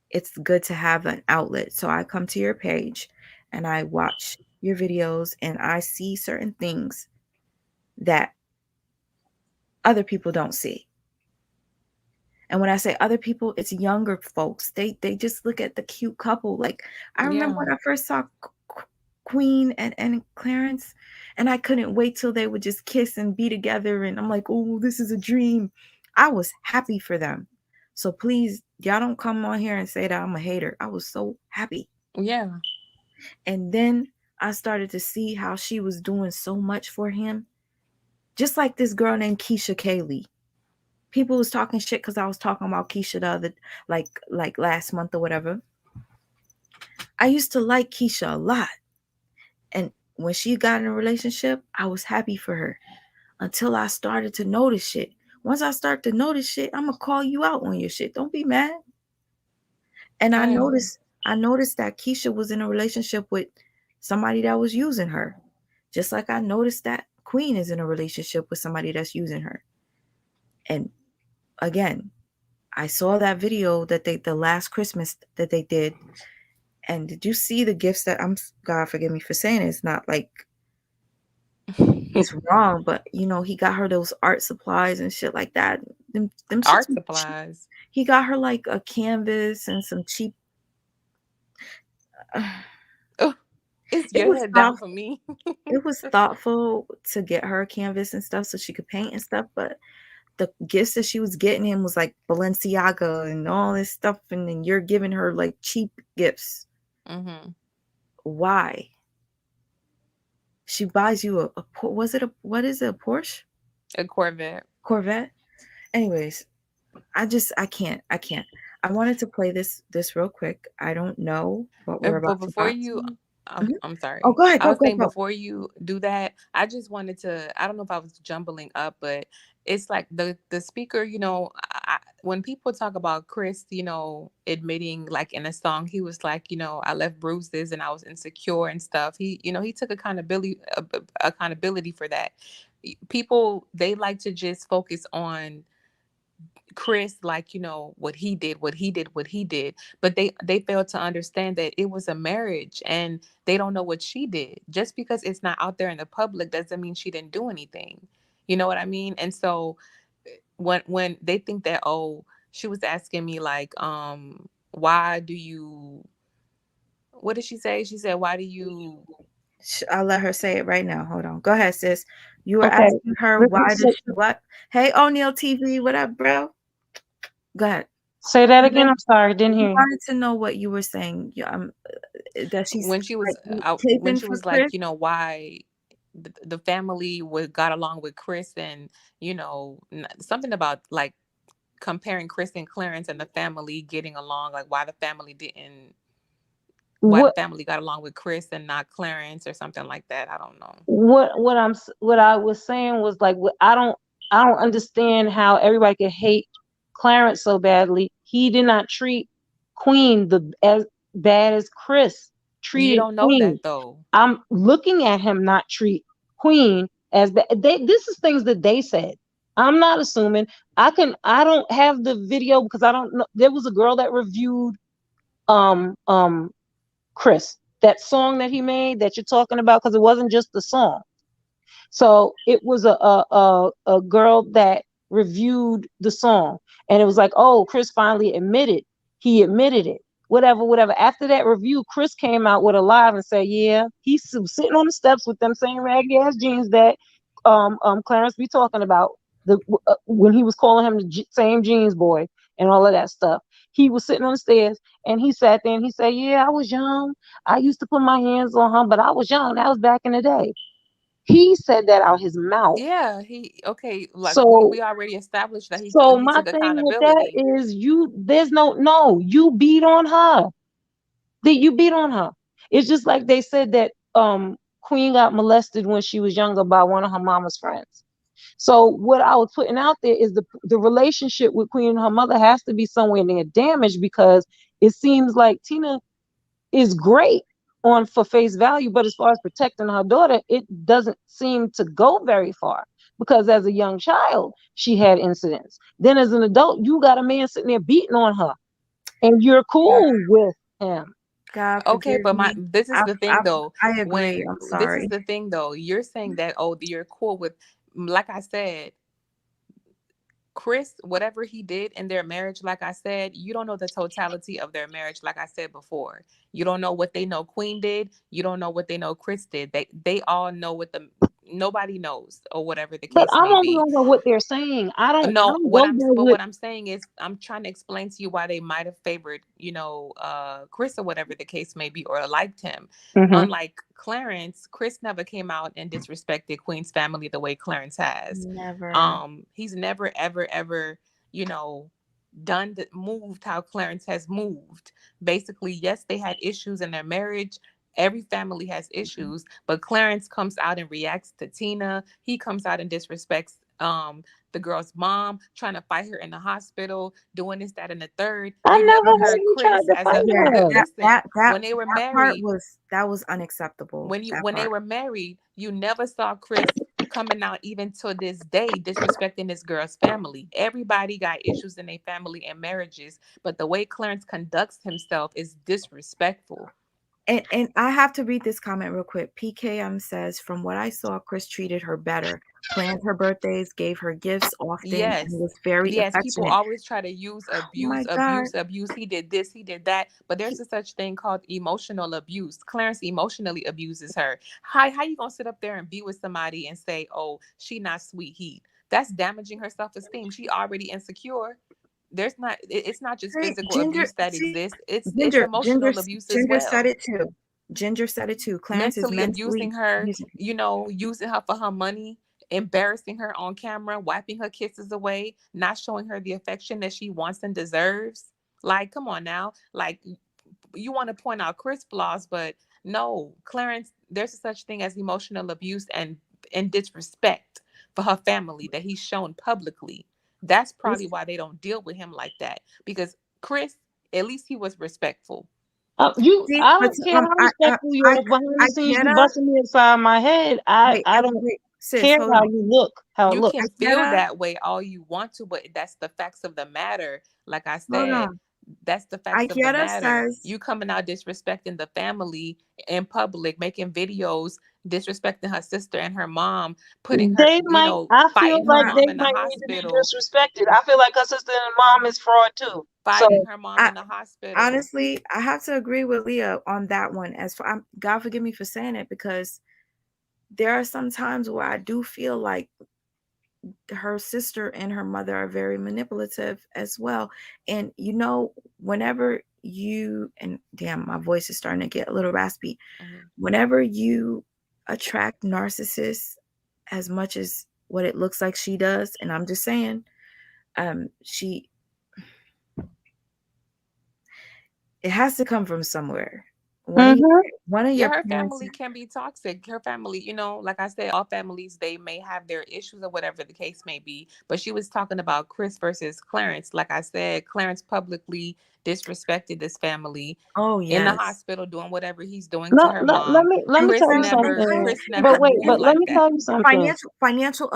It's good to have an outlet. So I come to your page and I watch your videos and I see certain things that other people don't see. And when I say other people, it's younger folks. They just look at the cute couple. Like I remember when I first saw Queen and Clarence, and I couldn't wait till they would just kiss and be together. And I'm like, oh, this is a dream. I was happy for them. So please, y'all don't come on here and say that I'm a hater. I was so happy. Yeah. And then I started to see how she was doing so much for him. Just like this girl named Keisha Kaylee. People was talking shit because I was talking about Keisha the other, like last month or whatever. I used to like Keisha a lot. And when she got in a relationship, I was happy for her until I started to notice shit. Once I start to notice shit, I'm gonna call you out on your shit. Don't be mad. And I noticed that Keisha was in a relationship with somebody that was using her. Just like I noticed that Queen is in a relationship with somebody that's using her. And again, I saw that video that the last Christmas that they did. And did you see the gifts that God forgive me for saying it, it's not like it's wrong, but you know, he got her those art supplies and shit like that. Them art supplies. He got her like a canvas and some cheap. It's your head down for me. It was thoughtful to get her a canvas and stuff so she could paint and stuff, but the gifts that she was getting him was like Balenciaga and all this stuff, and then you're giving her like cheap gifts. Mm-hmm. Why? She buys you a what is it, a Porsche? A Corvette. Corvette. Anyways, I can't. I wanted to play this real quick. I don't know what we're about but before to you Mm-hmm. I'm sorry. Oh, go ahead. I was saying before you do that, I just wanted to, I don't know if I was jumbling up, but it's like the speaker, you know, when people talk about Chris, you know, admitting like in a song, he was like, you know, I left bruises and I was insecure and stuff. He, you know, he took accountability for that. People, they like to just focus on Chris, like, you know, what he did, but they fail to understand that it was a marriage and they don't know what she did. Just because it's not out there in the public doesn't mean she didn't do anything. You know what I mean? And so when they think that, oh, she was asking me like, why do you, what did she say? She said, why do you, I'll let her say it right now. Hold on. Go ahead, sis. You were asking her why does she what? Hey, O'Neal TV, what up, bro? Go ahead. Say that again. I'm sorry, didn't hear you. I wanted to know what you were saying. That she's when she was like, you know, why the family got along with Chris, and you know, something about like comparing Chris and Clarence and the family getting along, like why the family got along with Chris and not Clarence or something like that. I don't know. What I was saying was like, I don't understand how everybody could hate Clarence so badly. He did not treat Queen as bad as Chris treated. You don't know Queen. that though. I'm looking at him not treat Queen as bad. This is things that they said. I'm not assuming. I don't have the video because I don't know. There was a girl that reviewed Chris, that song that he made that you're talking about, because it wasn't just the song. So it was a girl that reviewed the song, and it was like, oh, Chris finally admitted it. whatever. After that review, Chris came out with a live and said, yeah, he's sitting on the steps with them same raggedy ass jeans that Clarence be talking about when he was calling him the same jeans boy and all of that stuff. He was sitting on the stairs and he sat there and he said, yeah, I was young. I used to put my hands on her, but I was young. That was back in the day. He said that out his mouth. Yeah, like So we already established that he my took thing with that accountability. is there's you beat on her. You beat on her. It's just like they said that Queen got molested when she was younger by one of her mama's friends. So what I was putting out there is the relationship with Queen and her mother has to be somewhere near damaged, because it seems like Tina is great for face value, but as far as protecting her daughter, it doesn't seem to go very far, because as a young child she had incidents. Then as an adult, you got a man sitting there beating on her and you're cool with him. God Okay, forgive but me. this is the thing though. I agree. I'm sorry. This is the thing though. You're saying that, oh, you're cool with, like I said, Chris, whatever he did in their marriage, like I said, you don't know the totality of their marriage. Like I said before, you don't know what they know Queen did. You don't know what they know Chris did. They all know what nobody knows, or whatever the case But I'm may only be. on what they're saying. I don't No, go what there I'm saying is, I'm trying to explain to you why they might have favored, Chris, or whatever the case may be, or liked him. Unlike Clarence, Chris never came out and disrespected Queen's family the way Clarence has. Never. He's never ever moved how Clarence has moved. Basically, yes, they had issues in their marriage. Every family has issues, but Clarence comes out and reacts to Tina. He comes out and disrespects the girl's mom, trying to fight her in the hospital, doing this, that, and the third. I You never never heard heard he tried Chris to as fight a her. listen. When they were married, that was unacceptable. When they were married, you never saw Chris coming out, even to this day, disrespecting this girl's family. Everybody got issues in their family and marriages, but the way Clarence conducts himself is disrespectful. And I have to read this comment real quick. PKM says, from what I saw, Chris treated her better, planned her birthdays, gave her gifts often, and was very affectionate. People always try to use abuse. He did this, he did that, but there's a such thing called emotional abuse. Clarence emotionally abuses her. How you gonna sit up there and be with somebody and say, oh, she not sweet heat? That's damaging her self-esteem. She already insecure. It's not just physical abuse that exists. It's emotional abuse as well. Ginger said it too. Ginger said it too. Clarence mentally is abusing her, using her for her money, embarrassing her on camera, wiping her kisses away, not showing her the affection that she wants and deserves. Like, come on now. Like, you want to point out Chris' flaws, but no, Clarence, there's a such thing as emotional abuse and disrespect for her family that he's shown publicly. That's probably why they don't deal with him like that. Because Chris, at least he was respectful. I don't care how respectful you are behind the scenes. You busting me inside my head. I don't care how you look. You can feel that way all you want to, but that's the facts of the matter. Like I said, that's the facts of the matter. You coming out disrespecting the family in public, making videos disrespecting her sister and her mom, putting her, fighting her mom in the hospital. Disrespected. I feel like her sister and mom is fraud too. Fighting her mom in the hospital. Honestly, I have to agree with Leah on that one. God forgive me for saying it, because there are some times where I do feel like her sister and her mother are very manipulative as well. And whenever and damn, my voice is starting to get a little raspy. Whenever you attract narcissists as much as what it looks like she does, and I'm just saying, it has to come from somewhere. One of your her family can be toxic. Her family, like I said, all families, they may have their issues or whatever the case may be. But she was talking about Chris versus Clarence. Like I said, Clarence publicly disrespected this family. Oh, yes. In the hospital, doing whatever he's doing to her mom. Let me tell you something. Chris never but let me tell you something. Financial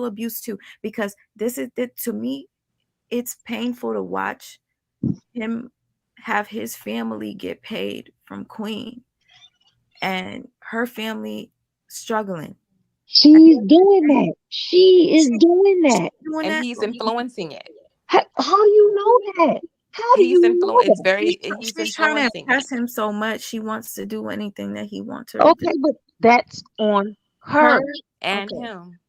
abuse too. Because this is it, to me, it's painful to watch him have his family get paid from Queen and her family struggling. She's doing that. She is doing that. And he's influencing it. How do you know that? How do He's you know It's that? very. He's She's trying to influencing impress it. him so much. She wants to do anything that he wants her to Okay, do. but that's on Her, her. And okay. him.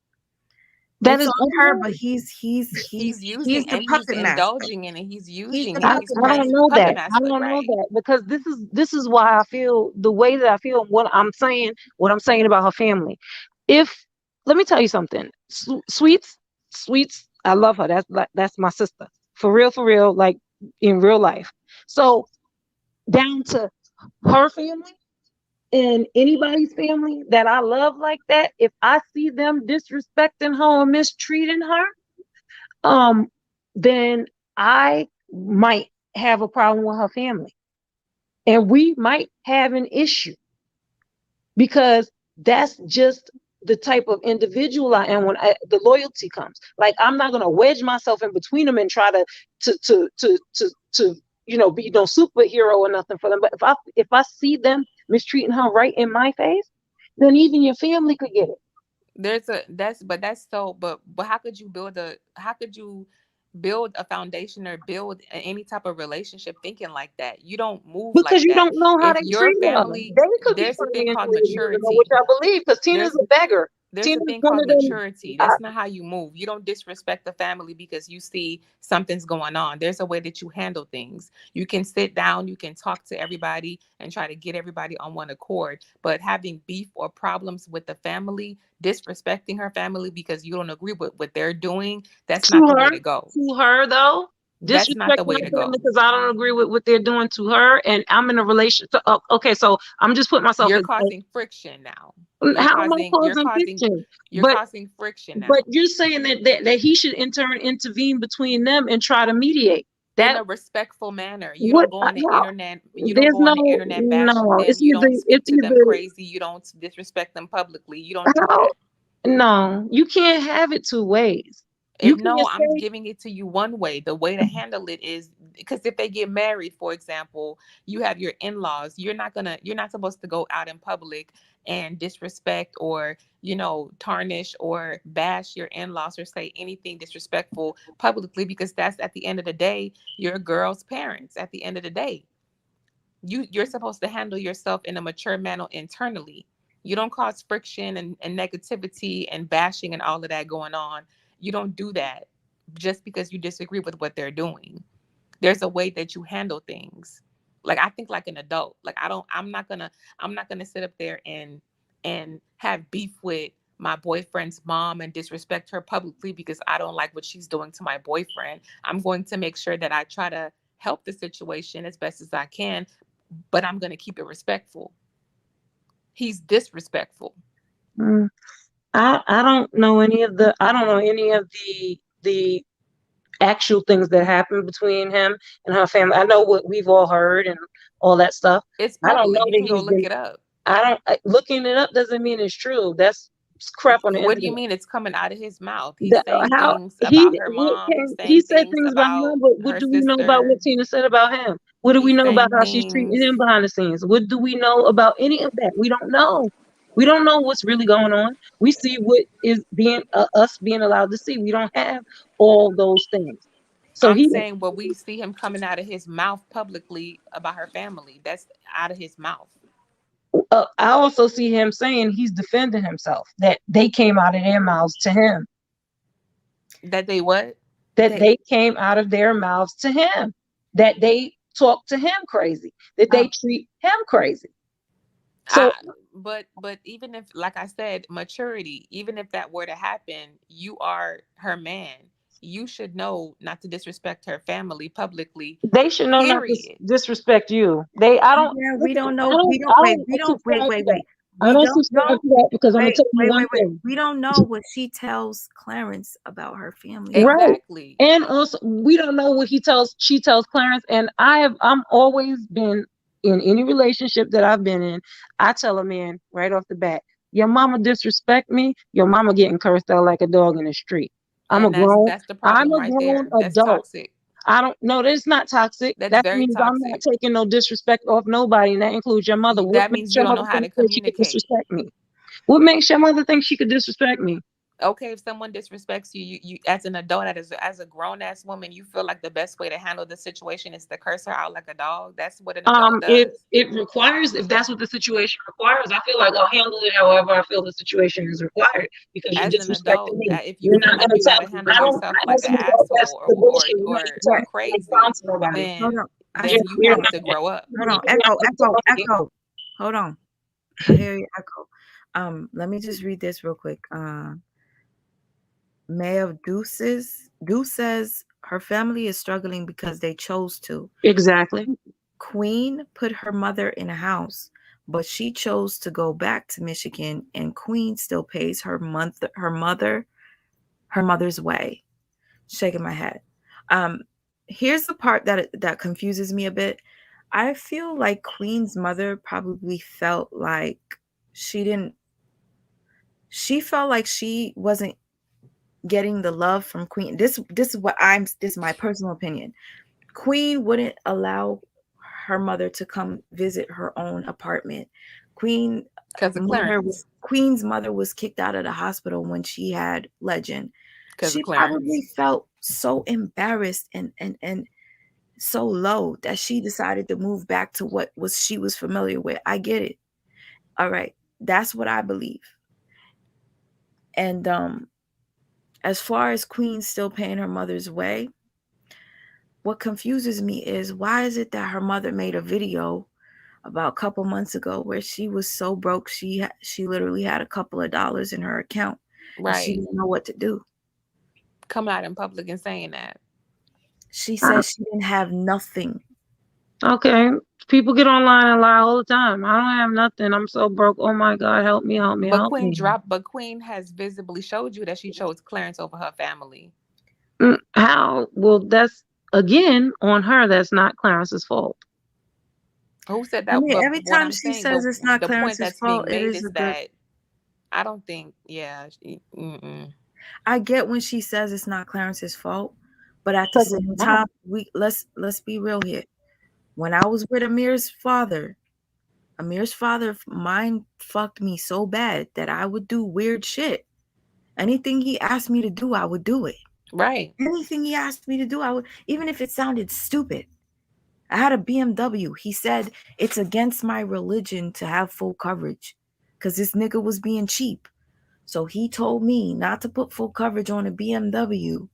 That It's is on on her, but her. He's he's using the and he's puppet master. indulging in it. He's He's using the it. I, He's puppet I don't master. know puppet that. I master, don't know right? that because this is why I feel the way that I feel. What I'm saying about her family. If let me tell you something, Sweets, I love her. That's my sister for real, like in real life. So down to her family and anybody's family that I love like that, if I see them disrespecting her or mistreating her, um, then I might have a problem with her family. And we might have an issue because that's just the type of individual I am when the loyalty comes. Like I'm not gonna wedge myself in between them and try to be no superhero or nothing for them. But if I see them mistreating her right in my face, then even your family could get it. But how could you build a foundation or build any type of relationship thinking like that? You don't move Because like you that. don't know how If they your treat her. family, They could be there's a thing called financially reasonable, which maturity. I believe, because Tina's There's a beggar. there's a Tina's thing one called of them. maturity. That's not how you move. You don't disrespect the family because you see something's going on. There's a way that you handle things. You can sit down, you can talk to everybody and try to get everybody on one accord. But having beef or problems with the family, disrespecting her family because you don't agree with what they're doing, that's not the way to go. To her though, That's not disrespect the my way to family go. because I don't agree with what they're doing to her, and I'm in a relationship. Okay, so I'm just putting myself You're in. causing friction now. How am I causing friction? You're But causing friction but now. you're saying that he should in turn intervene between them and try to mediate. In That a respectful manner. You what? don't go on the How? internet. You don't There's go on the internet bashing no. them. You don't speak It's to them either crazy. You don't disrespect them publicly. You don't do how. that. No, you can't have it two ways. You If can't no, I'm say giving it to you one way. The way to handle it is because if they get married, for example, you have your in-laws. You're not supposed to go out in public and disrespect or, tarnish or bash your in-laws or say anything disrespectful publicly because that's at the end of the day, your girl's parents. At the end of the day, you're supposed to handle yourself in a mature manner internally. You don't cause friction and negativity and bashing and all of that going on. You don't do that just because you disagree with what they're doing. There's a way that you handle things. Like I think like an adult. Like I'm not gonna sit up there and have beef with my boyfriend's mom and disrespect her publicly because I don't like what she's doing to my boyfriend. I'm going to make sure that I try to help the situation as best as I can, but I'm going to keep it respectful. He's disrespectful. mm, I don't know any of the actual things that happened between him and her family. I know what we've all heard and all that stuff. It's I don't public. know You that can go he's look been. it up. Looking it up doesn't mean it's true. That's crap on the What do you internet. mean it's coming out of his mouth? He's saying How things about her mom. He's he saying said things things about her, about but what her do we know about sister. what Tina said about him? What do we He's know about saying how she's treating things. him behind the scenes? What do we know about any of that? We don't know. We don't know what's really going on. We see what is being us being allowed to see. We don't have all those things. So I'm he saying what we see him coming out of his mouth publicly about her family. That's out of his mouth. I also see him saying he's defending himself, that they came out of their mouths to him, That they what? that they came out of their mouths to him, that they talk to him crazy, that they treat him crazy. So But even if, like I said, maturity, even if that were to happen, you are her man. You should know not to disrespect her family publicly. they should know not to Period. disrespect you. I don't Yeah, we listen, don't know. We don't wait. We don't wait. subscribe to Wait. that. Wait. I We don't don't subscribe know. to that because I'm gonna Wait. tell you Wait. one Wait. Wait. thing. We don't know what she tells Clarence about her family though. Right. Exactly. And also we don't know what she tells Clarence. And I'm always been in any relationship that I've been in, I tell a man right off the bat, your mama disrespect me, your mama getting cursed out like a dog in the street. And that's the I'm problem a right grown there. That's adult. toxic. I don't know. That's not toxic. That's That very means I'm not toxic. taking no disrespect off nobody, and that includes your mother. What That makes means you your don't mother know how think to that she could communicate. disrespect me? What makes your mother think she could disrespect me? Okay, if someone disrespects you as an adult, as a grown ass woman, you feel like the best way to handle the situation is to curse her out like a dog. That's what an adult does. It requires, if that's what the situation requires, I feel like I'll handle it however I feel the situation is required, because you're As an disrespecting adult, me. if you You're feel not like gonna you got tell to me. handle yourself I like as an an adult, that's asshole the bullshit. You're not or gonna tell me crazy, to nobody. Hold then on. I then see. you You're need not to grow up. Hold on. you're not Echo, gonna tell me. echo. Hold on. I hear you, echo. Let me just read this real quick. May of Deuces. Deuce says her family is struggling because they chose to. Exactly. Queen put her mother in a house, but she chose to go back to Michigan, and Queen still pays her mother's way. Shaking my head. Here's the part that confuses me a bit. I feel like Queen's mother probably felt like she didn't. She felt like she wasn't getting the love from Queen. This is my personal opinion. Queen wouldn't allow her mother to come visit her own apartment. Because of Clarence. Queen's mother was kicked out of the hospital when she had Legend. Because of She Clarence. probably felt so embarrassed and so low that she decided to move back to what she was familiar with. I get it. All right. That's what I believe. And as far as Queen still paying her mother's way, what confuses me is, why is it that her mother made a video about a couple months ago where she was so broke she literally had a couple of dollars in her account, right, and she didn't know what to do. Coming out in public and saying that. She said she didn't have nothing. Okay. People get online and lie all the time. I don't have nothing. I'm so broke. Oh my God, help me, help me, help me. But Queen has visibly showed you that she chose Clarence over her family. How? Well, that's again on her. That's not Clarence's fault. Who said that? I mean, but every time she says it's not Clarence's fault, it is that I don't think. Yeah. I get when she says it's not Clarence's fault, but at the same time, let's be real here. When I was with Amir's father mind fucked me so bad that I would do weird shit. Anything he asked me to do, I would do it. Right. Anything he asked me to do, I would, even if it sounded stupid. I had a BMW. He said it's against my religion to have full coverage because this nigga was being cheap. So he told me not to put full coverage on a BMW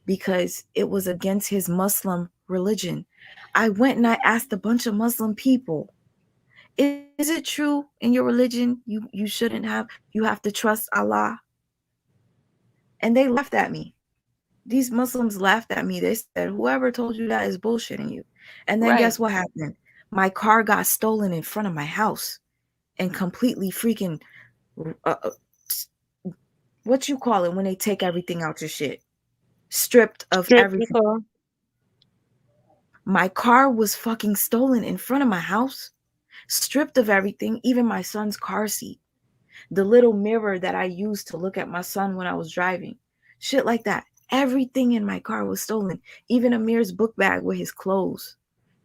because it was against his Muslim religion. I went and I asked a bunch of Muslim people, is it true in your religion you shouldn't have, you have to trust Allah? And they laughed at me. These Muslims laughed at me. They said, whoever told you that is bullshitting you. And then guess what happened? My car got stolen in front of my house and completely freaking, what you call it when they take everything out your shit? Stripped of everything. My car was fucking stolen in front of my house, stripped of everything, even my son's car seat. The little mirror that I used to look at my son when I was driving. Shit like that. Everything in my car was stolen. Even Amir's book bag with his clothes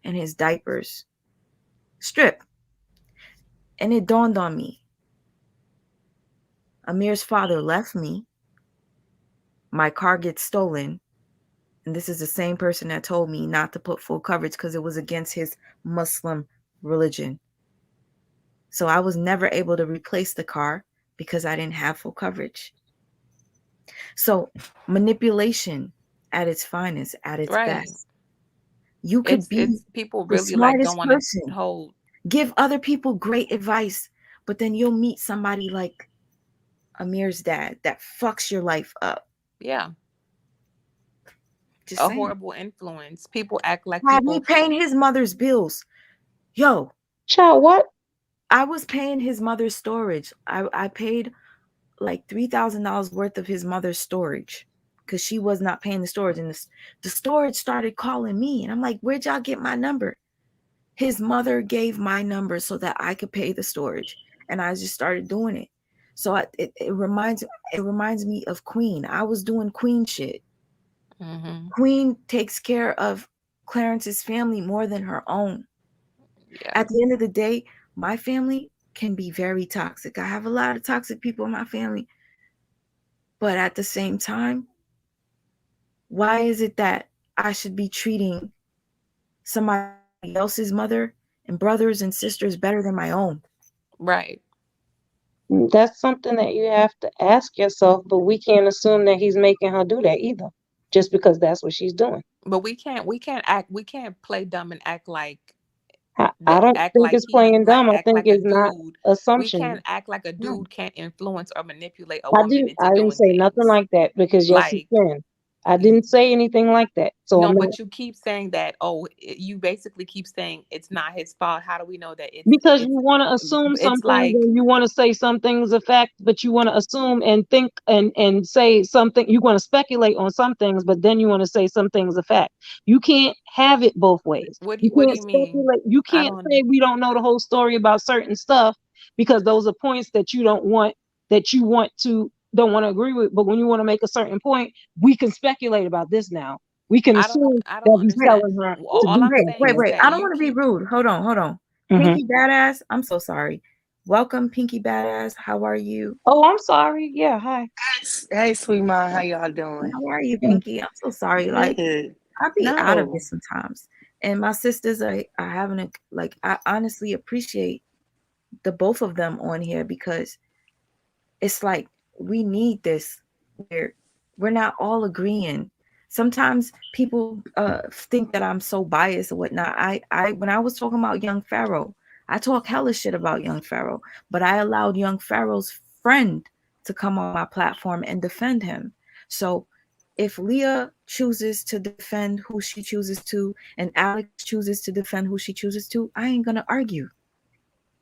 and his diapers. Stripped. And it dawned on me. Amir's father left me. My car gets stolen. And this is the same person that told me not to put full coverage because it was against his Muslim religion. So I was never able to replace the car because I didn't have full coverage. So manipulation at its finest, at its best. You could be people the really smartest don't person, want to hold. Give other people great advice, but then you'll meet somebody like Amir's dad that fucks your life up. Yeah. Just a saying. Horrible influence. People act like Had me paying his mother's bills. Yo. Child, what? I was paying his mother's storage. I paid like $3,000 worth of his mother's storage because she was not paying the storage. And the storage started calling me. And I'm like, where'd y'all get my number? His mother gave my number so that I could pay the storage. And I just started doing it. So it reminds me of Queen. I was doing Queen shit. Mm-hmm. Queen takes care of Clarence's family more than her own. Yeah. At the end of the day, my family can be very toxic. I have a lot of toxic people in my family. But at the same time, why is it that I should be treating somebody else's mother and brothers and sisters better than my own? Right. That's something that you have to ask yourself, but we can't assume that he's making her do that either, just because that's what she's doing. But we can't play dumb and act like I don't act think like it's playing dumb. I act think like a it's not dude. We assumption. can't act like a No. dude can't influence or manipulate a I woman didn't. into I didn't doing say nothing things. like that because yes, he Like, can. I didn't say anything like that. So no, I'm not. but you keep saying that. Oh, you basically keep saying it's not his fault. How do we know that Because you want to assume some it's things like, and you want to say some things a fact, but you want to assume and think and say something. You want to speculate on some things, but then you want to say some things a fact. You can't have it both ways. You what do can't you mean? speculate. You I can't don't. say we don't know the whole story about certain stuff because those are points that you don't want that you want to don't want to agree with. But when you want to make a certain point, we can speculate about this now. We can assume I that don't he's understand. telling her to All do I'm Wait, saying wait, is something. wait. that I don't you want to be keep. rude. Hold on. Pinky Badass, I'm so sorry. Welcome, Pinky Badass. How are you? Oh, I'm sorry. Yeah, hi. Hey, sweet mom, how y'all doing? How are you, Pinky? I'm so sorry. Like, Good. I be out of No. it sometimes. And my sisters are having a, like, I honestly appreciate the both of them on here because it's like we need this. We're not all agreeing. Sometimes people think that I'm so biased or whatnot. I when I was talking about young Pharaoh, I talk hella shit about young Pharaoh, but I allowed young Pharaoh's friend to come on my platform and defend him. So if Leah chooses to defend who she chooses to and Alex chooses to defend who she chooses to, I ain't gonna argue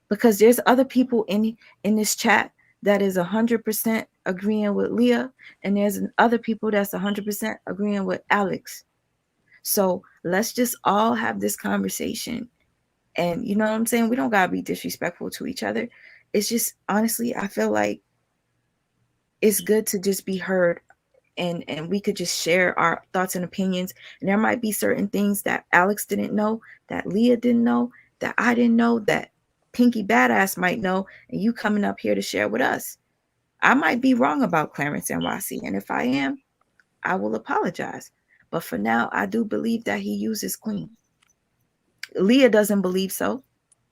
because there's other people in this chat that is 100% agreeing with Leah, and there's other people that's 100% agreeing with Alex. So let's just all have this conversation, and you know what I'm saying. We don't gotta be disrespectful to each other. It's just honestly, I feel like it's good to just be heard, and we could just share our thoughts and opinions. And there might be certain things that Alex didn't know, that Leah didn't know, that I didn't know, that Pinky Badass might know, and you coming up here to share with us. I might be wrong about Clarence NYC, and if I am, I will apologize. But for now, I do believe that he uses Queen. Leah doesn't believe so.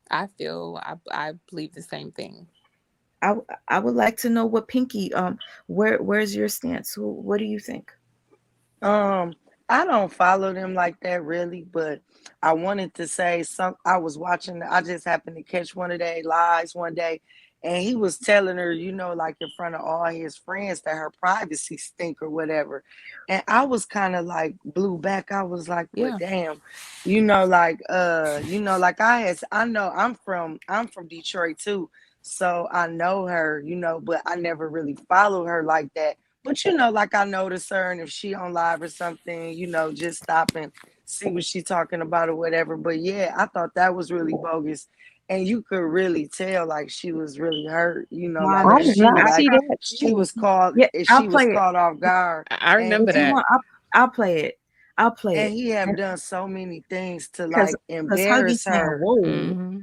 I feel I believe the same thing. I I would like to know what Pinky where's your stance? What do you think? I don't follow them like that really, but I wanted to say I was watching, I just happened to catch one of their lives one day, and he was telling her, like in front of all his friends that her privacy stink or whatever. And I was kind of like blew back. I was like, well, Yeah. damn, like I know I'm from Detroit too. So I know her, but I never really followed her like that. But like I notice her, and if she on live or something, just stop and see what she talking about or whatever. But yeah, I thought that was really bogus, and you could really tell like she was really hurt. Wow, I Like did she not like see that. she was caught, yeah, I'll she was play it. caught off guard, I and remember If you that. want, I'll play it. I'll play and it. he have And done so many things to because like Huggy embarrass saying, her. "Whoa." Hmm.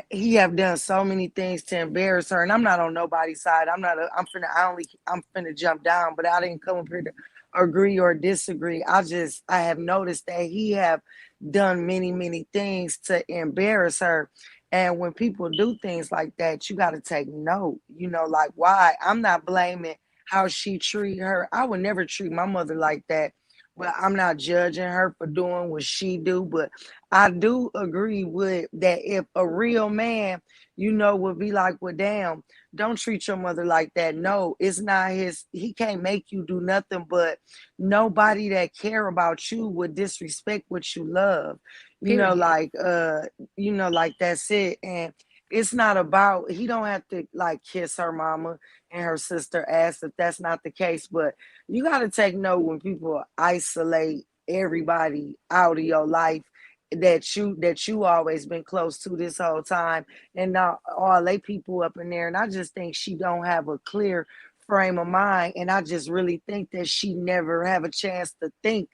He have done so many things to embarrass her, and I'm not on nobody's side. I'm finna jump down, but I didn't come up here to agree or disagree. I have noticed that he have done many things to embarrass her. And when people do things like that, you got to take note, like why. I'm not blaming how she treat her. I would never treat my mother like that, but I'm not judging her for doing what she do. But I do agree with that. If a real man, would be like, well, damn, don't treat your mother like that. No, it's not his. He can't make you do nothing, but nobody that care about you would disrespect what you love. Period. Like that's it. And it's not about, he don't have to like kiss her mama and her sister ass if that's not the case. But you got to take note when people isolate everybody out of your life that you always been close to this whole time, and now all they people up in there. And I just think she don't have a clear frame of mind, and I just really think that she never have a chance to think.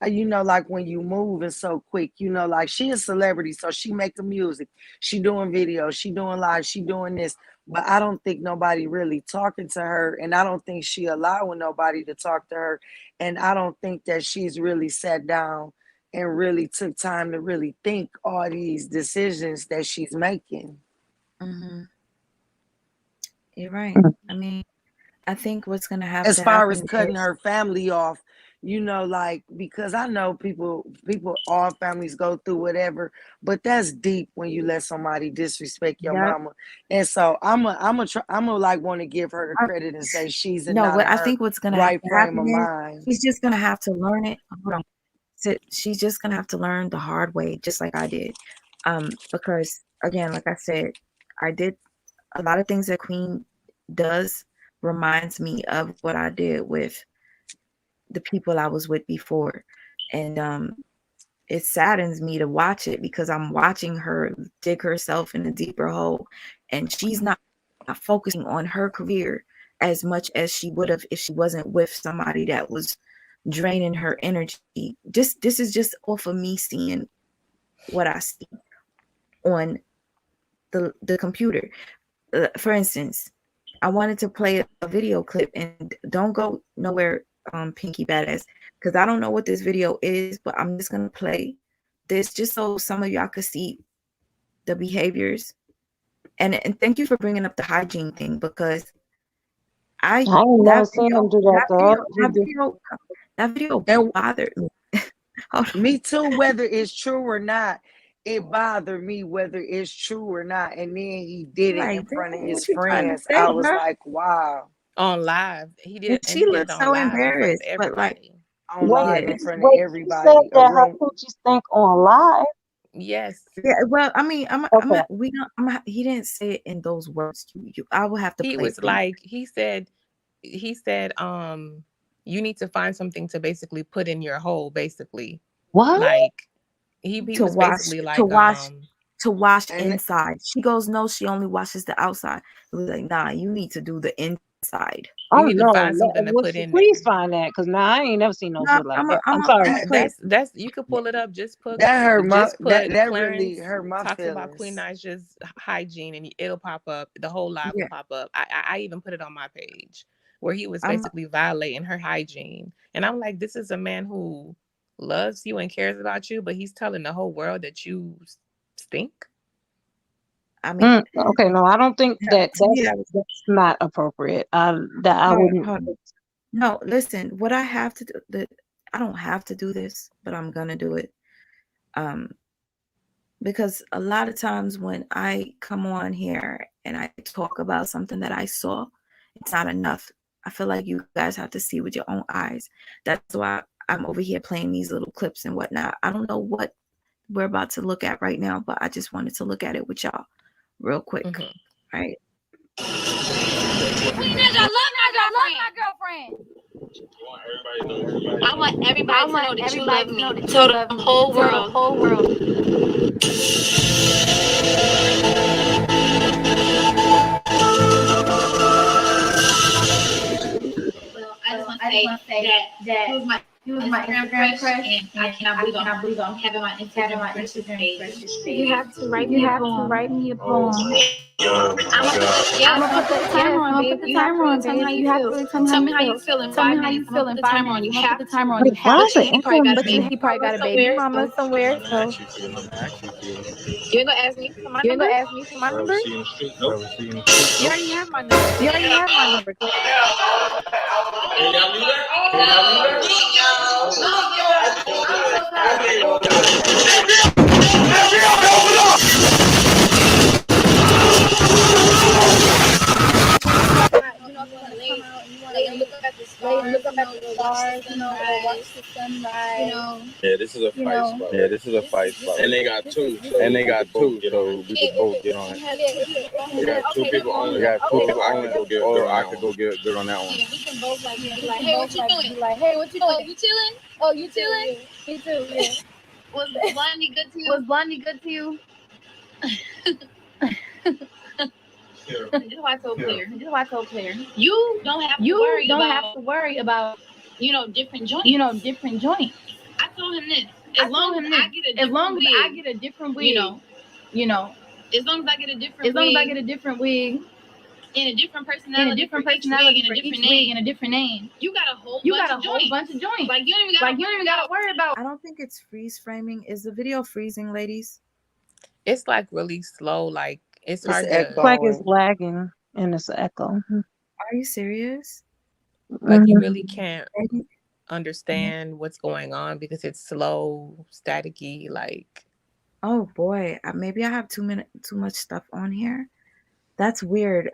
You know, like when you moving so quick, you know, like she a celebrity, so she making music, she doing videos, she doing live, she doing this, but I don't think nobody really talking to her, and I don't think she allowing nobody to talk to her, and I don't think that she's really sat down and really took time to really think all these decisions that she's making. Mm-hmm. You're right. I mean, I think what's gonna have As to far as happen cutting is her family off, you know, like, because I know all families go through whatever, but that's deep when you let somebody disrespect your yeah. mama. And so I'm a like want to give her the credit and say she's No, not what in I her think what's gonna have right to frame happen of is mind. she's just gonna have to learn it. Hold on. She's just gonna have to learn the hard way, just like I did. Because again, like I said, I did a lot of things that Queen does reminds me of what I did with the people I was with before. And it saddens me to watch it because I'm watching her dig herself in a deeper hole, and she's not focusing on her career as much as she would have if she wasn't with somebody that was draining her energy. Just this is just off of me seeing what I see on the computer. For instance, I wanted to play a video clip, and don't go nowhere, Pinky Badass, because I don't know what this video is, but I'm just gonna play this just so some of y'all could see the behaviors. And thank you for bringing up the hygiene thing, because I ain't never seen him do that, girl. that video And bothered me. me too, whether it's true or not. It bothered me whether it's true or not. And then he did it Like, in front of damn, his what you trying to friends. say, I was bro? like, wow. On live. He did And it, and she he did it looks on so live in front of embarrassed, but like, everybody. On Wait, live yeah, in front of wait, you said everybody. A that her room. coochie stink on live? Yes. yeah. Well, I mean, Okay. he didn't say it in those words. I will have to He play was for you. like, he said, you need to find something to basically put in your hole, basically. What? Like he to was wash basically to like, wash to wash And inside. She goes, no, she only washes the outside. It was like, nah, you need to do the inside. Oh you need to no! find something to put in Please there. find that, because now I ain't never seen no No, shit like that. I'm sorry. That's you could pull it up. Just put that hurt my that really Clarence hurt my talks about Queen feelings. Naja's hygiene, and it'll pop up. The whole live will yeah, pop up. I even put it on my page where he was I'm basically violating her hygiene, and I'm like, this is a man who loves you and cares about you, but he's telling the whole world that you stink. I mean, Okay, no, I don't think that to me, that was that's not appropriate. That I wouldn't. hold on. No, listen, what I have to do, I don't have to do this, but I'm gonna do it. Because a lot of times when I come on here and I talk about something that I saw, it's not enough. I feel like you guys have to see with your own eyes. That's why I'm over here playing these little clips and whatnot. I don't know what we're about to look at right now, but I just wanted to look at it with y'all real quick. Mm-hmm. Right? Queen Naja, love my girlfriend. I want everybody to know that you love me. Tell the whole world. Well, I just want to say that he was my Instagram crush, and I cannot believe I'm having my Instagram crush. You have to write me a poem. I'm gonna put the timer on, babe. You have to really tell me how you feel. Tell me how you feel in 5 minutes. You have to put the timer on. You have to. He probably got a baby. He probably got a baby mama somewhere. So You ain't gonna ask me for my number? you already have my number. Lay and look up at the stars, watch the sunrise, Yeah, this is a fight spot. And they got two, so we could both get on it. We got two people only. I could go get good on that one. Yeah, we can both be like, hey, what you doing? Oh, you chilling? Me too, yeah. Was Blondie good to you? This is why I told Claire. You don't have to worry about different joints. I told him this. As long as I get a different wig, you know, as long as I get a different wig and a different personality for each wig and a different name. You got a whole bunch of joints. Like you don't even gotta worry about. I don't think it's freeze framing. Is the video freezing, ladies? It's like really slow. Like it's hard It's to. Like it's lagging and it's an echo. Are you serious? Like you really can't understand what's going on because it's slow, staticky. Like, oh boy, maybe I have too much stuff on here. That's weird.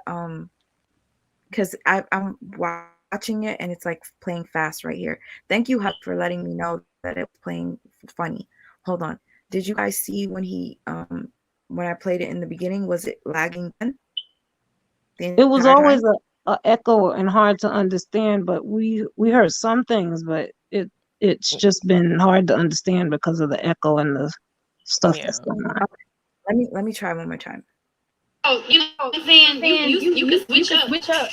Because I'm watching it and it's like playing fast right here. Thank you, Hub, for letting me know that it was playing funny. Hold on. Did you guys see when when I played it in the beginning? Was it lagging then? It was always a echo and hard to understand, but we heard some things, but it's just been hard to understand because of the echo and the stuff that's going on. Okay. Let me try one more time. Oh, you know what I'm saying? You can switch up.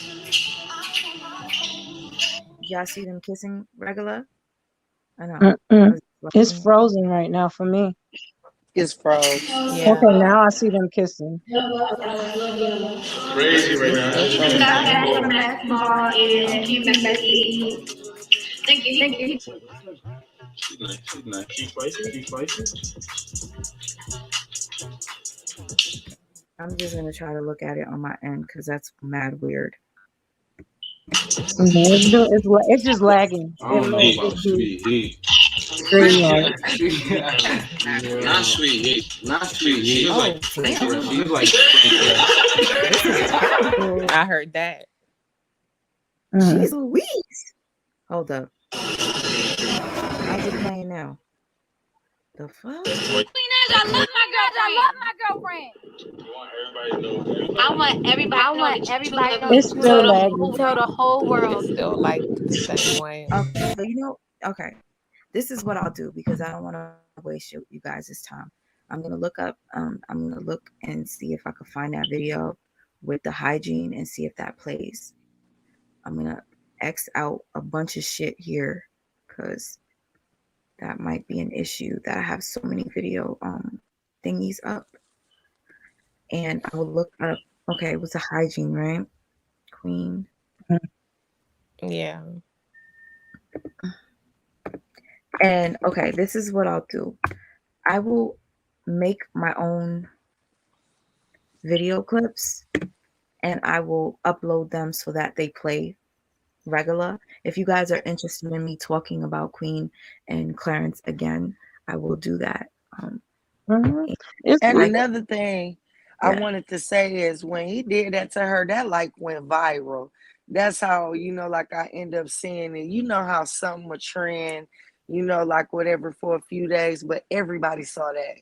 Y'all see them kissing regular? I know. It's frozen right now for me. It's frozen. Yeah. Okay, now I see them kissing. Crazy right now. Got back from basketball and came back to eat. Thank you. She's nice. She's spicy. I'm just gonna try to look at it on my end because that's mad weird. It's just lagging. I don't know about sweet heat. Not sweet heat. Not sweet heat. It's like I heard that. Jeez Louise. Hold up. How's it playing now? The fuck? I love my girlfriend. I want everybody to know. It's still lagging. Tell the whole world. It's still like the same way. Okay, so okay. This is what I'll do because I don't want to waste you guys' time. I'm gonna look up. I'm gonna look and see if I can find that video with the hygiene and see if that plays. I'm gonna X out a bunch of shit here because that might be an issue that I have so many video thingies up. And I will look up. Okay, it was a hygiene, right? Queen. Yeah. And okay, this is what I'll do. I will make my own video clips and I will upload them so that they play regular. If you guys are interested in me talking about Queen and Clarence again, I will do that. And another thing I wanted to say is when he did that to her, that like went viral. That's how, like I end up seeing it. You know how something would trend, like whatever for a few days, but everybody saw that.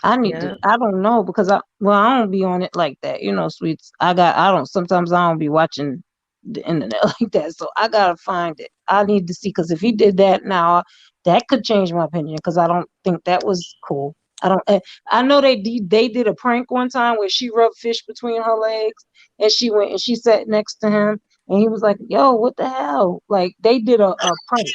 I need to, I don't know because I don't be on it like that, sweets. Sometimes I don't be watching the internet like that. So I gotta find it. I need to see, because if he did that now, that could change my opinion because I don't think that was cool. I know they did a prank one time where she rubbed fish between her legs and she went and she sat next to him and he was like, yo, what the hell? Like they did a prank.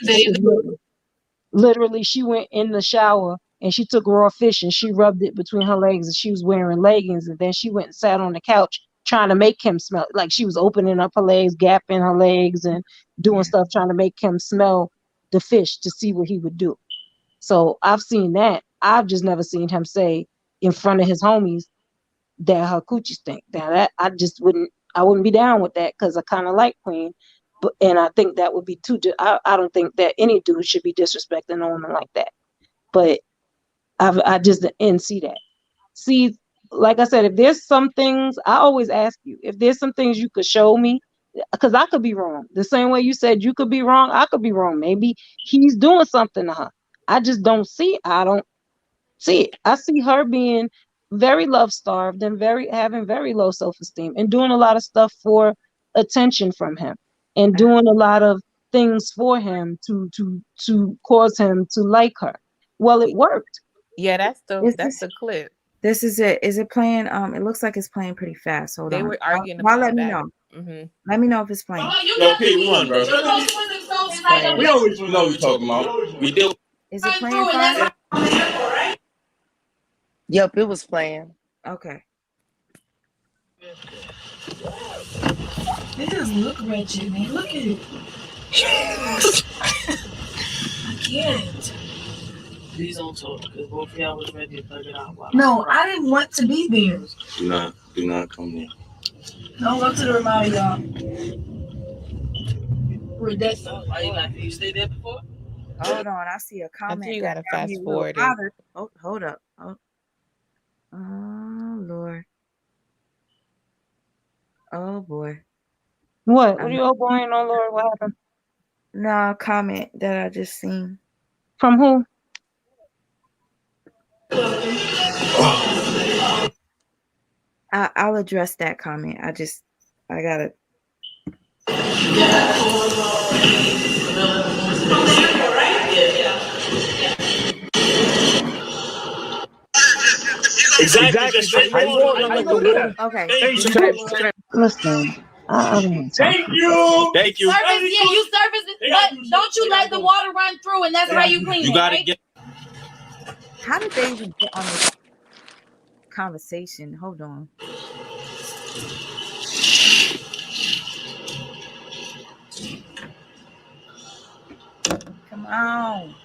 Literally, she went in the shower and she took raw fish and she rubbed it between her legs and she was wearing leggings. And then she went and sat on the couch trying to make him smell. Like she was opening up her legs, gapping her legs and doing stuff, trying to make him smell the fish to see what he would do. So I've seen that. I've just never seen him say in front of his homies that her coochie stink. Now that I wouldn't be down with that because I kind of like Queen. And I think that would be I don't think that any dude should be disrespecting a woman like that. But I just didn't see that. See, like I said, if there's some things, I always ask you, if there's some things you could show me, because I could be wrong. The same way you said you could be wrong, I could be wrong. Maybe he's doing something to her. I just don't see it. I don't see it. I see her being very love-starved and having very low self-esteem and doing a lot of stuff for attention from him. And doing a lot of things for him to cause him to like her. Well, it worked. Yeah, that's the clip. This is it. Is it playing? It looks like it's playing pretty fast. Hold They on. were arguing Y'all about let me back. know. Let me know if it's playing. Yo, P, we won, bro. We always know what we're talking about. We do. Is it playing fine? Yep, it was playing. Okay. It doesn't look wretched, man. Look at it. I can't. Please don't talk, because both of y'all was ready to plug it out. No, I didn't want to be there. Do not come here. Don't go to the reminder, y'all. We're that Why you laughing? You stayed there before? Hold on. I see a I comment. think you gotta got me fast a little forward it. bothered. Oh, hold up. Oh, Lord. Oh boy. What? What are you all going on, Lord? What happened? No comment that I just seen. From who? I'll address that comment. I gotta. Exactly. Just straight water. How you gonna do that? Okay. Listen, I don't want to talk. Thank you. Thank you. Surface, yeah, you surface it, but don't you let the water run through, and that's how you clean You it, gotta right? get. How did they even get on this conversation? Hold on. Come on.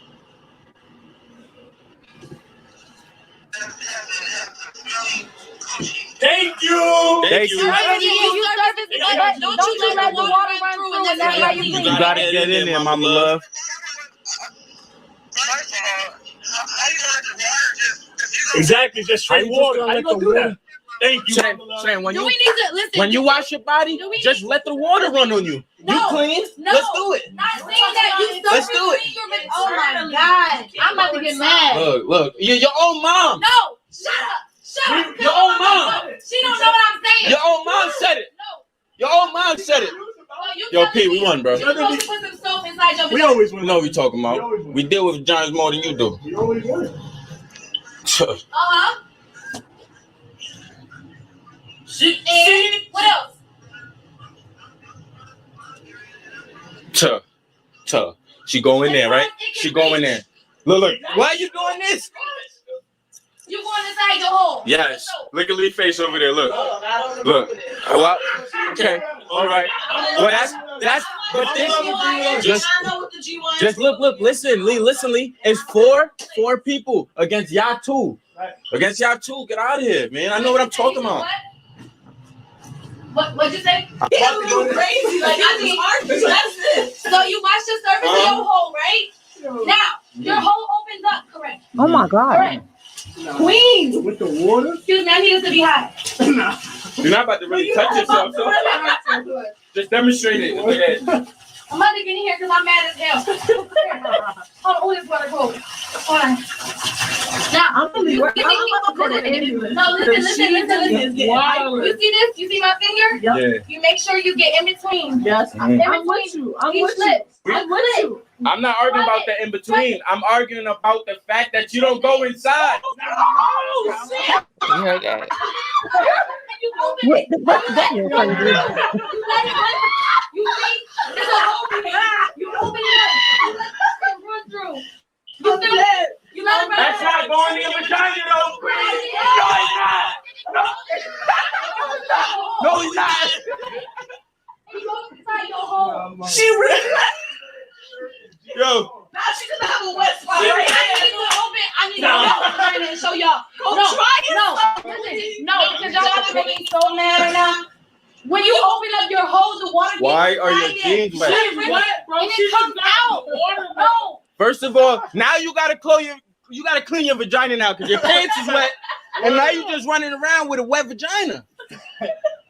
Thank you. Thank you. Surface, yeah, you surface it, but don't you let the water run through, and that's how you clean it, You gotta get in there, mama love. Exactly. Just straight water. How you gonna do that? Thank you. Do we need to listen? When you wash your body, just let the water run on you. No, you clean? No, Let's do it. Not saying that you Let's surface do it. your. Oh my God, I'm about to get mad. Look. You're your own mom. No, shut up. Shut up. Your own mom. She don't know what I'm saying. Your own mom said it. No. Your own mom said it. Yo, P, we won, bro. You're supposed to put some soap inside your vagina. We always know what we're talking about. We deal with giants more than you do. We always win. Uh-huh. And what else? Tuh. She go in there, right? She go in there. Look. Why are you doing this? You going inside your hole. Yes. Look at Lee's face over there. Look. Well, okay. All right. Well, that's. But this. Just look. Listen, Lee. It's four people against y'all two. Against y'all two. Get out of here, man. I know what I'm talking about. What'd you say? You crazy. Like, I think that's it. So you wash the surface of your hole, right? Now, your hole opens up, correct? Oh my God. Correct. No. Queen! With the water? Excuse me, I need this to be hot. No. You're not about to really touch yourself, so just demonstrate it. Look at it. I'm about to get in here because I'm mad as hell. Hold on, this water cold. Hold on. Now, I'm gonna go to the ambulance. No, listen. Wow. You see this? You see my finger? Yeah. You make sure you get in between. Yes, I'm with you. I'm with you. I'm not arguing about the in between. I'm arguing about the fact that you don't go inside. Oh, shit. You heard that? You open Wait, it. what? You let it run. You see? There's a hole in it. You open it up. You let it run through. You feel it? You let it run. That's not going in your vagina, though. No, he's not. You go inside your hole. She really. Yo. Now she doesn't have a wet spot. Right? I need to open it and show y'all. No, because y'all about to make me so mad right now. When you open up your hole, the water. Why are your jeans wet? And it comes out. No. First of all, now you gotta clean your vagina now because your pants is wet, and now you just running around with a wet vagina.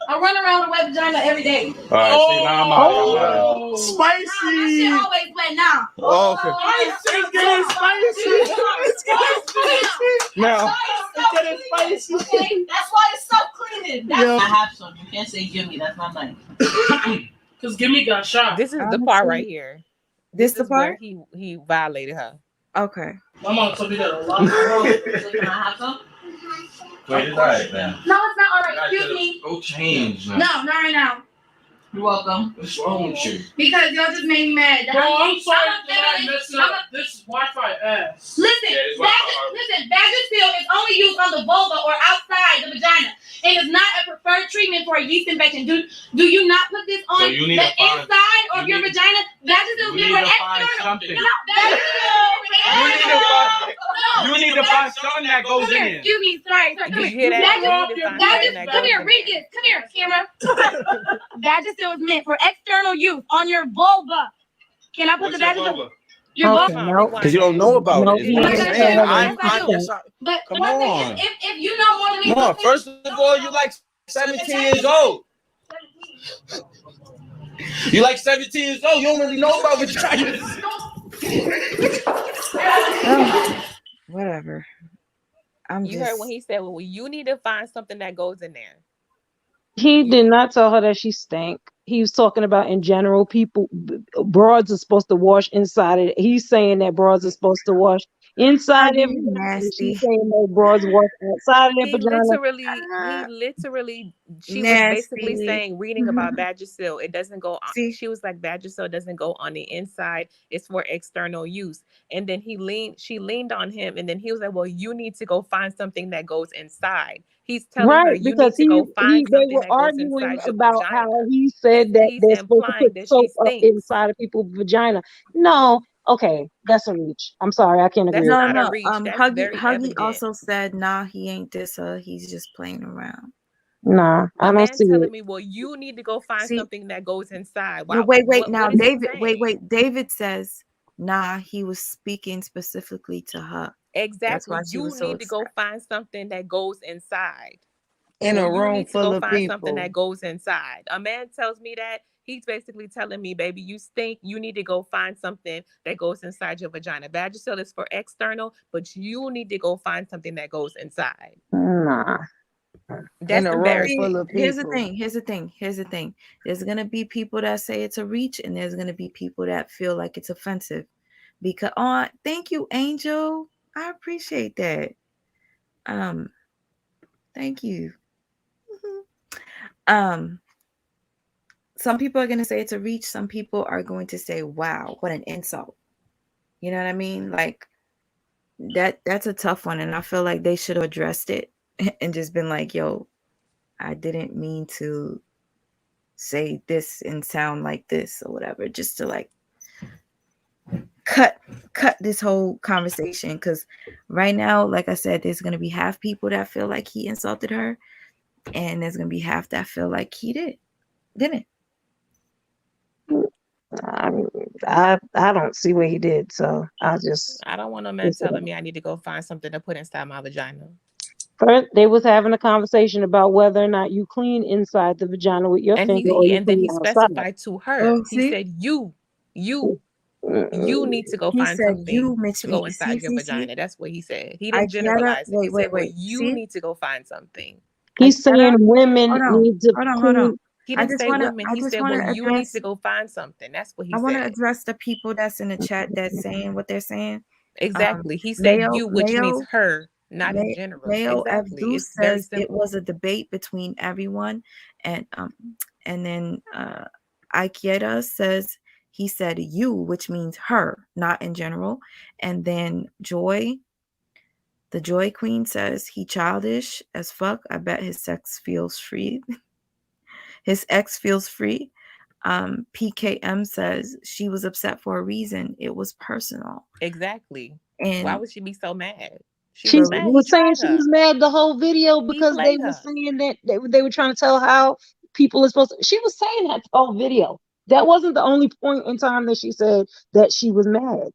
I run around with a wet vagina every day. All right, see, now I'm out. Spicy. That shit always wet now. Oh, okay. It's getting spicy. It's getting spicy. Now. It's getting spicy. Okay, that's why it's self-cleaning. I have some. You can't say Jimmy. That's not mine. Because Jimmy got shot. This is the part right here. This the part? Where he violated her. Okay. My mom told me that a lot. So can I have some? Wait, it's alright, man. No, it's not alright. Excuse me. Go change, man. No, not right now. You're welcome. What's wrong with you? Because y'all just made me mad. Bro, I'm sorry for messing up this Wi-Fi ass. Listen, Vagisil is only used on the vulva or outside the vagina. It is not a preferred treatment for a yeast infection. Do you not put this on the inside of your vagina? Vagisil is meant for external. You need to find something that goes in there. Excuse me, sorry. Come here. Come here, read this. Come here, camera. Vagisil is meant for external use on your vulva. Can I put the Vagisil? Your vulva. Because you don't know about it. Is what I'm saying. But Come on. If you know more than me, Come on. First of all, you like 17 years old. You like 17 years old. You don't really know about vaginas. Whatever. You heard when he said, well, you need to find something that goes in there. He did not tell her that she stank. He was talking about in general, broads are supposed to wash inside it. He's saying that broads are supposed to wash inside their vagina. She's saying that broads wash outside of their vagina. She was basically saying, reading about Vagisil, it doesn't go on. She was like, Vagisil doesn't go on the inside. It's for external use. And then she leaned on him, and then he was like, well, you need to go find something that goes inside. He's telling her, you need to go find something that goes inside your about vagina. how he said that they're supposed to put soap up inside of people's vagina. No, okay, that's a reach. I'm sorry, I can't agree. No. Huggy also said, nah, he ain't this. He's just playing around. Nah, I don't see telling it. me, well, you need to go find something that goes inside. No, wait. Now, David, wait. David says, nah, he was speaking specifically to her. Exactly. You need to go find something that goes inside. In a room full of find people. Something that goes inside. A man tells me that, he's basically telling me, baby, you stink. You need to go find something that goes inside your vagina. Vagisil is for external, but you need to go find something that goes inside. Nah. That's embarrassing. Full of people. Here's the thing. There's gonna be people that say it's a reach, and there's gonna be people that feel like it's offensive. Because thank you, Angel. I appreciate that. Thank you. Some people are going to say it's a reach. Some people are going to say, wow, what an insult. You know what I mean? Like that's a tough one. And I feel like they should have addressed it and just been like, yo, I didn't mean to say this and sound like this or whatever, just to like cut this whole conversation. Because right now, like I said, there's going to be half people that feel like he insulted her, and there's going to be half that feel like he didn't. I don't see what he did, so I don't want no man telling me I need to go find something to put inside my vagina. First, they was having a conversation about whether or not you clean inside the vagina with your finger, and then he specified to her. He said, you need to go find something to go inside your vagina. That's what he said. He didn't generalize it. He said, well, you need to go find something. He's saying women need to clean. He didn't say women. He said, well, you need to go find something. That's what he said. I want to address the people that's in the chat that's saying what they're saying. Exactly. He said you, which means her, not in general. Leo Exactly. Abdul says it was a debate between everyone. And then Aikieda says he said you, which means her, not in general. And then Joy, the Joy Queen, says he childish as fuck. I bet his sex feels free. His ex feels free. PKM says she was upset for a reason. It was personal. Exactly. And why would she be so mad? She was saying she was mad the whole video because they were saying that they were trying to tell how people are supposed to. She was saying that the whole video. That wasn't the only point in time that she said that she was mad.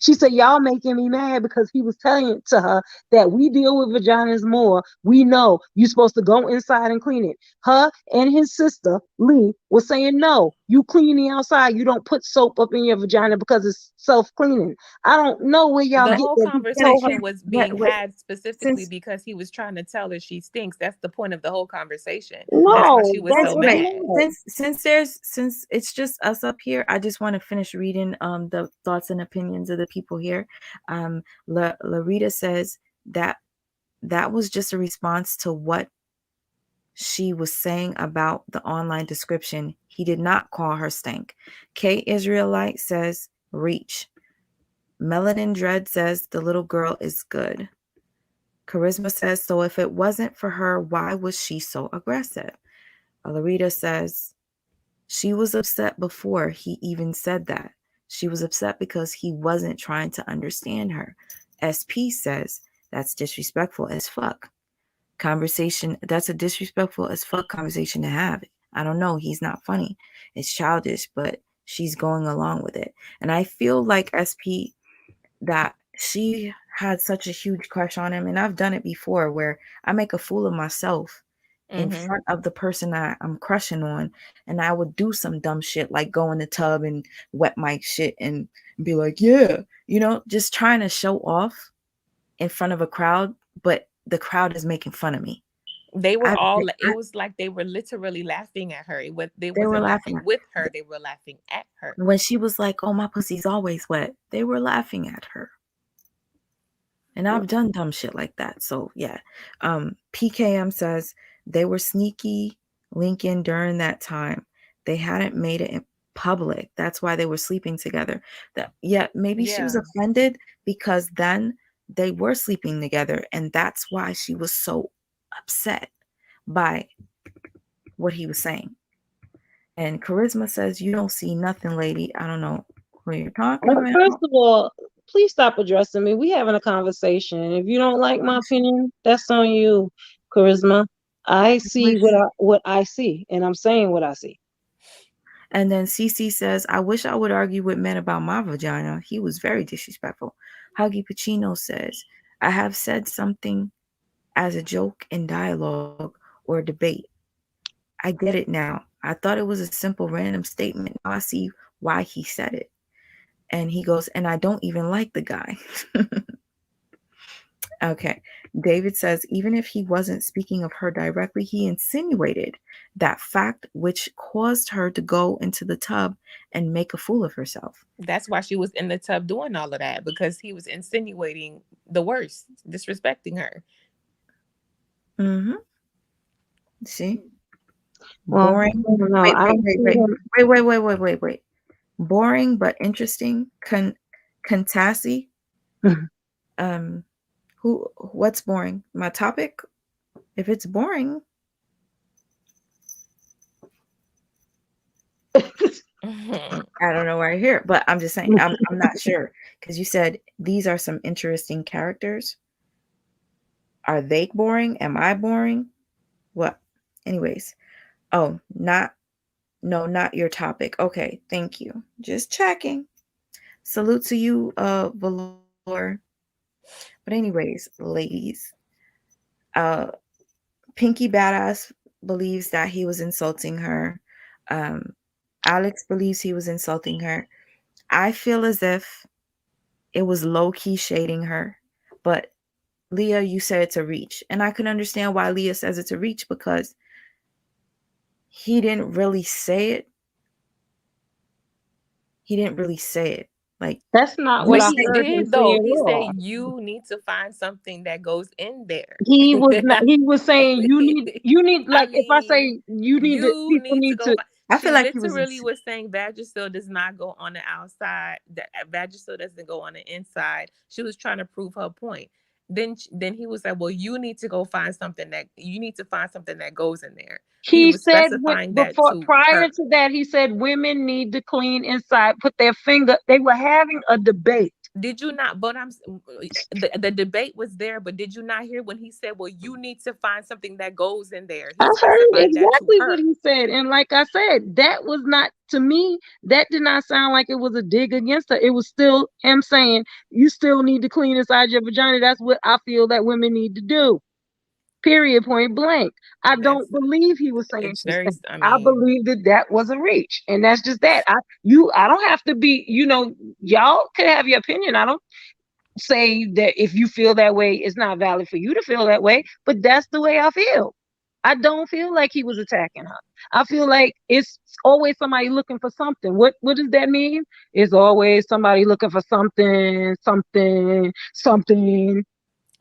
She said, y'all making me mad because he was telling to her that we deal with vaginas more. We know you're supposed to go inside and clean it. Her and his sister, Lee, was saying, no, you clean the outside. You don't put soap up in your vagina because it's self-cleaning. I don't know where y'all the get whole that. conversation was being had specifically because he was trying to tell her she stinks. That's the point of the whole conversation. No, that's why she was so mad. Since it's just us up here, I just want to finish reading the thoughts and opinions of the people here. Larita says that that was just a response to what she was saying about the online description. He did not call her stank. K Israelite says reach. Melanin Dread says the little girl is good. Charisma says, so if it wasn't for her, why was she so aggressive? Alarita says, she was upset before he even said that. She was upset because he wasn't trying to understand her. SP says, that's disrespectful as fuck. Conversation, that's a disrespectful as fuck conversation to have. I don't know, he's not funny. It's childish, but she's going along with it. And I feel like SP, that she had such a huge crush on him, and I've done it before where I make a fool of myself in front of the person that I'm crushing on, and I would do some dumb shit like go in the tub and wet my shit and be like, yeah, just trying to show off in front of a crowd, but the crowd is making fun of me. They were it was like they were literally laughing at her. They wasn't laughing with her, they were laughing at her. When she was like, oh, my pussy's always wet, they were laughing at her. And I've done dumb shit like that. So yeah. PKM says they were sneaky Lincoln during that time. They hadn't made it in public. That's why they were sleeping together. Maybe she was offended because then they were sleeping together, and that's why she was so upset by what he was saying. And Charisma says, you don't see nothing, lady. I don't know who you're talking about. First of all, please stop addressing me. We having a conversation. If you don't like my opinion, that's on you, Charisma. I see what I see, and I'm saying what I see. And then CC says, I wish I would argue with men about my vagina. He was very disrespectful. Huggy Pacino says, I have said something as a joke in dialogue or debate. I get it now. I thought it was a simple random statement. Now I see why he said it. And he goes, and I don't even like the guy. Okay. David says, even if he wasn't speaking of her directly, he insinuated that fact, which caused her to go into the tub and make a fool of herself. That's why she was in the tub doing all of that, because he was insinuating the worst, disrespecting her. Mm-hmm. See? Well, boring. Wait. Boring but interesting. Contasi. What's boring? My topic? If it's boring. I don't know where I hear it, but I'm just saying I'm not sure, because you said these are some interesting characters. Are they boring? Am I boring? What? Anyways. Oh, not your topic. Okay, thank you. Just checking. Salute to you, Valor. But anyways, ladies, Pinky Badass believes that he was insulting her. Alex believes he was insulting her. I feel as if it was low-key shading her. But Leah, you said it's a reach. And I can understand why Leah says it's a reach, because he didn't really say it. Like, that's not what I heard him say. He said you need to find something that goes in there. He was saying you need like, if I say you need to I feel like he literally was saying Vagisil does not go on the outside. That Vagisil doesn't go on the inside. She was trying to prove her point. Then he was like, well, you need to find something that goes in there. He was said specifying prior to that, he said women need to clean inside, put their finger. They were having a debate. Did you not? But the debate was there, but did you not hear when he said, well, you need to find something that goes in there? I heard exactly what he said. And like I said, that was not, to me, that did not sound like it was a dig against her. It was still him saying, you still need to clean inside your vagina. That's what I feel that women need to do. Period, point blank. I don't believe he was saying I believe that was a reach, and that's just that. I don't have to be, y'all could have your opinion. I don't say that if you feel that way, it's not valid for you to feel that way, but that's the way I feel. I don't feel like he was attacking her. I feel like it's always somebody looking for something. What does that mean? It's always somebody looking for something.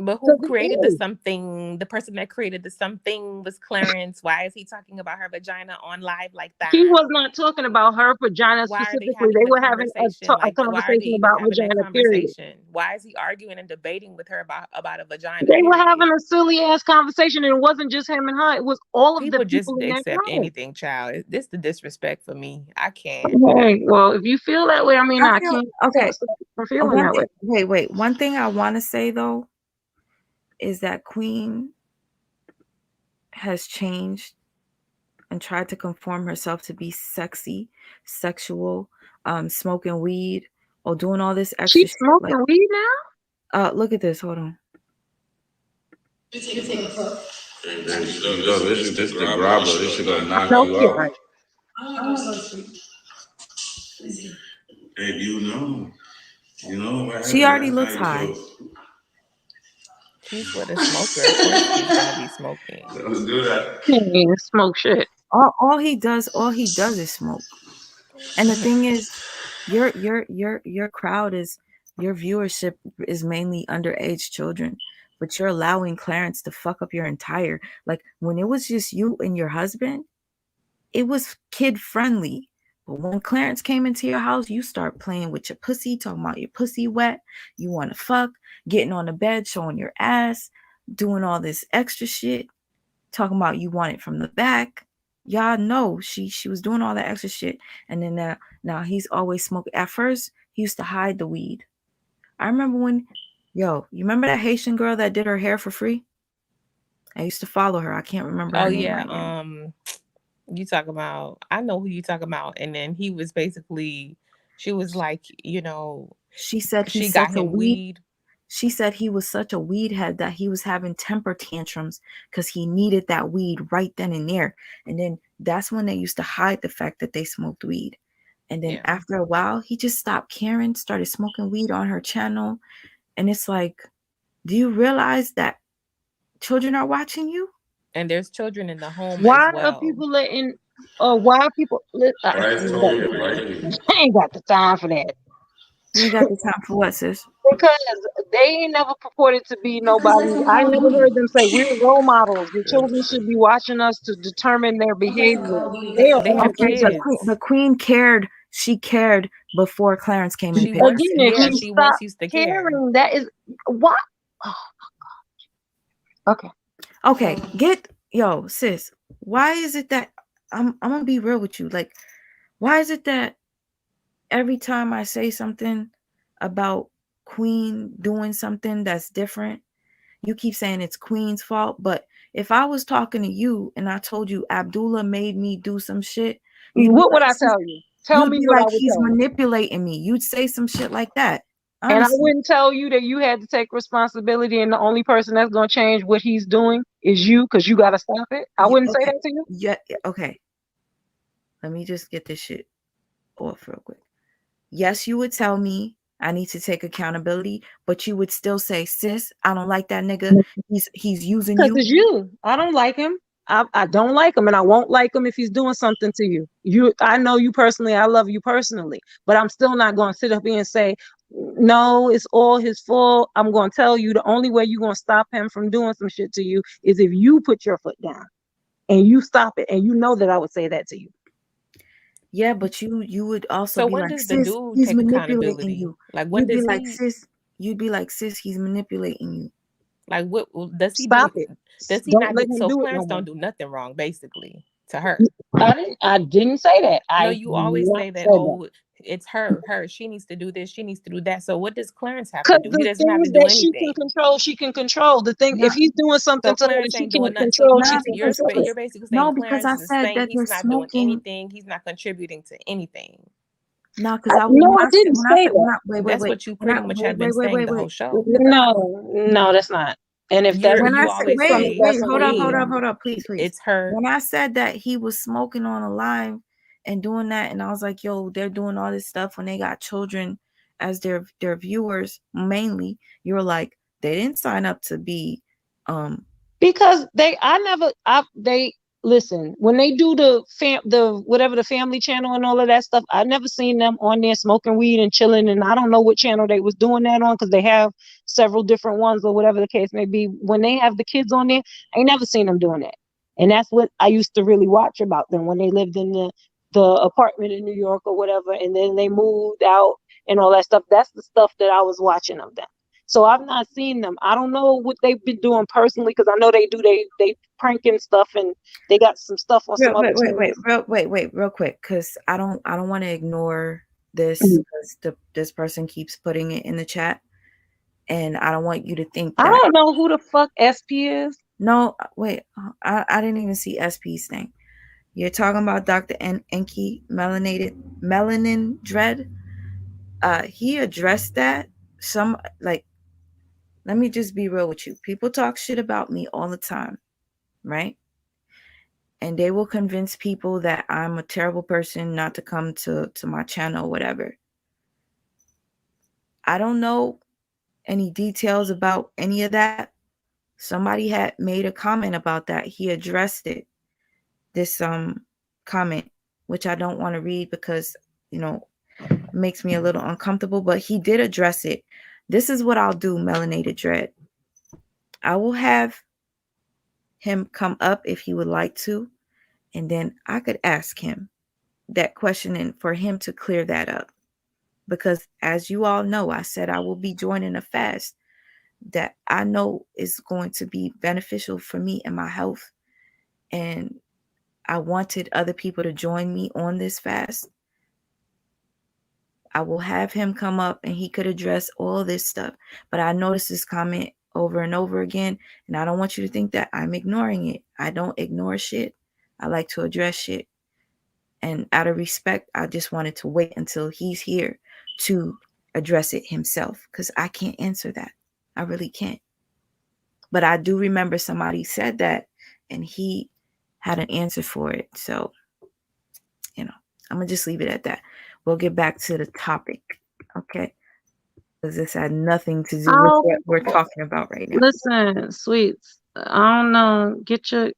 But who created the something? The person that created the something was Clarence. Why is he talking about her vagina on live like that? He was not talking about her vagina Why specifically. are they having They the were having conversation? a Why are they conversation even about having that vagina, period. conversation? Why is he arguing and debating with her about a vagina? They were Period. having a silly ass conversation, and it wasn't just him and her. It was all of People the just people in that accept room. anything, child. This the disrespect for me. I can't. Hey, well, if you feel that way, I mean, I feel, can't okay. stop from feeling that way. Wait. One thing I want to say though is that Queen has changed and tried to conform herself to be sexy, sexual, smoking weed, or doing all this extra She's smoking weed now? Look at this. Hold on. This is the grabber. This should go knock No, you you're out. right. Hey, you know what She already looks high. She's with a smoker. Of course, she's gonna be smoking. Let's do that. He ain't even smoke shit. All he does is smoke. And the thing is, your crowd is, your viewership is mainly underage children, but you're allowing Clarence to fuck up your entire, like when it was just you and your husband, it was kid friendly. But when Clarence came into your house, you start playing with your pussy, talking about your pussy wet, you want to fuck, getting on the bed, showing your ass, doing all this extra shit, talking about you want it from the back. Y'all know she was doing all that extra shit. And then now he's always smoking. At first, he used to hide the weed. I remember when, you remember that Haitian girl that did her hair for free? I used to follow her. I can't remember her name right now. You talking about, I know who you talking about. And then he was basically, she was like, she said she got him weed. She said he was such a weed head that he was having temper tantrums because he needed that weed right then and there. And then that's when they used to hide the fact that they smoked weed. And then after a while, he just stopped caring, started smoking weed on her channel. And it's like, do you realize that children are watching you? And there's children in the home Why as well. are people letting, why are people, I ain't got the time for that. You ain't got the time for what, sis? Because they ain't never purported to be nobody. I never heard them say we're role models. The children should be watching us to determine their behavior. They are have kids. The queen cared. She cared before Clarence came in the picture. Again, she used to caring. That is what. Oh my God. Okay. Sis. Why is it that I'm gonna be real with you? Like, why is it that every time I say something about Queen doing something that's different, you keep saying it's Queen's fault? But if I was talking to you and I told you Abdullah made me do some shit, what would I tell you? Tell me what I would he's tell you. manipulating me. You'd say some shit like that. Honestly. And I wouldn't tell you that you had to take responsibility and the only person that's going to change what he's doing is you because you got to stop it. I wouldn't say that to you. Yeah. Okay. Let me just get this shit off real quick. Yes, you would tell me I need to take accountability, but you would still say, sis, I don't like that nigga. He's using you. Because it's you. I don't like him. I don't like him, and I won't like him if he's doing something to you. I know you personally. I love you personally, but I'm still not going to sit up here and say, no, it's all his fault. I'm going to tell you the only way you're going to stop him from doing some shit to you is if you put your foot down and you stop it. And you know that I would say that to you. Yeah, but you would also so be when like, does sis, the dude he's take manipulating you. Like when you'd does be like, sis, he's manipulating you. Like what does he stop do? it? Does he don't not let do? him So do Clarence it no don't do nothing wrong, basically, to her. I didn't say that. No, you always say that. Oh, it's her. She needs to do this. She needs to do that. So what does Clarence have to do? He doesn't have to do anything. She can control. The thing, if he's doing something to her, she can control. You're basically saying because Clarence I is said saying that he's not doing anything. He's not contributing to anything. No, because I didn't say that. Wait, that's what you pretty much have been saying the whole show. No, that's not. And if that's when I said, hold up, please. It's her. When I said that he was smoking on a live and doing that, and I was like, yo, they're doing all this stuff when they got children as their viewers mainly. You were like, they didn't sign up to be because they listen, when they do the whatever, the family channel and all of that stuff, I never seen them on there smoking weed and chilling. And I don't know what channel they was doing that on, because they have several different ones or whatever the case may be. When they have the kids on there, I ain't never seen them doing that. And that's what I used to really watch about them when they lived in the apartment in New York or whatever, and then they moved out and all that stuff. That's the stuff that I was watching of them. So I've not seen them. I don't know what they've been doing personally, because I know they do they pranking stuff, and they got some stuff on some other channels. Wait, real quick, because I don't want to ignore this, Mhm. because this person keeps putting it in the chat, and I don't want you to think I that. don't know who the fuck SP is. No, wait, I didn't even see SP's thing. You're talking about Dr. Enki, melanin dread. He addressed that. Let me just be real with you. People talk shit about me all the time, right? And they will convince people that I'm a terrible person not to come to my channel or whatever. I don't know any details about any of that. Somebody had made a comment about that. He addressed it. This comment, which I don't want to read because, makes me a little uncomfortable, but he did address it. This is what I'll do, Melanated Dread. I will have him come up if he would like to, and then I could ask him that question and for him to clear that up. Because as you all know, I said I will be joining a fast that I know is going to be beneficial for me and my health. And I wanted other people to join me on this fast. I will have him come up and he could address all this stuff. But I noticed this comment over and over again, and I don't want you to think that I'm ignoring it. I don't ignore shit. I like to address shit. And out of respect, I just wanted to wait until he's here to address it himself, because I can't answer that. I really can't. But I do remember somebody said that, and he had an answer for it. So, I'm going to just leave it at that. We'll get back to the topic, okay? Because this had nothing to do with what we're talking about right now. Listen, sweets, I don't know. Get your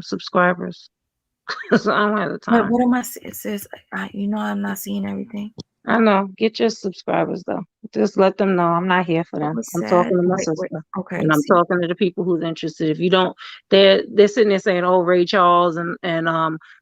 subscribers. I don't have the time. What am I saying? It says, I'm not seeing everything. I know. Get your subscribers though. Just let them know I'm not here for them. I'm talking to my sister. Okay. And I'm talking to the people who's interested. If you don't, they're sitting there saying, "Oh, Ray Charles," and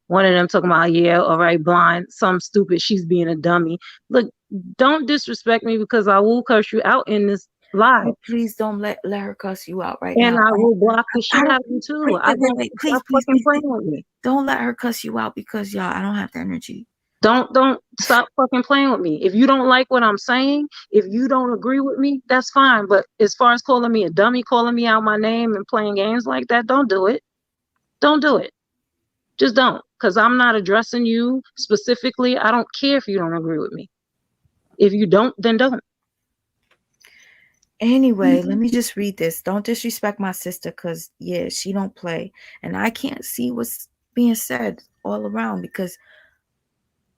one of them talking about, "Yeah, all right, blind, some stupid. She's being a dummy." Look, don't disrespect me, because I will curse you out in this live. Oh, please don't let her cuss you out right and now. I will block the shit out of you too. Wait, please, playing with me. Don't let her cuss you out, because y'all, I don't have the energy. Don't stop fucking playing with me. If you don't like what I'm saying, if you don't agree with me, that's fine. But as far as calling me a dummy, calling me out my name and playing games like that, don't do it. Don't do it. Just don't. Because I'm not addressing you specifically. I don't care if you don't agree with me. If you don't, then don't. Anyway, let me just read this. Don't disrespect my sister, because, yeah, she don't play. And I can't see what's being said all around, because,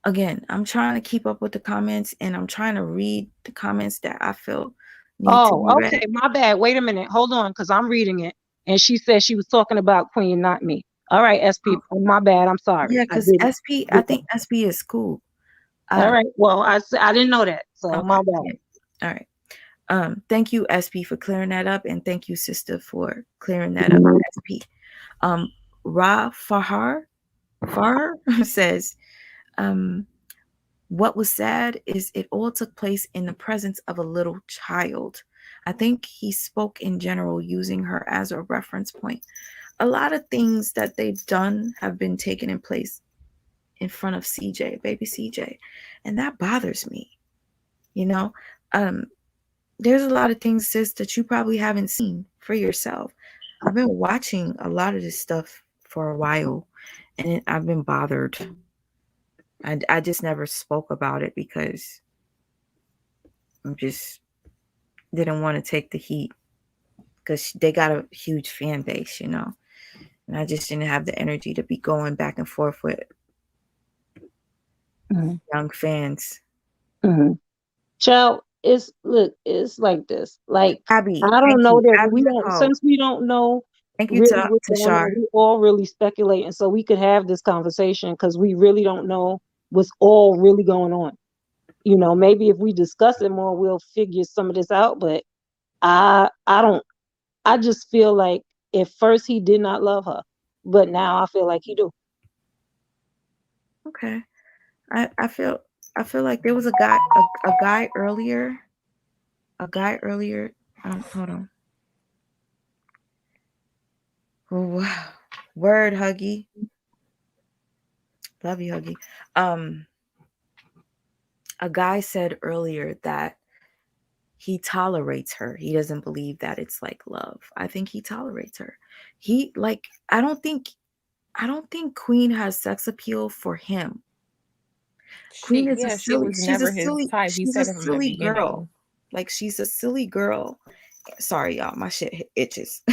again, I'm trying to keep up with the comments, and I'm trying to read the comments that I feel need to be read. Okay. My bad. Wait a minute. Hold on, because I'm reading it. And she said she was talking about Queen, not me. All right, SP. My bad. I'm sorry. Yeah, because SP, I think SP is cool. All right. Well, I didn't know that. So okay. my bad. Yeah. All right. Thank you, SP, for clearing that up, and thank you, sister, for clearing that up, SP. Ra Fahar says, what was sad is it all took place in the presence of a little child. I think he spoke in general, using her as a reference point. A lot of things that they've done have been taken in place in front of CJ, baby CJ, and that bothers me. There's a lot of things, sis, that you probably haven't seen for yourself. I've been watching a lot of this stuff for a while, and I've been bothered. I just never spoke about it because I just didn't want to take the heat, because they got a huge fan base, and I just didn't have the energy to be going back and forth with young fans. Child, it's like this. Like, Abby, I don't know that Abby, since we don't know Thank you really what's to going Shar. on. We all really speculating, so we could have this conversation because we really don't know what's all really going on. You know, maybe if we discuss it more, we'll figure some of this out. But I don't. I just feel like at first he did not love her, but now I feel like he do. Okay. I feel like there was a guy earlier. A guy earlier. Hold on. Ooh, word, Huggy. Love you, Huggy. A guy said earlier that he tolerates her. He doesn't believe that it's like love. I think he tolerates her. He like I don't think Queen has sex appeal for him. Queen is she was never his type. He she's a said it from the silly girl. beginning. Like she's a silly girl. Sorry, y'all, my shit itches.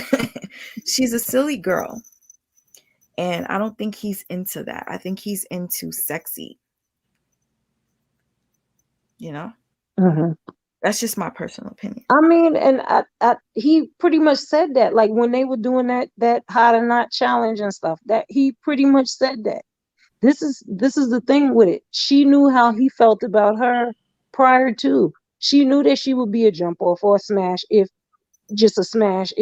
She's a silly girl. And I don't think he's into that. I think he's into sexy. You know? Mm-hmm. That's just my personal opinion. I mean, and he pretty much said that, like when they were doing that how to not challenge and stuff, that he pretty much said that. This is the thing with it. She knew how he felt about her prior to. She knew that she would be a jump off or a smash if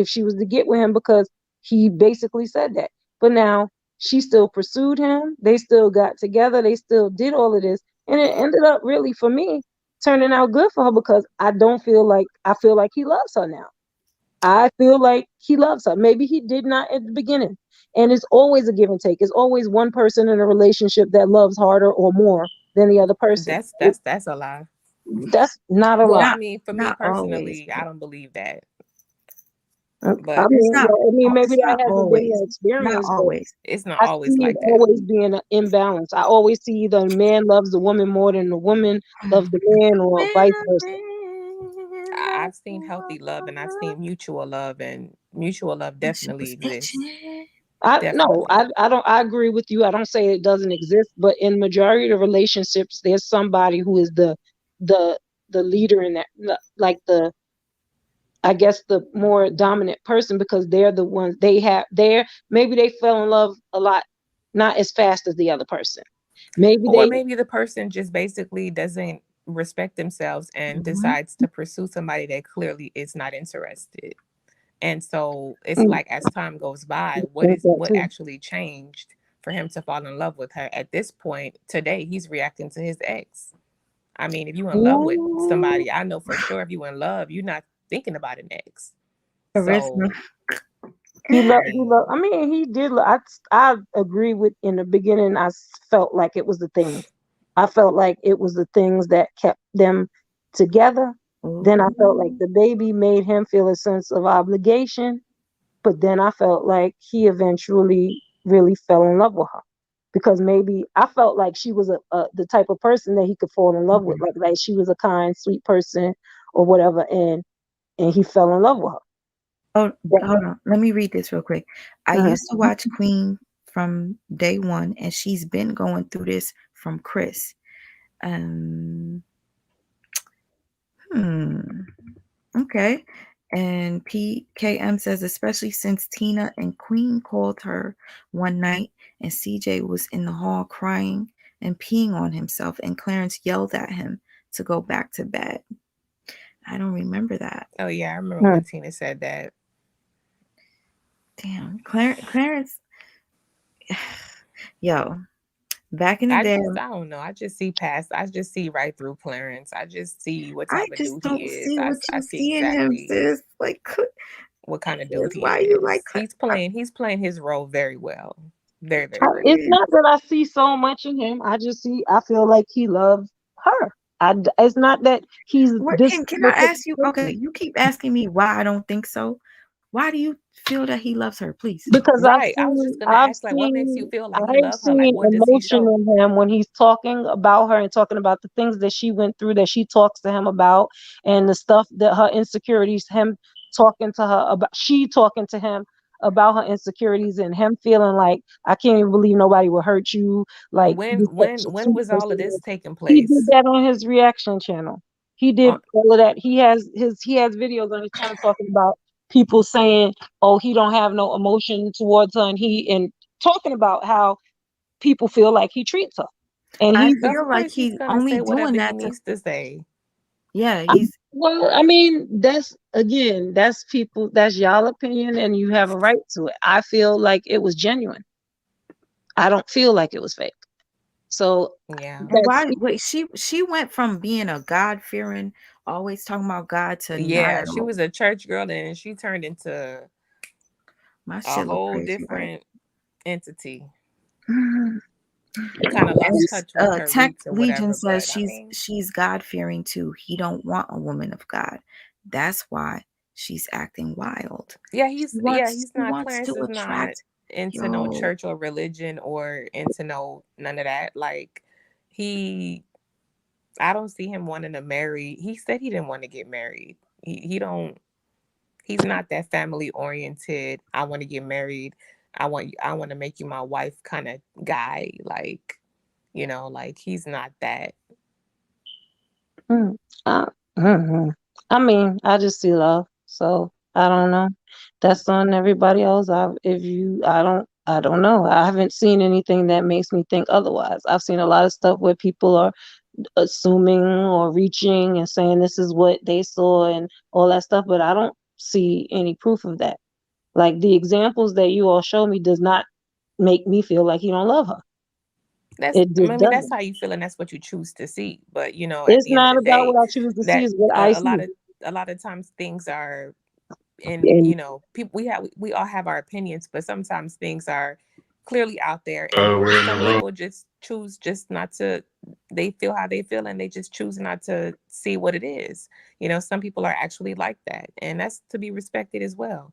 she was to get with him because he basically said that. But now she still pursued him. They still got together. They still did all of this. And it ended up really, for me, turning out good for her because I feel like he loves her now. I feel like he loves her. Maybe he did not at the beginning. And it's always a give and take. It's always one person in a relationship that loves harder or more than the other person. That's a lie. That's not a Well, lie. I mean, for me personally, I don't believe that. But I mean, maybe that hasn't been the Not experience, but always. It's not I always see like it that. always being an imbalance. I always see either a man loves the woman more than the woman loves the man, or vice versa. I've seen healthy love and I've seen mutual love, and mutual love definitely exists. I agree with you. I don't say it doesn't exist, but in majority of the relationships, there's somebody who is the leader in that, like I guess the more dominant person, because they're the ones maybe they fell in love a lot, not as fast as the other person. Or maybe the person just basically doesn't respect themselves and decides to pursue somebody that clearly is not interested. And so it's like as time goes by, what actually changed for him to fall in love with her? At this point, today, he's reacting to his ex. I mean, if you in love with somebody, I know for sure if you in love, you're not thinking about an ex. So he did. I agree with, in the beginning, I felt like it was the things. I felt like it was the things that kept them together. Then I felt like the baby made him feel a sense of obligation. But then I felt like he eventually really fell in love with her, because maybe I felt like she was the type of person that he could fall in love with, like she was a kind, sweet person or whatever, and he fell in love with her. Oh, hold on. Let me read this real quick. I used to watch Queen from day one, and she's been going through this from Chris. Okay. And PKM says, especially since Tina and Queen called her one night and CJ was in the hall crying and peeing on himself, and Clarence yelled at him to go back to bed. I don't remember that. Oh, yeah. I remember when Tina said that. Damn. Clarence. Yo. Back in the day, I don't know. I just see right through Clarence. I just see what type of dude he is. I see exactly like what kind of dude he why is. You like he's playing his role very well. Very, very well. It's not that I see so much in him. I feel like he loves her. It's not that he's this. Can I ask you? Okay, you keep asking me why I don't think so. Why do you feel that he loves her? Please. Because I was just gonna ask, like, what makes you feel like he loves her? Like, what does he show? In him when he's talking about her and talking about the things that she went through, that she talks to him about, and the stuff that her insecurities, him talking to her about, she talking to him about her insecurities, and him feeling like, I can't even believe nobody will hurt you. Like, when was all of this taking place? He did that on his reaction channel. He did all of that. He has videos on his channel talking about people saying, "Oh, he don't have no emotion towards her," and talking about how people feel like he treats her, and I he. feel like He's he's gonna only say doing whatever he that to. needs to say. Yeah, he's. Well, I mean, that's again, that's people, that's y'all opinion, and you have a right to it. I feel like it was genuine. I don't feel like it was fake. So Yeah. And that's why? Wait, she went from being a God fearing, always talking about God to not Yeah, at she all. was a church girl and she turned into My a shit look whole crazy, right? different entity. Mhm. Kind of lost And touch with her Tech roots or Legion whatever, says but I mean, she's God fearing too. He don't want a woman of God. That's why she's acting wild. yeah, He he's not wants Clarence to is not attract. into no Yo, church or religion or into no none of that. Like he I don't see him wanting to marry. He said he didn't want to get married. He don't he's not that family oriented. I want to get married. I want to make you my wife kind of guy. Like, like he's not that. Mm, mhm. I mean, I just see love, so I don't know. That's on everybody else. I don't know. I haven't seen anything that makes me think otherwise. I've seen a lot of stuff where people are assuming or reaching and saying this is what they saw and all that stuff, but I don't see any proof of that. Like the examples that you all show me does not make me feel like he don't love her. It I just mean, that's doesn't. how you feel, and that's what you choose to see. But at It's the end of not the about day, what I choose to see, that it's what I a see. lot of times things are and And people we all have our opinions, but sometimes things are clearly out there and some people just choose just not to. They feel how they feel and they just choose not to see what it is. Some people are actually like that, and that's to be respected as well.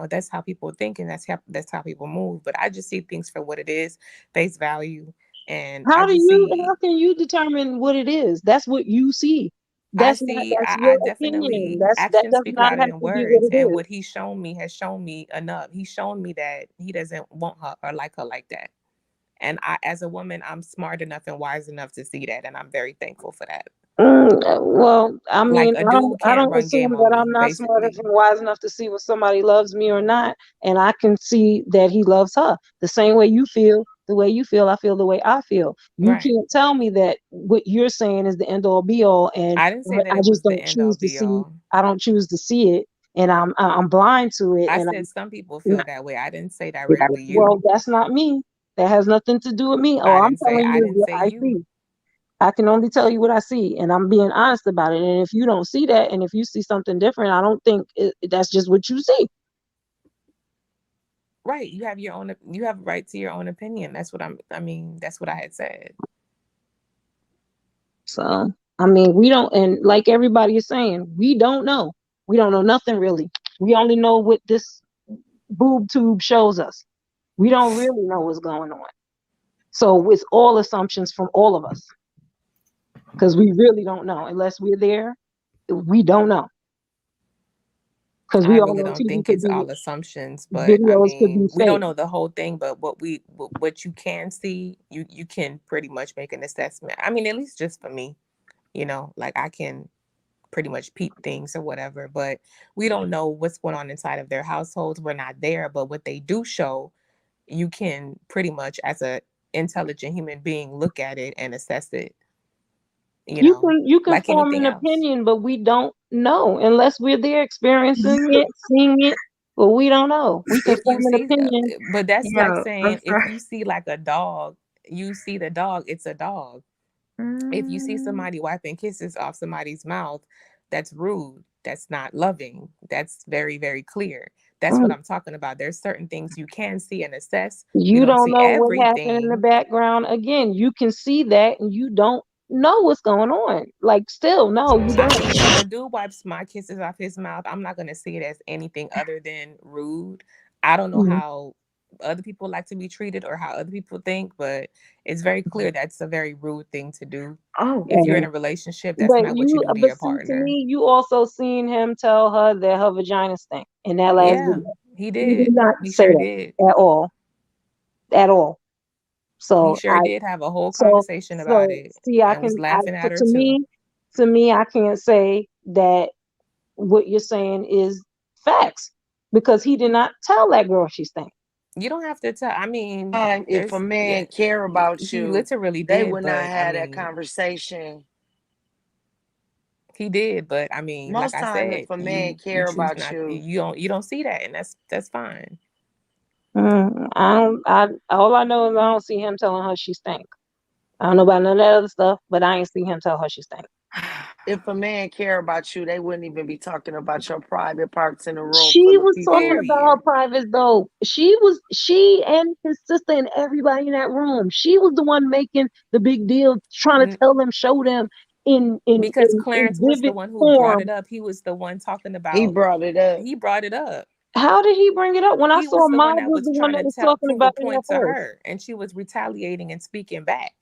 That's how people think, and that's how people move. But I just see things for what it is, face value, and I just how see can you determine what it is? That's what you see. That's I your opinion. definitely That actions does speak not louder have than to be what words. it And is. what he's shown me has shown me enough. He's shown me that he doesn't want her or like her like that. And as a woman, I'm smart enough and wise enough to see that. And I'm very thankful for that. Well, I Like mean, a I don't dude I can't don't run assume game on that I'm me, not smart enough basically. and wise enough to see when somebody loves me or not, and I can see that he loves her. The same way you feel, the way you feel, I feel the way I feel. You Right. can't tell me that what you're saying is the end all be all, and I didn't say that I it just was the don't end all choose to be see. all. I don't choose to see it, and I'm blind to it, I and said some people feel that way. I didn't say directly well, you. that's not me. That has nothing to do with me. All I'm telling I you is didn't what say I you. see. I can only tell you what I see, and I'm being honest about it. And if you don't see that, and if you see something different, I don't think that's just what you see. Right. You have you have a right to your own opinion. I mean, that's what I had said. So, I mean, we don't, and like everybody is saying, we don't know. We don't know nothing really. We only know what this boob tube shows us. We don't really know what's going on. So it's all assumptions from all of us because we really don't know unless we're there. We don't know because I we all really know don't TV think could it's be all assumptions, but I videos could be mean, we don't fake. know the whole thing, but what you can see, you can pretty much make an assessment. I mean, at least just for me, like I can pretty much peep things or whatever, but we don't know what's going on inside of their households. We're not there, but what they do show, you can pretty much as a intelligent human being look at it and assess it, You can like form anything an else. opinion, but we don't know unless we're there experiencing it, seeing it. But we don't know. We can If you form an see opinion. But that's like yo, I'm saying if sorry. you see like a dog, you see the dog, it's a dog. If you see Mm, somebody wiping kisses off somebody's mouth, that's rude, that's not loving, that's very very clear. That's what Mm. I'm talking about. There's certain things you can see and assess. You You don't don't see know what happened in the everything. background. Again, you can see that and you don't know what's going on. Like, still, no, you I don't. mean, if a dude wipes my kisses off his mouth, I'm not going to see it as anything other than rude. I don't know Mhm. how other people like to be treated or how other people think, but it's very clear that's a very rude thing to do. oh, If you're in And, a relationship, that's not what you do to but your see, to partner. me, you also seen him tell her that her vagina stink in that last Yeah, video. he He did did. not He say sure that did. at all, at all. He So sure did have a whole So, conversation about so it see, and was laughing so at her too. to me, I can't say that what you're saying is Facts. Because he did not tell that girl she stank. You don't have to tell. I mean, If a man care about he you, literally they did, would not but have I that mean, conversation. he did, but I mean, like Most I time, said, if a man you care choose about not. you, You don't see that, and that's fine. All I know is I don't see him telling her she stank. I don't know about none of that other stuff, but I ain't see him tell her she stank. if a man care about you, they wouldn't even be talking about your private parts in a room She full of was people. talking about her privates though. She and his sister and everybody in that room. She was the one making the big deal, trying to tell them, show them because in Clarence was the vivid one who brought it form. up. He was the one talking about. He brought it up. He brought it up. How did he bring it up? When I He saw was the one Mob that was was the one trying that to was talking prove a about it point at to first. her, and she was retaliating and speaking back.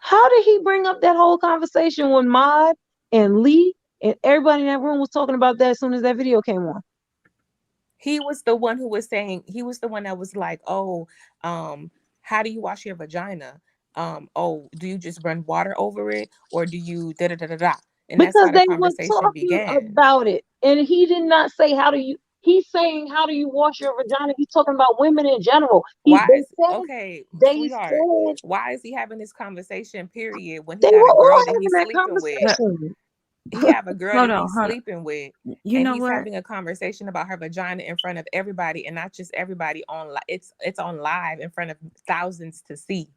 How did he bring up that whole conversation when Mod and Lee and everybody in that room was talking about that as soon as that video came on? He was the one who was saying, he was the one that was like, oh, how do you wash your vagina? Oh, do you just run water over it, or do you da da da da da? And that's Because how the they were conversation talking began. about it. And he did not say he's saying how do you wash your vagina? He's talking about women in general. Okay, They sweetheart, said why is he having this conversation, period, when he they got were a girl all that having he's that sleeping with? conversation. He have a girl Hold that on, he's hold on. sleeping with, You and know he's what? having a conversation about her vagina in front of everybody, and not just everybody it's on live in front of thousands to see.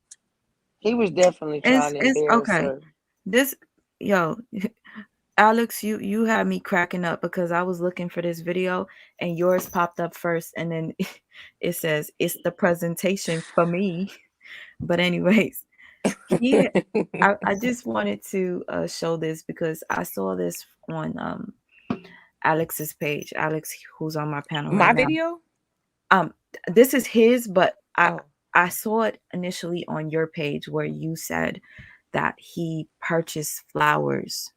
He was definitely trying to embarrass okay. her. This, yo, Alex, you had me cracking up because I was looking for this video and yours popped up first, and then it says it's the presentation for me. But anyways, I just wanted to show this because I saw this on Alex's page. Alex, who's on my panel My right now. video? This is his, but I saw it initially on your page where you said that he purchased flowers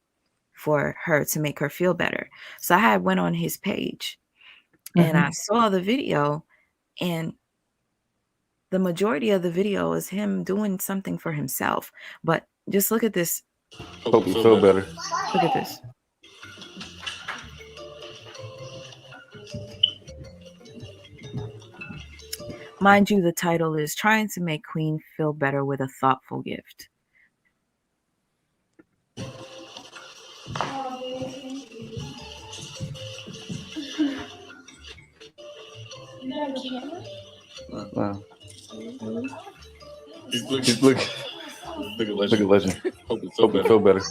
for her to make her feel better. So I had went on his page and I saw the video, and the majority of the video is him doing something for himself. But just look at this. Hope you feel better. Look at this. Mind you, the title is Trying to Make Queen Feel Better with a Thoughtful Gift. Wow. Just look at Legend. Hope you feel better.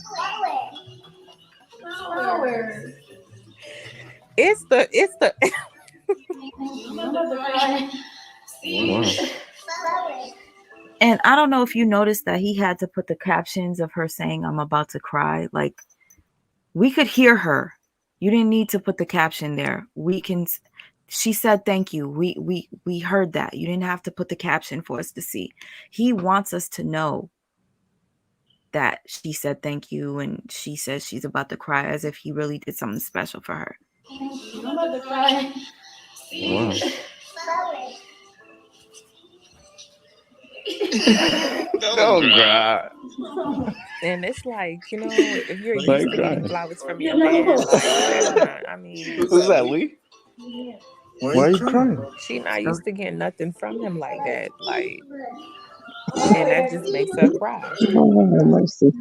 It's the Wow. And I don't know if you noticed that he had to put the captions of her saying, I'm about to cry. Like, we could hear her. You didn't need to put the caption there. She said thank you. We heard that. You didn't have to put the caption for us to see. He wants us to know that she said thank you and she says she's about to cry, as if he really did something special for her. I'm about to cry. Wow. Don't cry. And it's like, if you're Why used you to getting crying? flowers from your man, like that's not. I mean, Who's that, Lee? Why are you crying? she not used to getting nothing from him like that. Like, and that just makes her cry. Oh, mercy.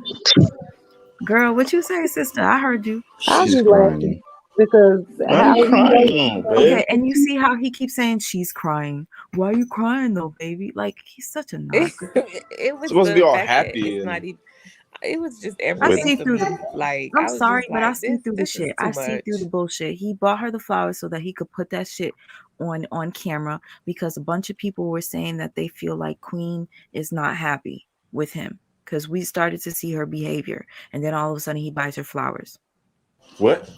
Girl, what you say, sister? I heard you. I She's was crying. laughing because Why are how you you know crying, babe? Okay, and you see how he keeps saying she's crying. Why are you crying though, baby? Like, he's such a narc. It was Supposed to be the all fact that happy it's and not even. It was just I everything see to through me. the Like, I'm I was sorry, just but I like, see through the this is shit. too I see through the much. bullshit. He bought her the flowers so that he could put that shit on camera because a bunch of people were saying that they feel like Queen is not happy with him because we started to see her behavior, and then all of a sudden he buys her flowers. what?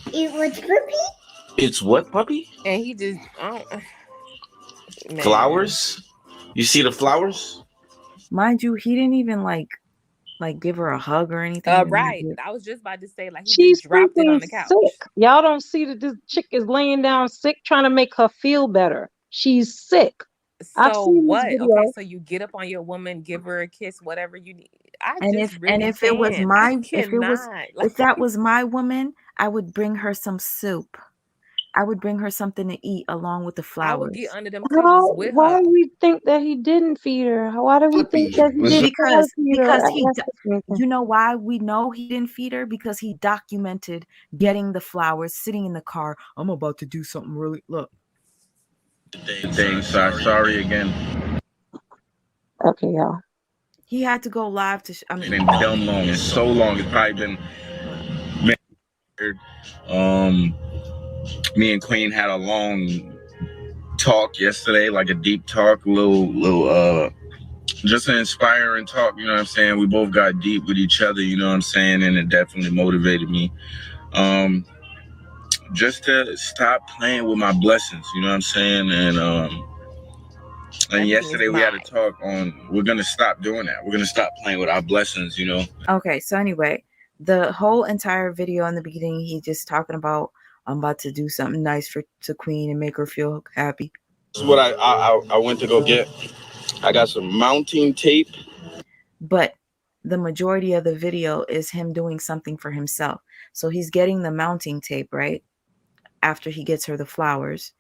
It was puppy. It's what, puppy? And he just, man. Flowers? You see the flowers? Mind you, he didn't even like give her a hug or anything. Right. I was just about to say, like, he she's just dropped it freaking on the couch. sick. Y'all don't see that this chick is laying down sick, trying to make her feel better. She's sick. I've So seen this what? video. Okay, so you get up on your woman, give her a kiss, whatever you need. I just really if it was can't. my I cannot. if that was my woman, I would bring her some soup I would bring her something to eat along with the flowers. I would get under them covers with Why her. do we think that he didn't feed her? Why do we think that he didn't feed her? You know why we know he didn't feed her? Because he documented getting the flowers, sitting in the car. I'm about to do something really. Look. Sorry again. Okay, y'all. He had to go live to. It's been dumb long. It's so long. It's probably been. Me and Queen had a long talk yesterday, like a deep talk, little just an inspiring talk. You know what I'm saying? We both got deep with each other. You know what I'm saying? And it definitely motivated me. Just to stop playing with my blessings. You know what I'm saying? And yesterday we had a talk on we're gonna stop doing that. We're gonna stop playing with our blessings, you know. Okay, so anyway, the whole entire video in the beginning, he just talking about I'm about to do something nice to Queen and make her feel happy. This is what I went to go get. I got some mounting tape. But the majority of the video is him doing something for himself. So he's getting the mounting tape, right? After he gets her the flowers.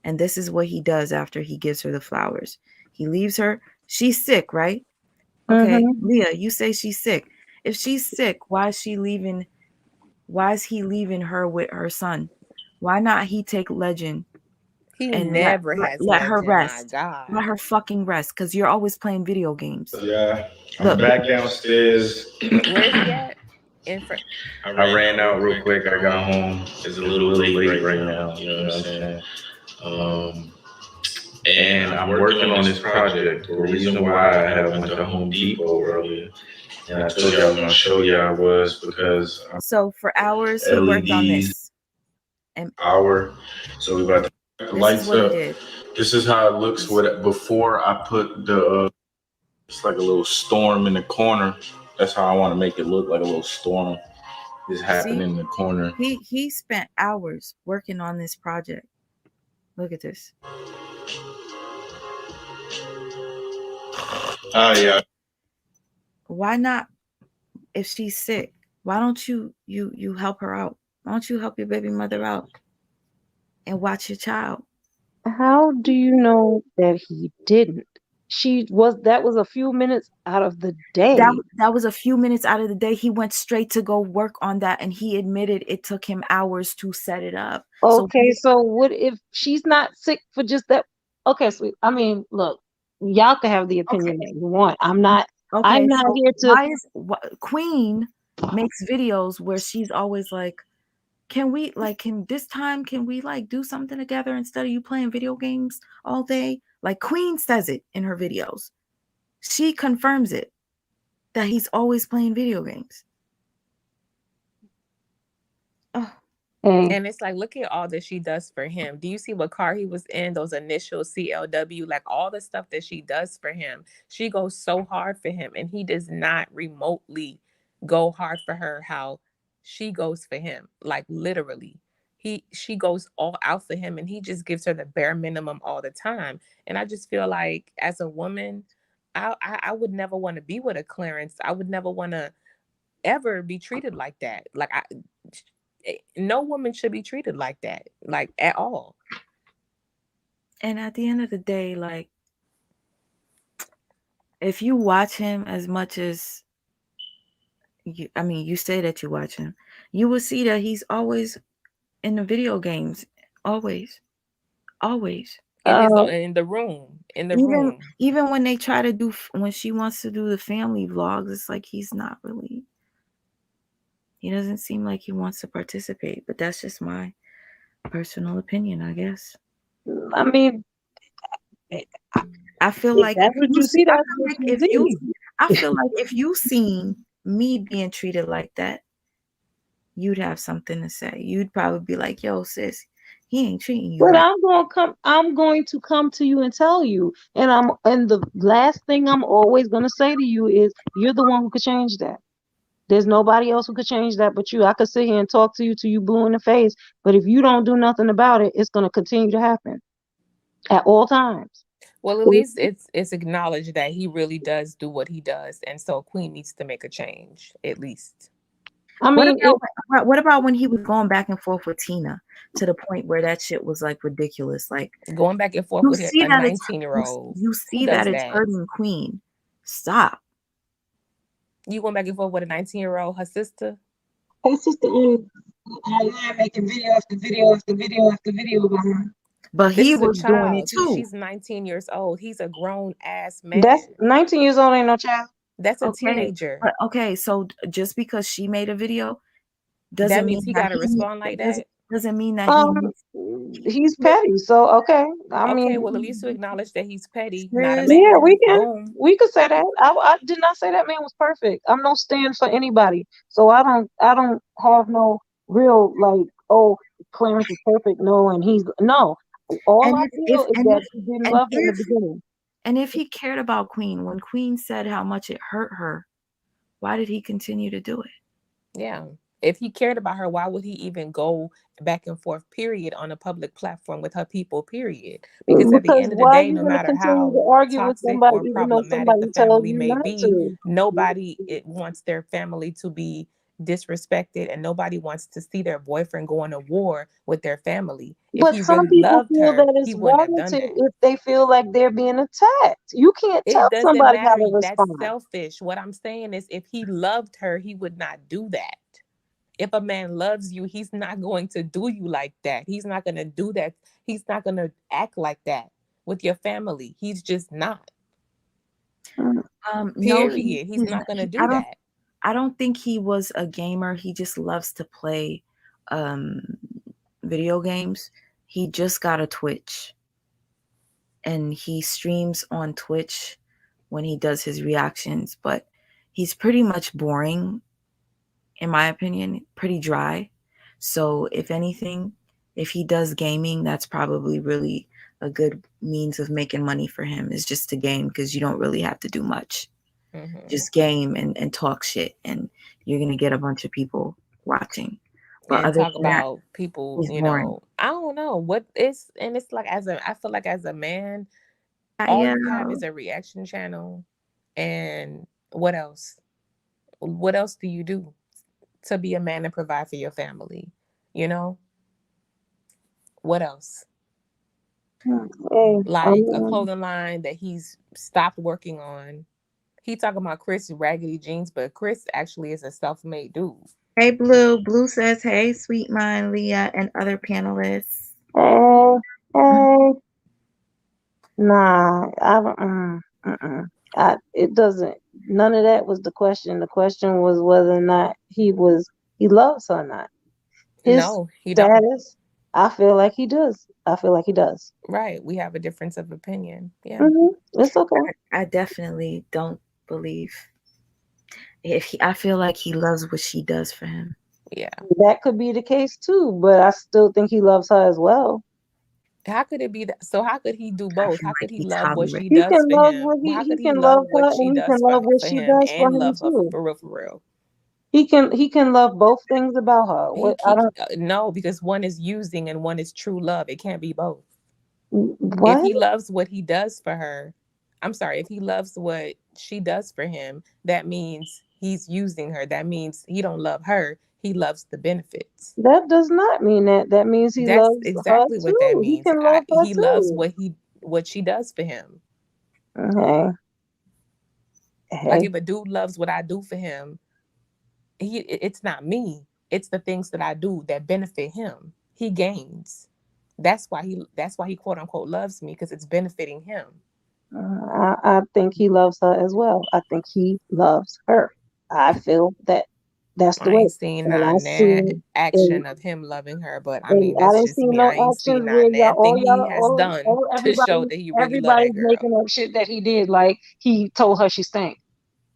And this is what he does after he gives her the flowers. He leaves her. She's sick, right? Okay, Leah, you say she's sick. If she's sick, why is he leaving her with her son? Why not he take Legend and never has let her Legend, rest? my God. Let her fucking rest, because you're always playing video games. Yeah, I'm back downstairs. Where's he at? I ran out real quick. I got home. It's a little late right now. You know what I'm saying? And I'm working on this project. The reason why I had went to Home Depot earlier, and I told you I was going to show y'all was because so for hours he worked on this. So we about to put the lights up. This is how it looks before I put the. It's like a little storm in the corner. That's how I want to make it look, like a little storm is happening in the corner. He spent hours working on this project. Look at this. Yeah. Why not? If she's sick, why don't you help her out? Why don't you help your baby mother out and watch your child? How do you know that he didn't? That was a few minutes out of the day. That was a few minutes out of the day. He went straight to go work on that, and he admitted it took him hours to set it up. Okay, so what if she's not sick for just that? Okay, sweet. I mean, look, y'all can have the opinion that you want. I'm not here to. Queen makes videos where she's always like, can we do something together instead of you playing video games all day? Like, Queen says it in her videos. She confirms it, that he's always playing video games. Oh. And it's like, look at all that she does for him. Do you see what car he was in? Those initial CLW, like all the stuff that she does for him. She goes so hard for him, and he does not remotely go hard for her how she goes for him. Like, literally. She goes all out for him, and he just gives her the bare minimum all the time. And I just feel like, as a woman, I would never want to be with a Clarence. I would never want to ever be treated like that. Like, no woman should be treated like that, like, at all. And at the end of the day, like, if you watch him as much as you say that you watch him, you will see that he's always in the video games, always in the room. Even when they try to when she wants to do the family vlogs, it's like he's not really. He doesn't seem like he wants to participate, but that's just my personal opinion, I guess. I mean, I feel like if you seen me being treated like that, you'd have something to say. You'd probably be like, "Yo, sis, he ain't treating you." But right. I'm going to come to you and tell you. And the last thing I'm always going to say to you is, you're the one who could change that. There's nobody else who could change that but you. I could sit here and talk to you till you blue in the face, but if you don't do nothing about it, it's going to continue to happen at all times. Well, at least it's acknowledged that he really does do what he does, and so Queen needs to make a change, at least. I mean, what about when he was going back and forth with Tina to the point where that shit was like ridiculous? Like going back and forth with a 19-year-old. You see that it's hurting Queen. Stop. You going back and forth with a 19-year-old, her sister? Her sister online making video after video after video after video about her. But he was doing it too. She's 19 years old. He's a grown ass man. That's 19 years old ain't no child. That's a teenager. But okay, so just because she made a video doesn't mean he got to respond like that. Doesn't mean that he's petty. So okay, I mean, well, at least to acknowledge that he's petty. Not a man. Yeah, we could say that. I did not say that man was perfect. I'm no stand for anybody. So I don't have no real like, oh, Clarence is perfect. No, and he's no. All I feel is that he didn't love her in the beginning. And if he cared about Queen, when Queen said how much it hurt her, why did he continue to do it? Yeah. If he cared about her, why would he even go back and forth, period, on a public platform with her people, period? Because at the end of the day, no matter how toxic or problematic the family may be, nobody wants their family to be disrespected, and nobody wants to see their boyfriend going to war with their family. But some people feel that it's warranted if they feel like they're being attacked. You can't tell somebody how to respond. That's selfish. What I'm saying is, if he loved her, he would not do that. If a man loves you, he's not going to do you like that. He's not going to do that. He's not going to act like that with your family. He's just not. Period. He's not going to do that. I don't think he was a gamer. He just loves to play video games. He just got a Twitch. And he streams on Twitch when he does his reactions. But he's pretty much boring, in my opinion, pretty dry. So if anything, if he does gaming, that's probably really a good means of making money for him, is just to game, because you don't really have to do much. Mm-hmm. Just game and talk shit, and you're going to get a bunch of people watching. But and talk about people, you know, I don't know what it's, and it's like, I feel like as a man, all you have is a reaction channel. And what else? What else do you do to be a man and provide for your family? You know, what else? Like a clothing line that he's stopped working on. He talking about Chris raggedy jeans, but Chris actually is a self-made dude. Hey, Blue. Blue says, hey, Sweet Mind, Leah, and other panelists. Hey. Nah, it doesn't. None of that was the question. The question was whether or not he loves her or not. No, he don't. I feel like he does. Right. We have a difference of opinion. Yeah. Mm-hmm. It's okay. I definitely don't believe. I feel like he loves what she does for him. Yeah. That could be the case too, but I still think he loves her as well. How could it be that? So how could he do both? How could he love what she does for him? How could he love what she does for him and love her for real? He can love both things about her. No, because one is using and one is true love. It can't be both. What? If he loves what he does for her, I'm sorry, if he loves what she does for him, that means he's using her. That means he don't love her. He loves the benefits. That does not mean that. That means he loves exactly her what too. That means. He can love her he too. Loves what she does for him. Okay. Like if a dude loves what I do for him, it's not me. It's the things that I do that benefit him. He gains. That's why he quote unquote loves me, because it's benefiting him. I think he loves her as well. I think he loves her. I feel that's the way. I ain't seen that action of him loving her, but I mean that's just me. I ain't seen nothing he has done to show that he really loves that girl. Making up shit that he did, like he told her she stank.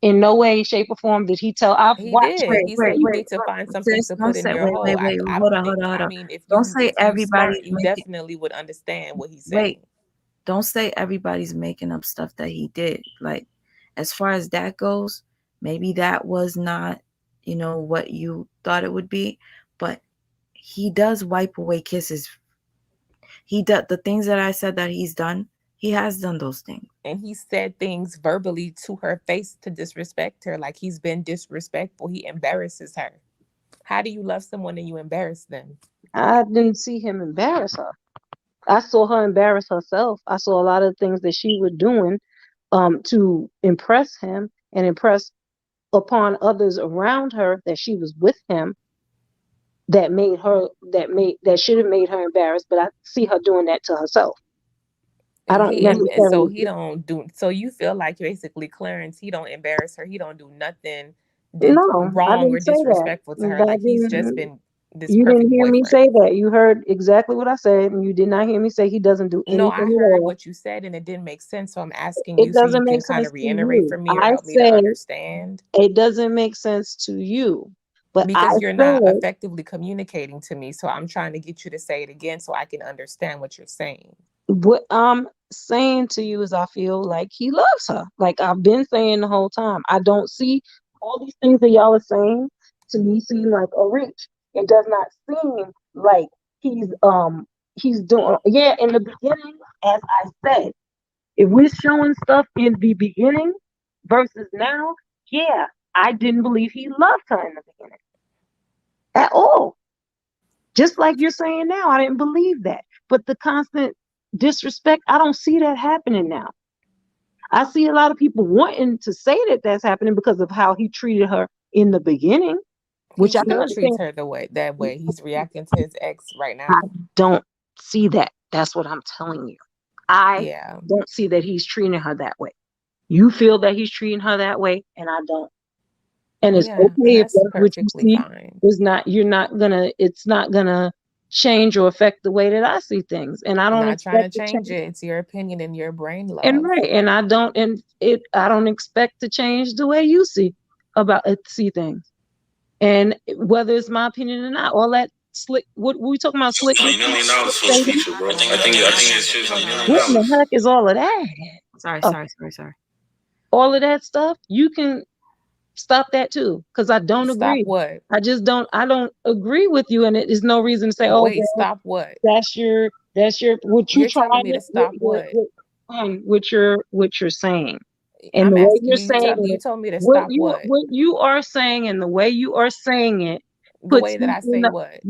In no way, shape, or form did he tell. He did. He said you need to find something to put in your hole. Hold on. I mean, if you definitely would understand what he's saying. Wait, don't say everybody's making up stuff that he did. Like, as far as that goes, maybe that was not, what you thought it would be, but he does wipe away kisses. He does the things that I said that he's done. He has done those things. And he said things verbally to her face to disrespect her. Like he's been disrespectful. He embarrasses her. How do you love someone and you embarrass them? I didn't see him embarrass her. I saw her embarrass herself. I saw a lot of things that she was doing to impress him and impress upon others around her that she was with him that should have made her embarrassed, but I see her doing that to herself. I don't And so necessarily. he don't do. So you feel like basically Clarence, he don't embarrass her. He don't do nothing No, I wrong or didn't say that. disrespectful to her. Like he's just been this You didn't perfect hear me boyfriend. say that. You heard exactly what I said, and you did not hear me say he doesn't do No, anything I at heard all. what you said, and it didn't make sense. So I'm asking It you so you doesn't can make kind sense of to reiterate you. for me or I help me to said understand. it doesn't make sense to you, but I Because you're not said effectively communicating to me. So I'm trying to get you to say it again so I can understand what you're saying. what I'm saying to you is I feel like he loves her. Like I've been saying the whole time. I don't see all these things that y'all are saying to me seem like a reach. It does not seem like he's doing in the beginning, as I said, if we're showing stuff in the beginning versus now, yeah, I didn't believe he loved her in the beginning at all. Just like you're saying now, I didn't believe that. But the constant disrespect, I don't see that happening now. I see a lot of people wanting to say that that's happening because of how he treated her in the beginning, He which I can still treats understand. her that way. He's reacting to his ex right I now. don't see that. That's what I'm telling you. I Yeah. don't see that he's treating her that way. You feel that he's treating her that way, and I don't. And it's Yeah, and okay if that's that's what you perfectly see. fine. It's not gonna change or affect the way that I see things. And I I'm don't not trying to expect to change change. it. It's your opinion and your brain, And love. right. And I don't expect to change the way you see things. And whether it's my opinion or not, all that slick what we talking about slick $20 million for a feature, bro. I think it's just $20 million. what in the heck is all of that? Sorry. All of that stuff, you can stop that too, because I don't Stop agree. what? I don't agree with you, and it is no reason to say, oh, Wait, well, stop what? that's your what you You're telling trying me to to stop what? what you're saying. And I'm the way asking you're you. saying You it, told me to stop what? what you are saying and the way you are saying it The puts way that me I in say what?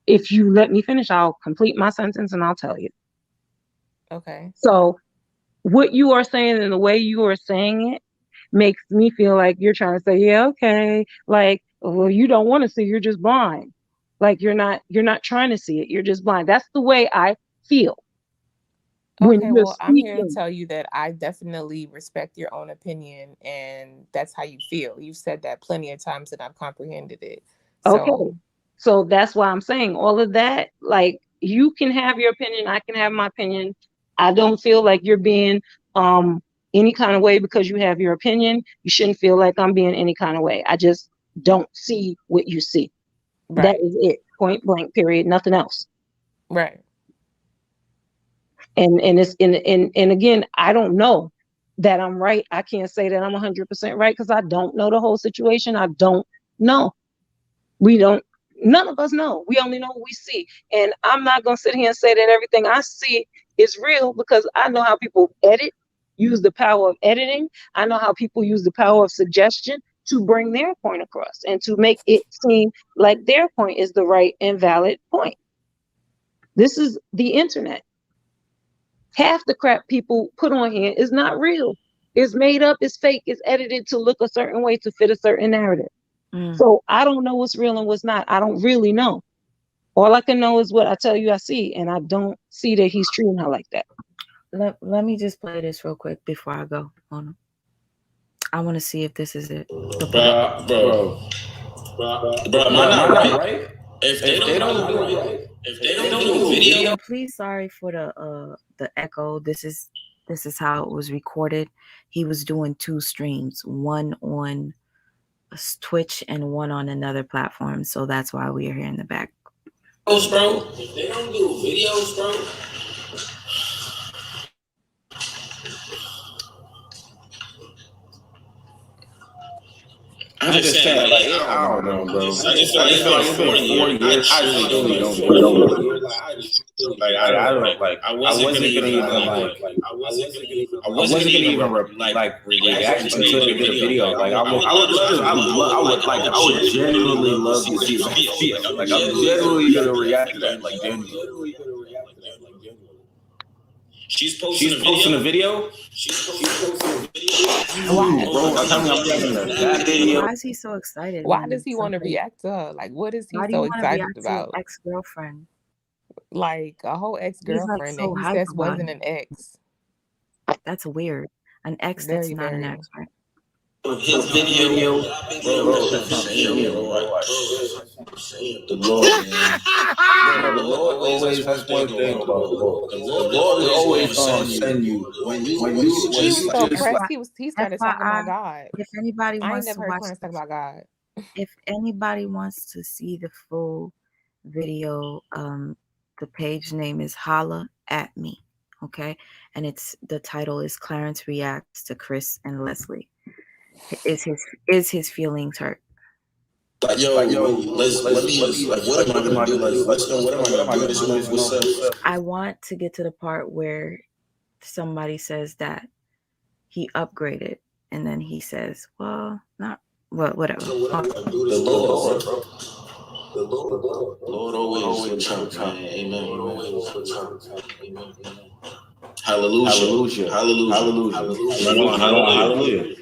if you let me finish, I'll complete my sentence and I'll tell you. Okay. So what you are saying and the way you are saying it makes me feel like you're trying to say, yeah, okay, like, well, you don't want to see, you're just blind. Like you're not trying to see it, you're just blind. That's the way I feel. When Okay, you're well, I'm here to speaking. tell you that I definitely respect your own opinion and that's how you feel. You've said that plenty of times and I've comprehended it. Okay. So, So that's why I'm saying all of that. Like you can have your opinion, I can have my opinion. I don't feel like you're being any kind of way because you have your opinion. You shouldn't feel like I'm being any kind of way. I just don't see what you see. That right. is it. Point blank, period. Nothing else. Right. And it's and again, I don't know that I'm right. I can't say that I'm 100% right because I don't know the whole situation. I don't know. We don't, none of us know. We only know what we see. And I'm not going to sit here and say that everything I see is real because I know how people use the power of editing. I know how people use the power of suggestion to bring their point across and to make it seem like their point is the right and valid point. This is the internet. Half the crap people put on here is not real. It's made up, it's fake, it's edited to look a certain way to fit a certain narrative. So I don't know what's real and what's not. I don't really know. All I can know is what I tell you I see, and I don't see that he's treating her like that. Let me just play this real quick before I go on him. I want to see if this is it. Bro, am I not right? If they don't do it right, if they don't do video. Please, sorry for the echo. This is how it was recorded. He was doing 2 streams, one on Twitch and one on another platform, so that's why we are here in the back. Bro, if they don't do videos, bro. I just said, like, I don't know, bro. I just feel like it's been 4 years. I truly don't get it. Like I don't like. I wasn't gonna even react until they did a video. Like I would genuinely love to see that feel. Like I'm genuinely gonna react to that. Like genuinely. She's posting a video. Why is he so excited? Why does he want to react to her? Like, what is he so excited about? Ex-girlfriend. Like a whole ex-girlfriend so that he says wasn't an ex. That's weird. An ex that's not an ex, right? His video, the Lord, the Lord always has one thing about the Lord. The Lord is always gonna send you when you he was so pressed. He started talking about God. If anybody I ain't wants never to heard watch Clarence talk about God. If anybody wants to see the full video, the page name is Holla at Me. Okay, and the title is Clarence Reacts to Chris and Leslie. Is his feelings hurt? Like yo, let's like what am I gonna do? Let's know what am I gonna do? What's up? I want to get to the part where somebody says that he upgraded, and then he says, "Well, not whatever." The Lord, bro. The Lord always with Trump, man. Amen. Hallelujah. Hallelujah. Hallelujah.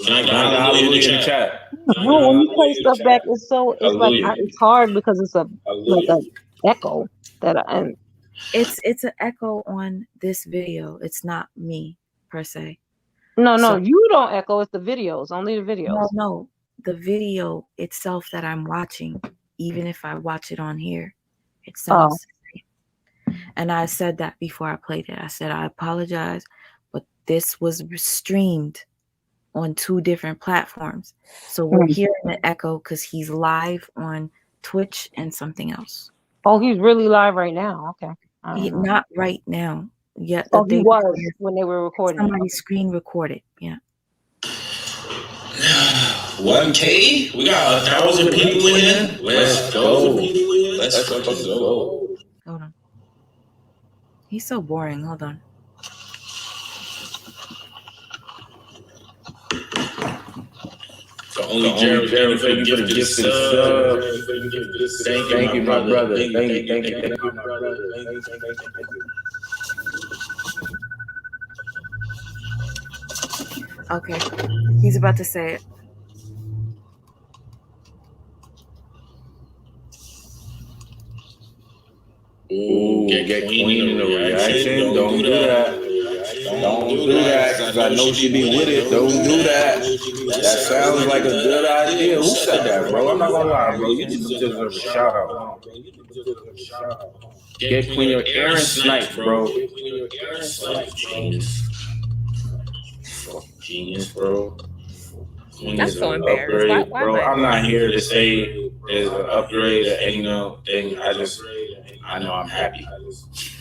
Can I get hallelujah in the chat? Bro, when you play stuff back, it's hard because it's like a echo and it's an echo on this video. It's not me per se. No, you don't echo. It's the videos, only the videos. No, the video itself that I'm watching, even if I watch it on here, it sounds the same. And I said that before I played it. I said I apologize, but this was streamed on 2 different platforms, so we're hearing the echo because he's live on Twitch and something else. Oh, he's really live right now. Okay, not right now. Yeah. Oh, he was when they were recording. Somebody screen recorded. Yeah. 1K? We got 1,000 people in here. Let's go. Let's fucking go. Hold on. He's so boring. Hold on. So only Jared for the gift of the sub. Thank you, my brother. Thank you. Okay. He's about to say it. Ooh, get Queen in the reaction. Don't do that. Don't do that, because I know she be with it. Don't do that. That sounds like a good idea. Who said that, bro? I'm not gonna lie, bro. You just deserve a shout out. Get Queen your Aaron Snipes, bro. Genius, bro. I'm so embarrassed. Why bro? I'm not here to say there's an upgrade or any thing. I know I'm happy.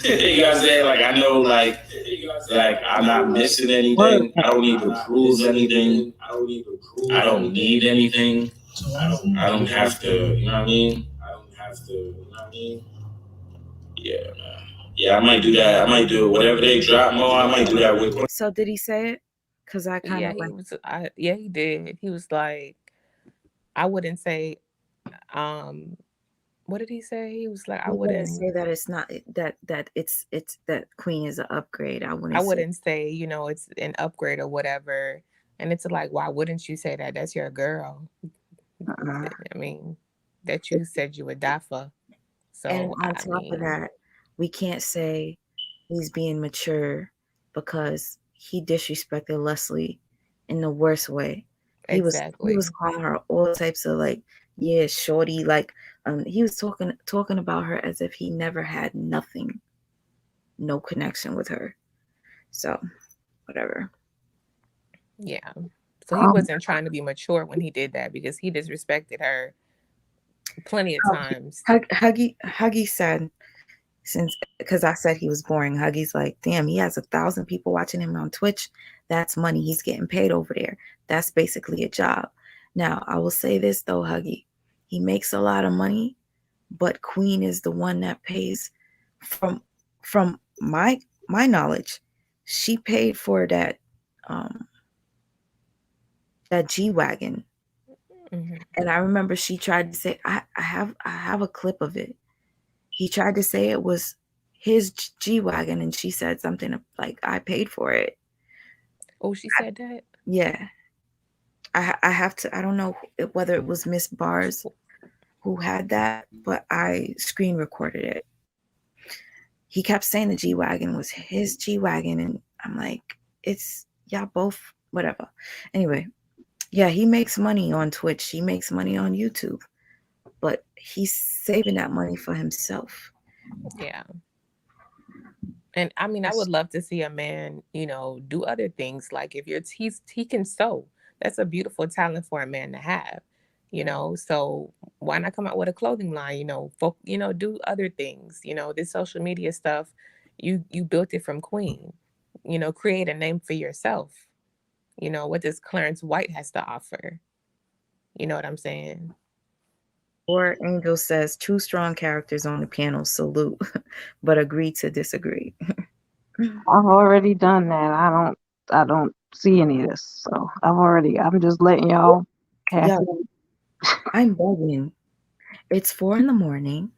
You know what I'm saying? Like I know, like I'm not missing anything. I don't need to prove anything. I don't need anything. I don't have to. You know what I mean? Yeah, man. Yeah, I might do that. I might do it. Whatever they drop more, I might do that with. So did he say it? Because I kind of he did. He was like, I wouldn't say, what did he say? He was like, I wouldn't say that it's not that it's that Queen is an upgrade. I wouldn't say, it's an upgrade or whatever. And it's like, why wouldn't you say that? That's your girl. I mean, that you said you would die for. So and on top of that, we can't say he's being mature because he disrespected Leslie in the worst way. He was calling her all types of shorty, he was talking about her as if he never had nothing, no connection with her. So whatever. Yeah. So he wasn't trying to be mature when he did that because he disrespected her plenty of times. Huggy said, because I said he was boring, Huggy's like, damn, he has 1,000 people watching him on Twitch. That's money. He's getting paid over there. That's basically a job. Now, I will say this though, Huggy. He makes a lot of money, but Queen is the one that pays from my knowledge, she paid for that that G-Wagon. And I remember she tried to say, I have a clip of it. He tried to say it was his G-Wagon, and she said something like, I paid for it. Oh, she said that? Yeah. I have to, I don't know whether it was Miss Bars who had that, but I screen recorded it. He kept saying the G-Wagon was his G-Wagon, and I'm like, it's y'all both, whatever. Anyway, yeah, he makes money on Twitch. He makes money on YouTube, but he's saving that money for himself. Yeah. And I mean, I would love to see a man, do other things. Like if he can sew. That's a beautiful talent for a man to have, So why not come out with a clothing line? Do other things. This social media stuff, you built it from Queen. Create a name for yourself. What does Clarence White has to offer? You know what I'm saying? Or Angel says, two strong characters on the panel, salute, but agree to disagree. I've already done that. I don't see any of this. So I'm just letting y'all have it. I'm bugging. It's 4 a.m.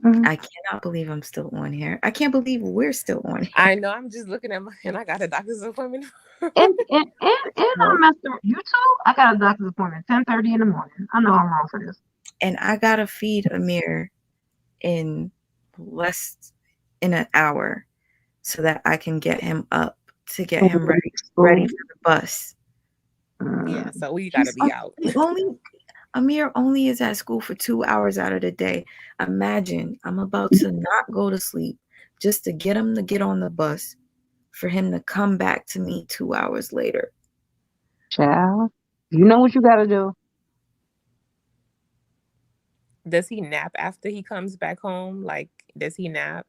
I cannot believe I'm still on here. I can't believe we're still on here. I know. I'm just looking at and I got a doctor's appointment. and I'm messing you too. I got a doctor's appointment 10:30 in the morning. I know I'm wrong for this. And I gotta feed Amir in an hour so that I can get him up to get him ready for the bus. Yeah, so we gotta be out. Amir only is at school for 2 hours out of the day. Imagine I'm about to not go to sleep just to get him to get on the bus for him to come back to me 2 hours later. Child, you know what you gotta do. Does he nap after he comes back home? Like, does he nap?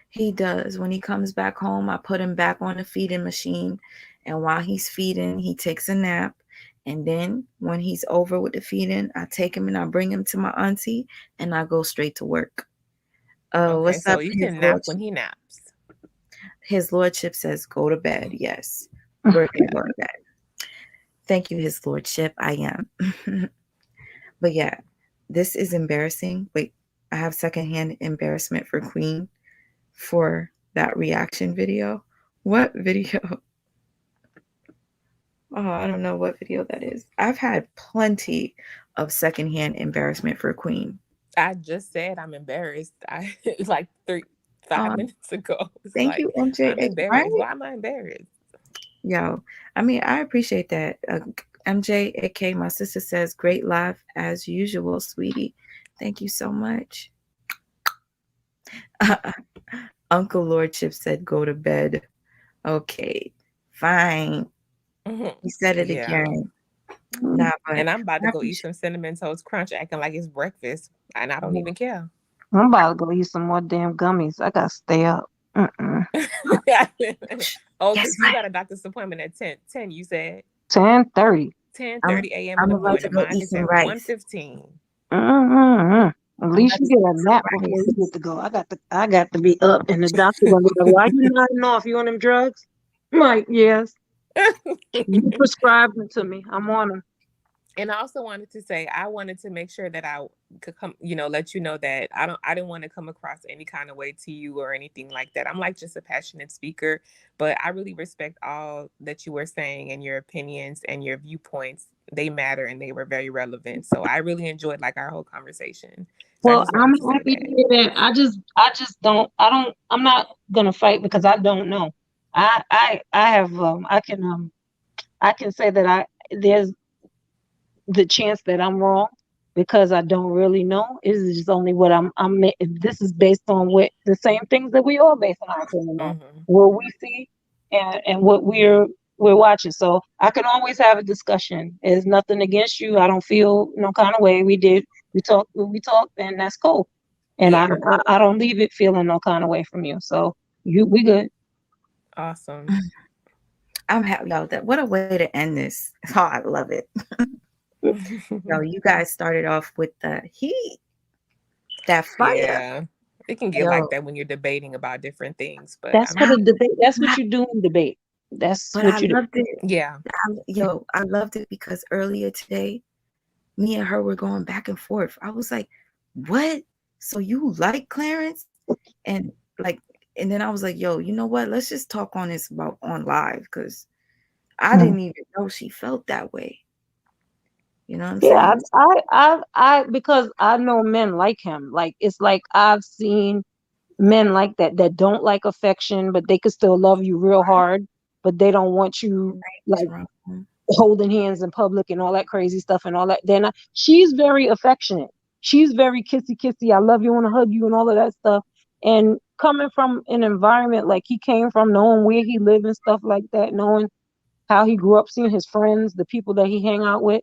He does. When he comes back home, I put him back on the feeding machine. And while he's feeding, he takes a nap. And then when he's over with the feeding, I take him and I bring him to my auntie and I go straight to work. Okay, what's so up, you can nap when he naps. His lordship says, go to bed. Yes. We're going to go to bed. Thank you, his lordship. I am. But yeah, this is embarrassing. Wait, I have secondhand embarrassment for Queen for that reaction video. What video? Oh, I don't know what video that is. I've had plenty of secondhand embarrassment for Queen. I just said I'm embarrassed. Like 5 minutes ago. Thank you, MJ. I'm embarrassed. Right? Why am I embarrassed? Yo, I mean, I appreciate that. MJ, AK, my sister says, great live as usual, sweetie. Thank you so much. Uncle Lordship said, go to bed. Okay, fine. He said it again. Nah, but and I'm about to go eat some Cinnamon Toast Crunch, acting like it's breakfast, and I don't even care. I'm about to go eat some more damn gummies. I gotta stay up. Oh, because you got a doctor's appointment at 10, you said? 10:30. 10:30 a.m. in the morning. Mine is at 1:15. At least you get a nap before you get to go. I got to be up, and the doctor gonna be like, "Why you nodding off? You on them drugs?" I'm like, yes. You prescribed them to me. I'm on them. And I also wanted to say, I wanted to make sure that I could come, let you know that I didn't want to come across any kind of way to you or anything like that. I'm like just a passionate speaker, but I really respect all that you were saying and your opinions and your viewpoints. They matter and they were very relevant. So I really enjoyed like our whole conversation. So well, I'm happy to hear that. I'm not gonna fight because I don't know. I can say that there's the chance that I'm wrong because I don't really know. This is just only what this is based on what the same things that we all base our opinion on, what we see and what we're watching. So I can always have a discussion. There's nothing against you. I don't feel no kind of way. We talked, and that's cool. And I don't leave it feeling no kind of way from you. So we good. Awesome. I'm happy. Yo, what a way to end this. Oh, I love it. Yo, you guys started off with the heat, that fire. Yeah. It can get Yo, like that when you're debating about different things, but That's I what a mean, debate. That's what you do in debate. That's but what I you do. loved it. yeah. I loved it because earlier today, me and her were going back and forth. I was like, "What? So you like Clarence?" And like, and then I was like, "Yo, you know what? Let's just talk on this about on live because I didn't even know she felt that way." You know what I'm Yeah, saying? because I know men like him. Like it's like I've seen men like that don't like affection, but they could still love you real hard, but they don't want you like holding hands in public and all that crazy stuff and all that. Then she's very affectionate. She's very kissy kissy. I love you, want to hug you, and all of that stuff. And coming from an environment like he came from, knowing where he lived and stuff like that, knowing how he grew up, seeing his friends, the people that he hang out with,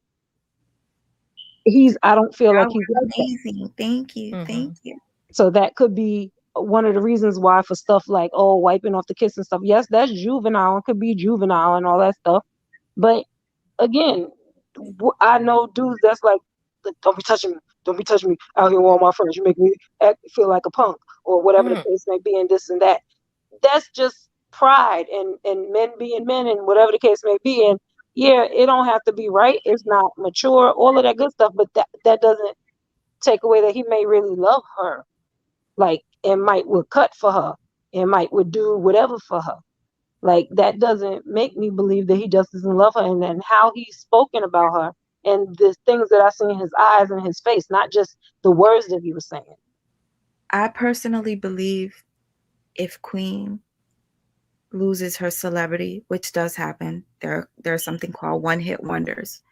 I don't feel like Y'all he's were like that. amazing. Thank you. Thank you. So that could be one of the reasons why for stuff like, oh, wiping off the kiss and stuff. Yes, that's juvenile. It could be juvenile and all that stuff. But again, I know dudes that's like, don't be touching me. Don't be touching me out here with all my friends. You make me feel like a punk or whatever the case may be, and this and that. That's just pride and men being men and whatever the case may be. And yeah, it don't have to be right. It's not mature, all of that good stuff. But that doesn't take away that he may really love her. Like, and might would cut for her and might would do whatever for her. Like, that doesn't make me believe that he just doesn't love her. And then how he's spoken about her and the things that I see in his eyes and his face, not just the words that he was saying. I personally believe if Queen loses her celebrity, which does happen, there's something called one-hit wonders.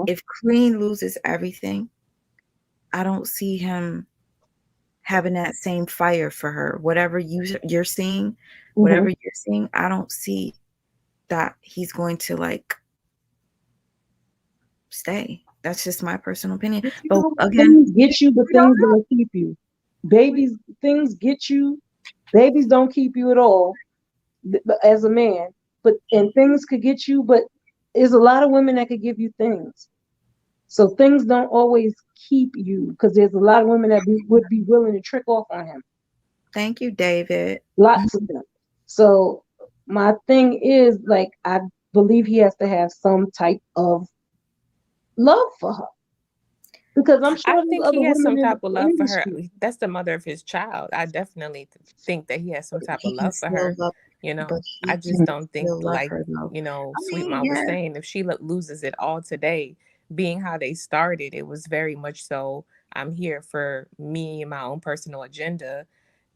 If Queen loses everything, I don't see him having that same fire for her. Whatever you're seeing, whatever you're seeing, I don't see that he's going to like stay. That's just my personal opinion. But again, things get you, but things don't keep you. Babies, things get you. Babies don't keep you at all as a man. And things could get you, but there's a lot of women that could give you things. So things don't always keep you because there's a lot of women that would be willing to trick off on him. Thank you, David. Lots of them. So my thing is, like, I believe he has to have some type of love for her. Because I'm sure I think he has some type of love for her. industry. That's the mother of his child. I definitely think that he has some type of love for her. You know, I just don't think, like, you know, Sweet Mom was saying, if she loses it all today, being how they started, it was very much so, I'm here for me and my own personal agenda.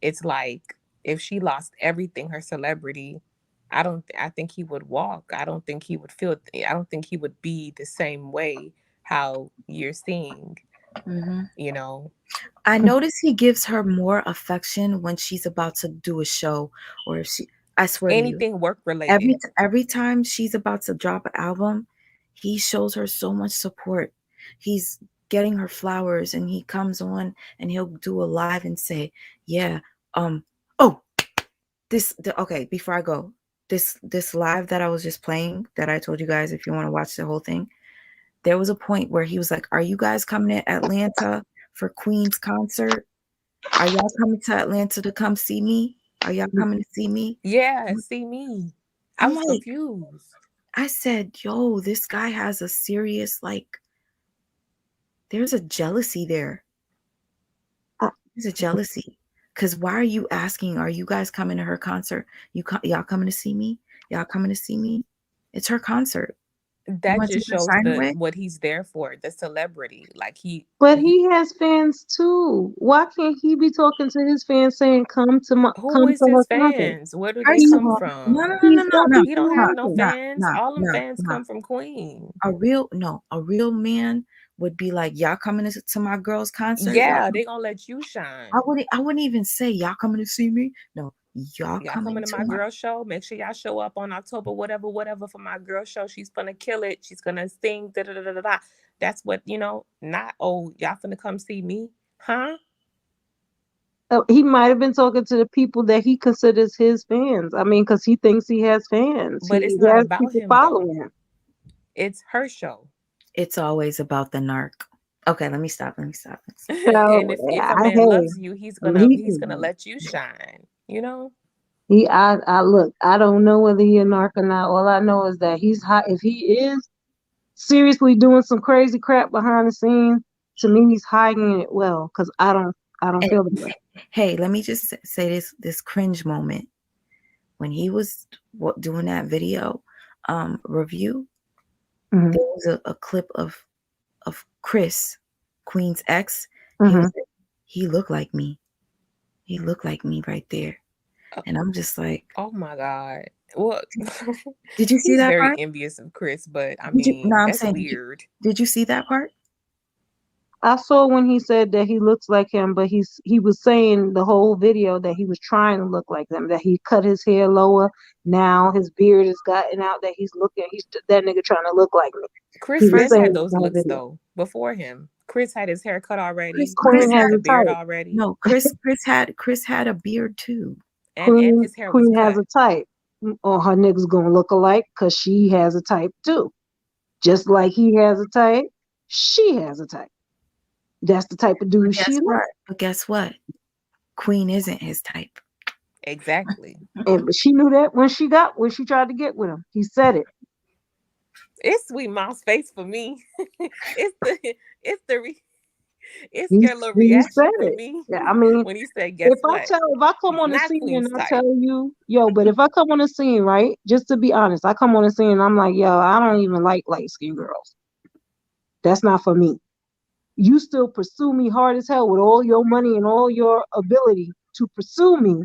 It's like, if she lost everything, her celebrity, I think he would walk. I don't think he would be the same way how you're seeing, you know. I notice he gives her more affection when she's about to do a show, or if I swear anything to you, work related. Every time she's about to drop an album, he shows her so much support. He's getting her flowers, and he comes on and he'll do a live and say, "Yeah, okay, before I go, this live that I was just playing that I told you guys if you want to watch the whole thing, there was a point where he was like, "Are you guys coming to Atlanta for Queen's concert? Are y'all coming to Atlanta to come see me? Are y'all coming to see me?" Yeah, see me. I was confused. I said, "Yo, this guy has a serious, like, there's a jealousy there. There's a jealousy. Because why are you asking, are you guys coming to her concert? Y'all coming to see me? Y'all coming to see me? It's her concert." That just shows what he's there for, the celebrity. Like But he has fans too. Why can't he be talking to his fans saying, "Come to my, who come is to his her concert"? fans? Where do they come from? No. He don't have no fans. All them fans come from Queen. A real man would be like, "Y'all coming to my girl's concert?" Yeah, they gonna let you shine. I wouldn't even say, "Y'all coming to see me." No, y'all coming to my girl show. Make sure y'all show up on October whatever for my girl show. She's gonna kill it. She's gonna sing. That's what, you know. Not, oh, y'all finna come see me, huh? He might have been talking to the people that he considers his fans. I mean, because he thinks he has fans. But it's not about him, following him. It's her show. It's always about the narc. Okay, let me stop. So And if a man loves you, he's gonna let you shine. You know. I look. I don't know whether he a narc or not. All I know is that he's hot. If he is seriously doing some crazy crap behind the scenes, to me, he's hiding it well. Because I don't feel the way. Hey, let me just say this cringe moment when he was doing that video review. Mm-hmm. There was a clip of Chris, Queen's ex. Mm-hmm. He looked like me. He looked like me right there. And I'm just like, oh my God. Well, did you see that very part? envious of Chris, but I mean, that's weird. Did you see that part? I saw when he said that he looks like him, but he was saying the whole video that he was trying to look like them, that he cut his hair lower. Now his beard has gotten out, that he's that nigga trying to look like me. Chris been had those looks though before him. Chris had his hair cut already. Queen has had a beard type. already. No, Chris had a beard too. And his hair was Queen cut. has a type. Or her niggas gonna look alike because she has a type too. Just like he has a type, she has a type. That's the type of dude she likes. But guess what? Queen isn't his type. Exactly. But she knew that when she tried to get with him. He said it. It's Sweet Mom's face for me. it's your little reaction for me. Yeah, I mean, when he said, "Guess what?" If I come on the scene and I tell you, but if I come on the scene, right, just to be honest, I come on the scene and I'm like, yo, I don't even like light-skinned girls. That's not for me. You still pursue me hard as hell with all your money and all your ability to pursue me.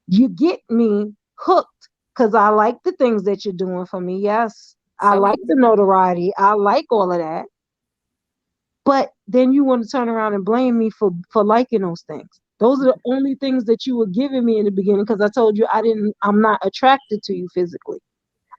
You get me hooked because I like the things that you're doing for me. Yes, I like the notoriety. I like all of that. But then you want to turn around and blame me for liking those things. Those are the only things that you were giving me in the beginning because I told you I'm not attracted to you physically.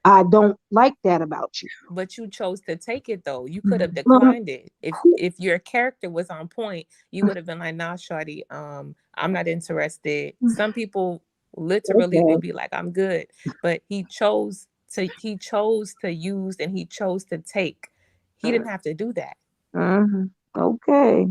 I don't like that about you. But you chose to take it though. You could have declined it. If your character was on point, you would have been like, nah, shorty, I'm not interested. Some people literally would be like, I'm good. But he chose to use and he chose to take. He didn't have to do that. Mm-hmm. Okay.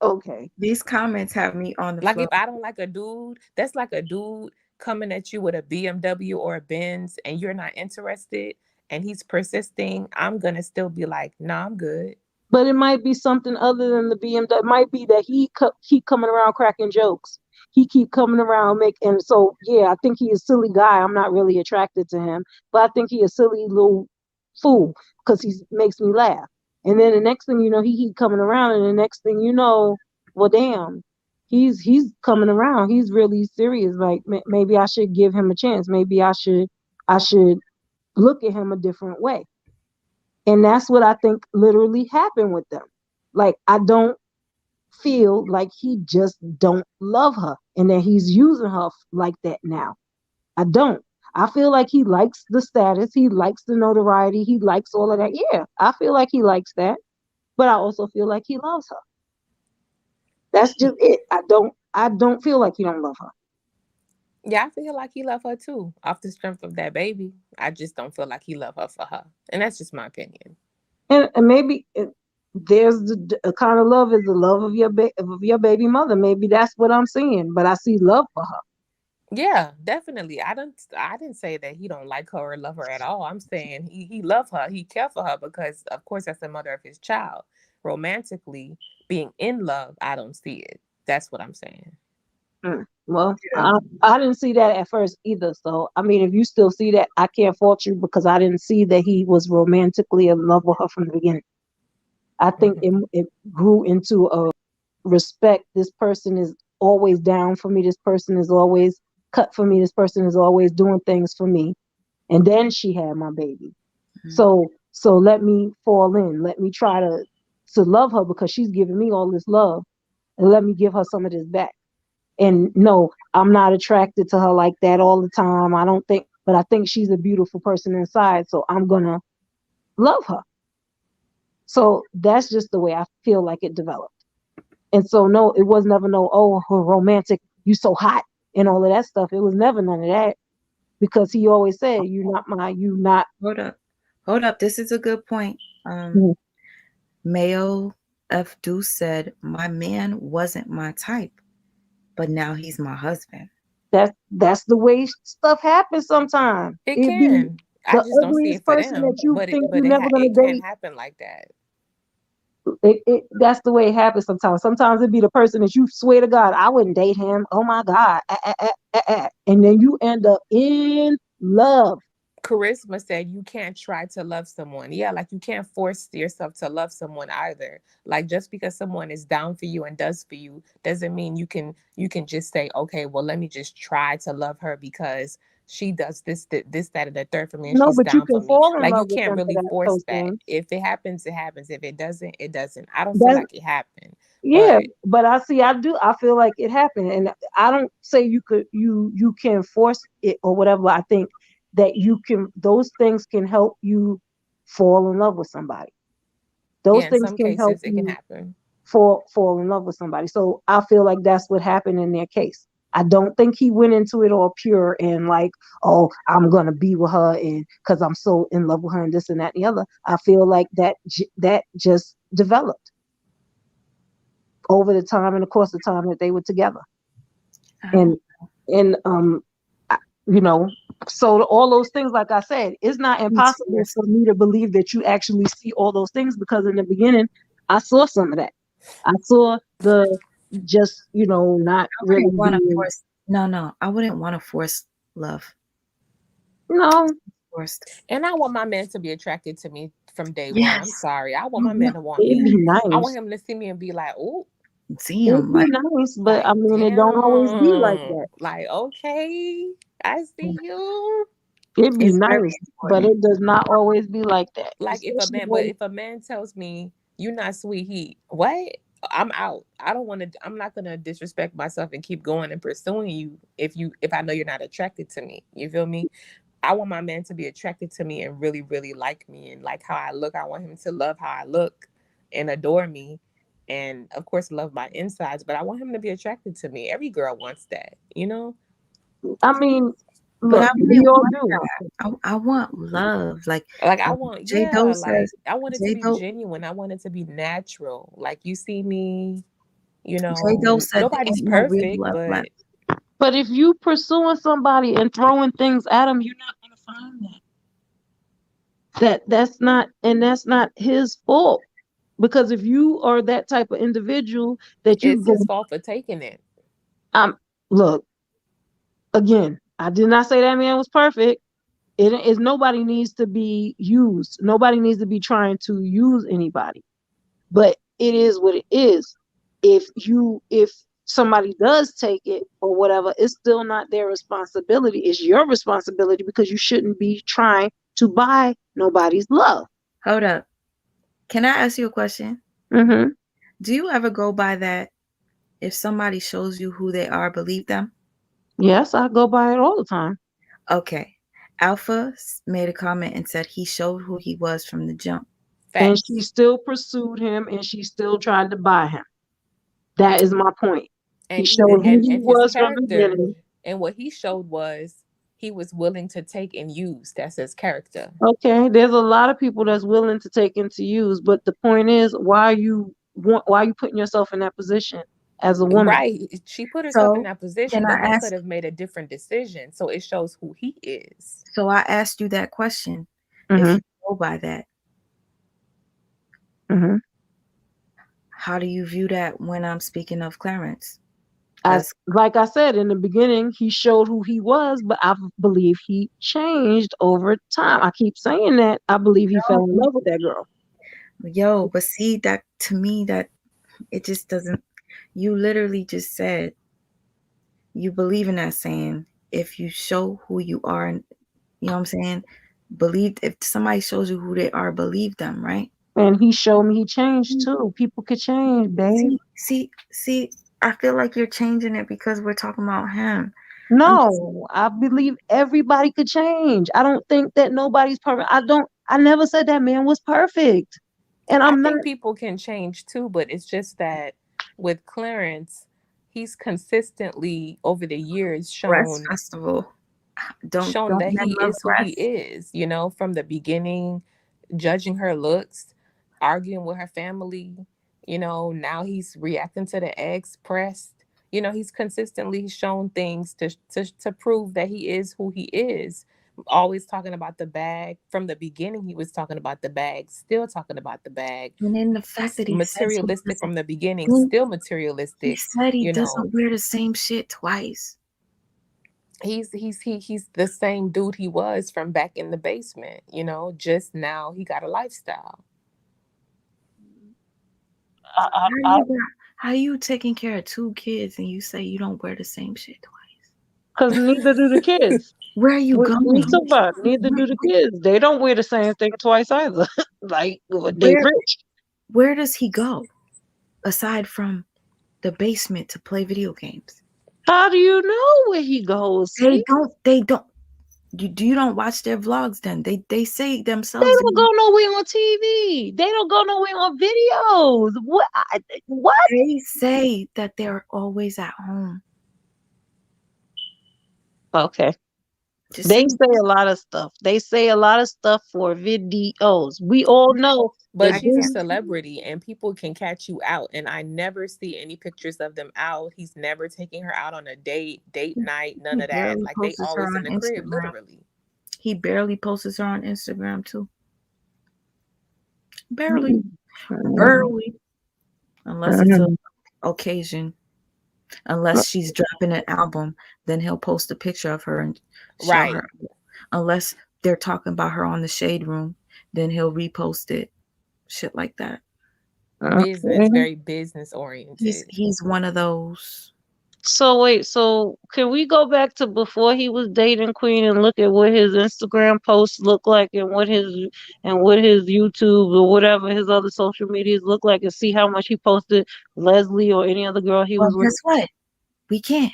Okay. These comments have me on the like floor. If I don't like a dude, that's like a dude coming at you with a BMW or a Benz and you're not interested and he's persisting. I'm gonna still be like, nah, I'm good. But it might be something other than the BMW. It might be that he keep coming around cracking jokes. He keep coming around and so yeah, I think he is a silly guy. I'm not really attracted to him, but I think he a silly little fool because he makes me laugh. And then the next thing you know, he keep coming around, and the next thing you know, well, damn, he's coming around. He's really serious. Like maybe I should give him a chance. Maybe I should look at him a different way. And that's what I think literally happened with them. Like I don't feel like he just don't love her and that he's using her like that now. I don't. I feel like he likes the status. He likes the notoriety. He likes all of that. Yeah, I feel like he likes that. But I also feel like he loves her. That's just it. I don't feel like he don't love her. Yeah, I feel like he loved her too, off the strength of that baby. I just don't feel like he loved her for her. And that's just my opinion. And maybe there's the kind of love is the love of your baby mother. Maybe that's what I'm seeing. But I see love for her. Yeah, definitely. I didn't say that he don't like her or love her at all. I'm saying he love her. He care for her because, of course, that's the mother of his child. Romantically, being in love, I don't see it. That's what I'm saying. Well, I didn't see that at first either. So, I mean, if you still see that, I can't fault you because I didn't see that he was romantically in love with her from the beginning. I think it grew into a respect. This person is always down for me. This person is always cut for me. This person is always doing things for me. And then she had my baby. So let me fall in. Let me try to love her because she's giving me all this love. And let me give her some of this back. And no, I'm not attracted to her like that all the time. But I think she's a beautiful person inside. So I'm going to love her. So that's just the way I feel like it developed. And so, no, it was never her romantic, you so hot and all of that stuff. It was never none of that because he always said, you're not. Hold up. This is a good point. Mayo F. Deuce said, my man wasn't my type, but now he's my husband. That's the way stuff happens sometimes. It It be can. I the just don't see it ugliest for person that them. you But think you're never gonna it can date. happen like that. That's the way it happens sometimes. Sometimes it be the person that you swear to God, I wouldn't date him. Oh my God. And then you end up in love. Charisma said you can't try to love someone. Yeah, like you can't force yourself to love someone either. Like just because someone is down for you and does for you doesn't mean you can just say, okay, well, let me just try to love her because she does this, that, and the third for me, and No, she's but you down for can me. fall in Like you love with can't them for really those force that. things. If it happens, it happens. If it doesn't, it doesn't. I don't feel That's like it happened. Yeah, But but I feel like it happened, and I don't say you can force it or whatever. I think that those things can help you fall in love with somebody. Those yeah, in things some can help cases it can you happen. fall in love with somebody. So I feel like that's what happened in their case. I don't think he went into it all pure and like, oh, I'm gonna be with her and because I'm so in love with her and this and that and the other. I feel like that just developed over the time and the course of time that they were together. And and you know, so all those things, like I said, it's not impossible for me to believe that you actually see all those things because in the beginning I saw some of that. I saw the just, not I really wouldn't want to being force. No, I wouldn't want to force love. no. Forced. And I want my man to be attracted to me from day one. I'm Yes. sorry. I want my man to want It'd me. be I want nice. him to see me and be like, oh, Damn, It'd be like nice, but I mean it don't always be like damn. that. Like, okay, I see you. It'd be it's very nice, but important. it does not always be like that. Like Especially when if a man tells me you're not sweet heat, what? I'm out. I don't want to. I'm not gonna disrespect myself and keep going and pursuing you if I know you're not attracted to me. You feel me? I want my man to be attracted to me and really, really like me and like how I look. I want him to love how I look and adore me. And of course, love my insides, but I want him to be attracted to me. Every girl wants that, you know? I mean, But I look, we wouldn't all want do. that. I want love. Like Like I want, J Doe yeah, like says, I want it to J be Doe genuine. I want it to be natural. Like you see me, J Doe said there nobody's ain't no real perfect, love but left. But if you pursuing somebody and throwing things at them, you're not gonna find that. That's not his fault. Because if you are that type of individual that you it's go, his fault for taking it. look, again, I did not say that man was perfect. It is nobody needs to be used. Nobody needs to be trying to use anybody. But it is what it is. If somebody does take it or whatever, it's still not their responsibility. It's your responsibility because you shouldn't be trying to buy nobody's love. Hold up. Can I ask you a question? Mm-hmm. Do you ever go by that? If somebody shows you who they are, believe them? Yes, I go by it all the time. Okay. Alpha made a comment and said he showed who he was from the jump. And Facts. she still pursued him and she still tried to buy him. That is my point. He And showed who he and his was from the character beginning. and what he showed was he was willing to take and use. That's his character. Okay, there's a lot of people that's willing to take into use, but the point is, why are you putting yourself in that position as a woman? Right. She put herself in So that can position, but I he ask? could have made a different decision. So it shows who he is. So I asked you that question. If Mm-hmm. you go by that, Mm-hmm. how do you view that when I'm speaking of Clarence? Like I said in the beginning, he showed who he was, but I believe he changed over time. I keep saying that. I believe he fell in love with that girl. Yo, but see that to me that it just doesn't. You literally just said you believe in that saying. If you show who you are, you know what I'm saying? Believe if somebody shows you who they are, believe them, right? And he showed me he changed too. People could change, babe. See. I feel like you're changing it because we're talking about him. No, I believe everybody could change. I don't think that nobody's perfect. I never said that man was perfect. And I I'm not. think people can change too, but it's just that with Clarence, he's consistently over the years Breast shown festival. shown Don't that men he love is who he breasts? is, from the beginning, judging her looks, arguing with her family. You know, now he's reacting to the ex pressed. You know, he's consistently shown things to prove that he is who he is. Always talking about the bag. From the beginning, he was talking about the bag, still talking about the bag. And then the fact that he Materialistic from the beginning, he still materialistic. he said he You know, doesn't wear the same shit twice. he's the same dude he was from back in the basement. You know, just now he got a lifestyle. How you taking care of 2 kids and you say you don't wear the same shit twice? Because neither do the kids. Where are you going? We talk about neither do the kids. They don't wear the same thing twice either. Like they rich. Where does he go aside from the basement to play video games? How do you know where he goes? They don't. You don't watch their vlogs then. They say themselves. They don't go nowhere on TV. They don't go nowhere on videos. What? They say that they're always at home. Okay. They say a lot of stuff. They say a lot of stuff for videos. We all know. But she's a celebrity and people can catch you out. And I never see any pictures of them out. He's never taking her out on a date night, none of that. Like they always in the crib, literally. He barely posts her on Instagram too. Barely. Unless it's an occasion. Unless she's dropping an album, then he'll post a picture of her and show her. Unless they're talking about her on the Shade Room, then he'll repost it. Shit like that. Business, very business oriented. He's one of those. So wait, so can we go back to before he was dating Queen and look at what his Instagram posts look like and what his YouTube or whatever his other social medias look like and see how much he posted Leslie or any other girl he was with? Guess what? We can't.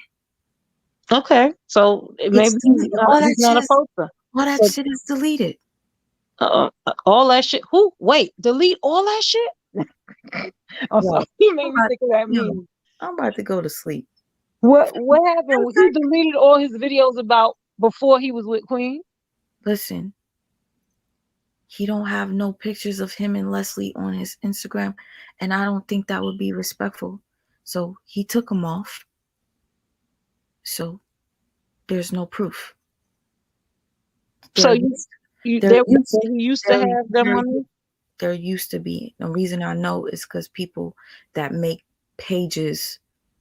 Okay, so maybe he's not a poster. All that shit is deleted. All that shit. Who? Wait, delete all that shit? I'm sorry. You made me think of that meme. I'm about to go to sleep. What happened? He deleted all his videos about before he was with Queen? Listen, he don't have no pictures of him and Leslie on his Instagram, and I don't think that would be respectful. So he took them off. So there's no proof. So he used to have them on. There used to be. The reason I know is because people that make pages,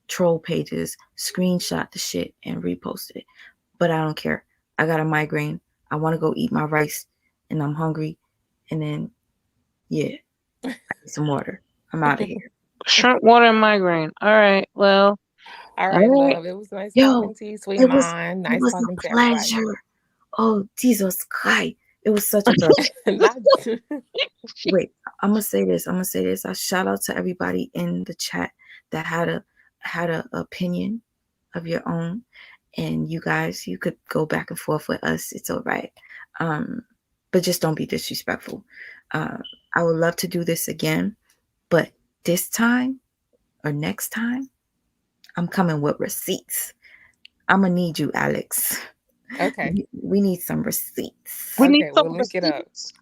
troll pages, screenshot the shit and repost it. But I don't care. I got a migraine. I want to go eat my rice and I'm hungry. And then, yeah, I need some water. I'm out of here. Shrimp, water, and migraine. All right. Well. All right, love. It was nice talking to you, sweet mind. Nice talking to everybody. Oh, Jesus Christ. It was such a pleasure. Wait, I'm gonna say this. I shout out to everybody in the chat that had a opinion of your own, and you guys, you could go back and forth with us. It's all right, but just don't be disrespectful. I would love to do this again, but this time or next time, I'm coming with receipts. I'm gonna need you, Alex. Okay. We need some receipts. We need some receipts.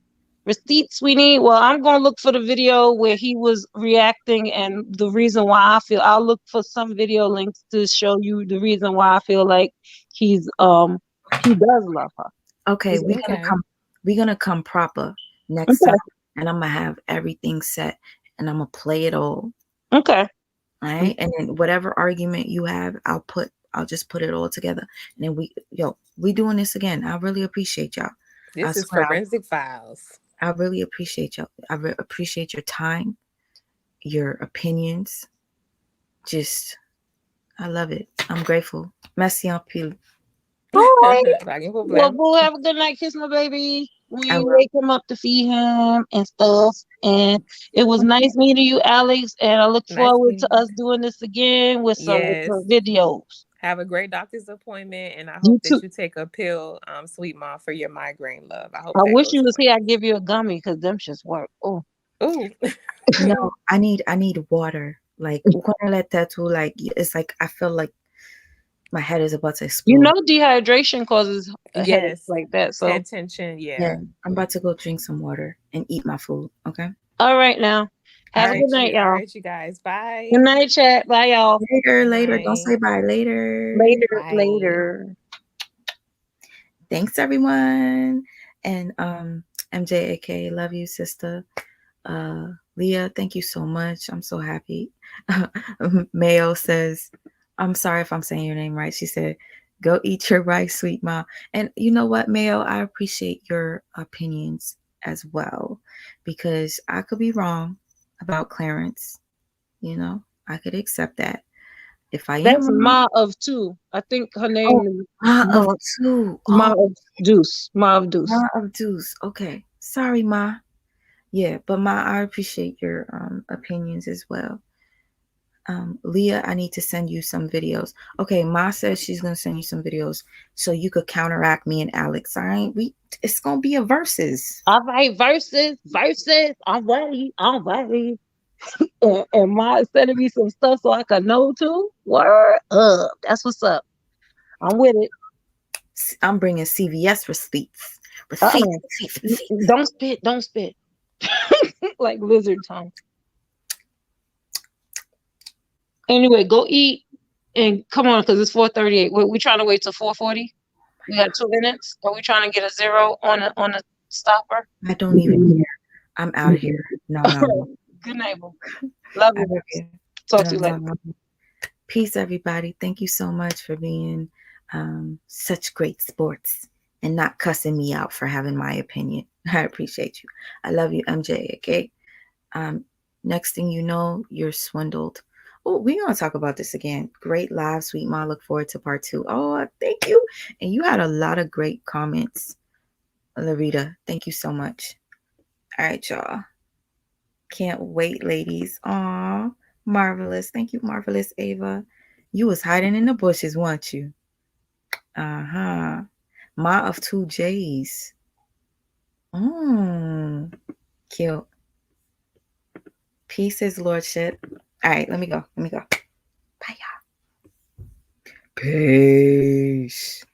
Receipts we need. Well, I'm going to look for the video where he was reacting and the reason why I'll look for some video links to show you the reason why I feel like he does love her. Okay, we're gonna come proper next time, and I'm gonna have everything set and I'm gonna play it all. Okay. All right. And then whatever argument you have, I'll just put it all together. And then we doing this again. I really appreciate y'all. This is Forensic Files. I really appreciate y'all. I appreciate your time, your opinions. I love it. I'm grateful. Merci en pile. All right. Well, we'll have a good night. Kiss my baby. We wake him up to feed him and stuff. And it was nice meeting you, Alex. And I look forward to us doing this again with some videos. Have a great doctor's appointment, and I hope that you take a pill, Sweet Mom, for your migraine, love. I wish you was here. I'd give you a gummy because them just work. Oh, no, I need water. Like it's like I feel like my head is about to explode. You know, dehydration causes headaches like that. So head tension. Yeah. I'm about to go drink some water and eat my food. Okay. All right now. Have a good night, y'all. All right, you guys. Bye. Good night, chat. Bye, y'all. Later. Don't say bye. Later. Later. Thanks, everyone. And MJ, aka love you, sister. Leah, thank you so much. I'm so happy. Mayo says, I'm sorry if I'm saying your name right. She said, go eat your rice, sweet ma. And you know what, Mayo, I appreciate your opinions as well, because I could be wrong about Clarence. You know, I could accept that. If I am That's wrong, Ma of Two. I think her name is Ma of Two. Ma of Deuce. Ma of Deuce. Ma of Deuce. Okay. Sorry, Ma. Yeah, but Ma, I appreciate your opinions as well. Leah, I need to send you some videos. Okay, Ma says she's gonna send you some videos so you could counteract me and Alex. All right, it's gonna be a versus. All right, versus. I'm ready. and Ma sending me some stuff so I can know too. Word up. That's what's up. I'm with it. I'm bringing CVS receipts. Don't spit. Like lizard tongue. Anyway, go eat and come on, because it's 4:38. We trying to wait till 4:40. We got 2 minutes. Are we trying to get a 0 on a stopper? I don't even care. I'm out of here. No. Good night, boo. Love you. Talk to you later. Peace, everybody. Thank you so much for being such great sports and not cussing me out for having my opinion. I appreciate you. I love you, MJ. Okay. Next thing you know, you're swindled. Oh, we're going to talk about this again. Great live, sweet ma. Look forward to part 2. Oh, thank you. And you had a lot of great comments, Larita. Thank you so much. All right, y'all. Can't wait, ladies. Aw, marvelous. Thank you, marvelous Ava. You was hiding in the bushes, weren't you? Uh-huh. Ma of 2 J's. Cute. Peace, his lordship. All right, let me go. Bye, y'all. Peace.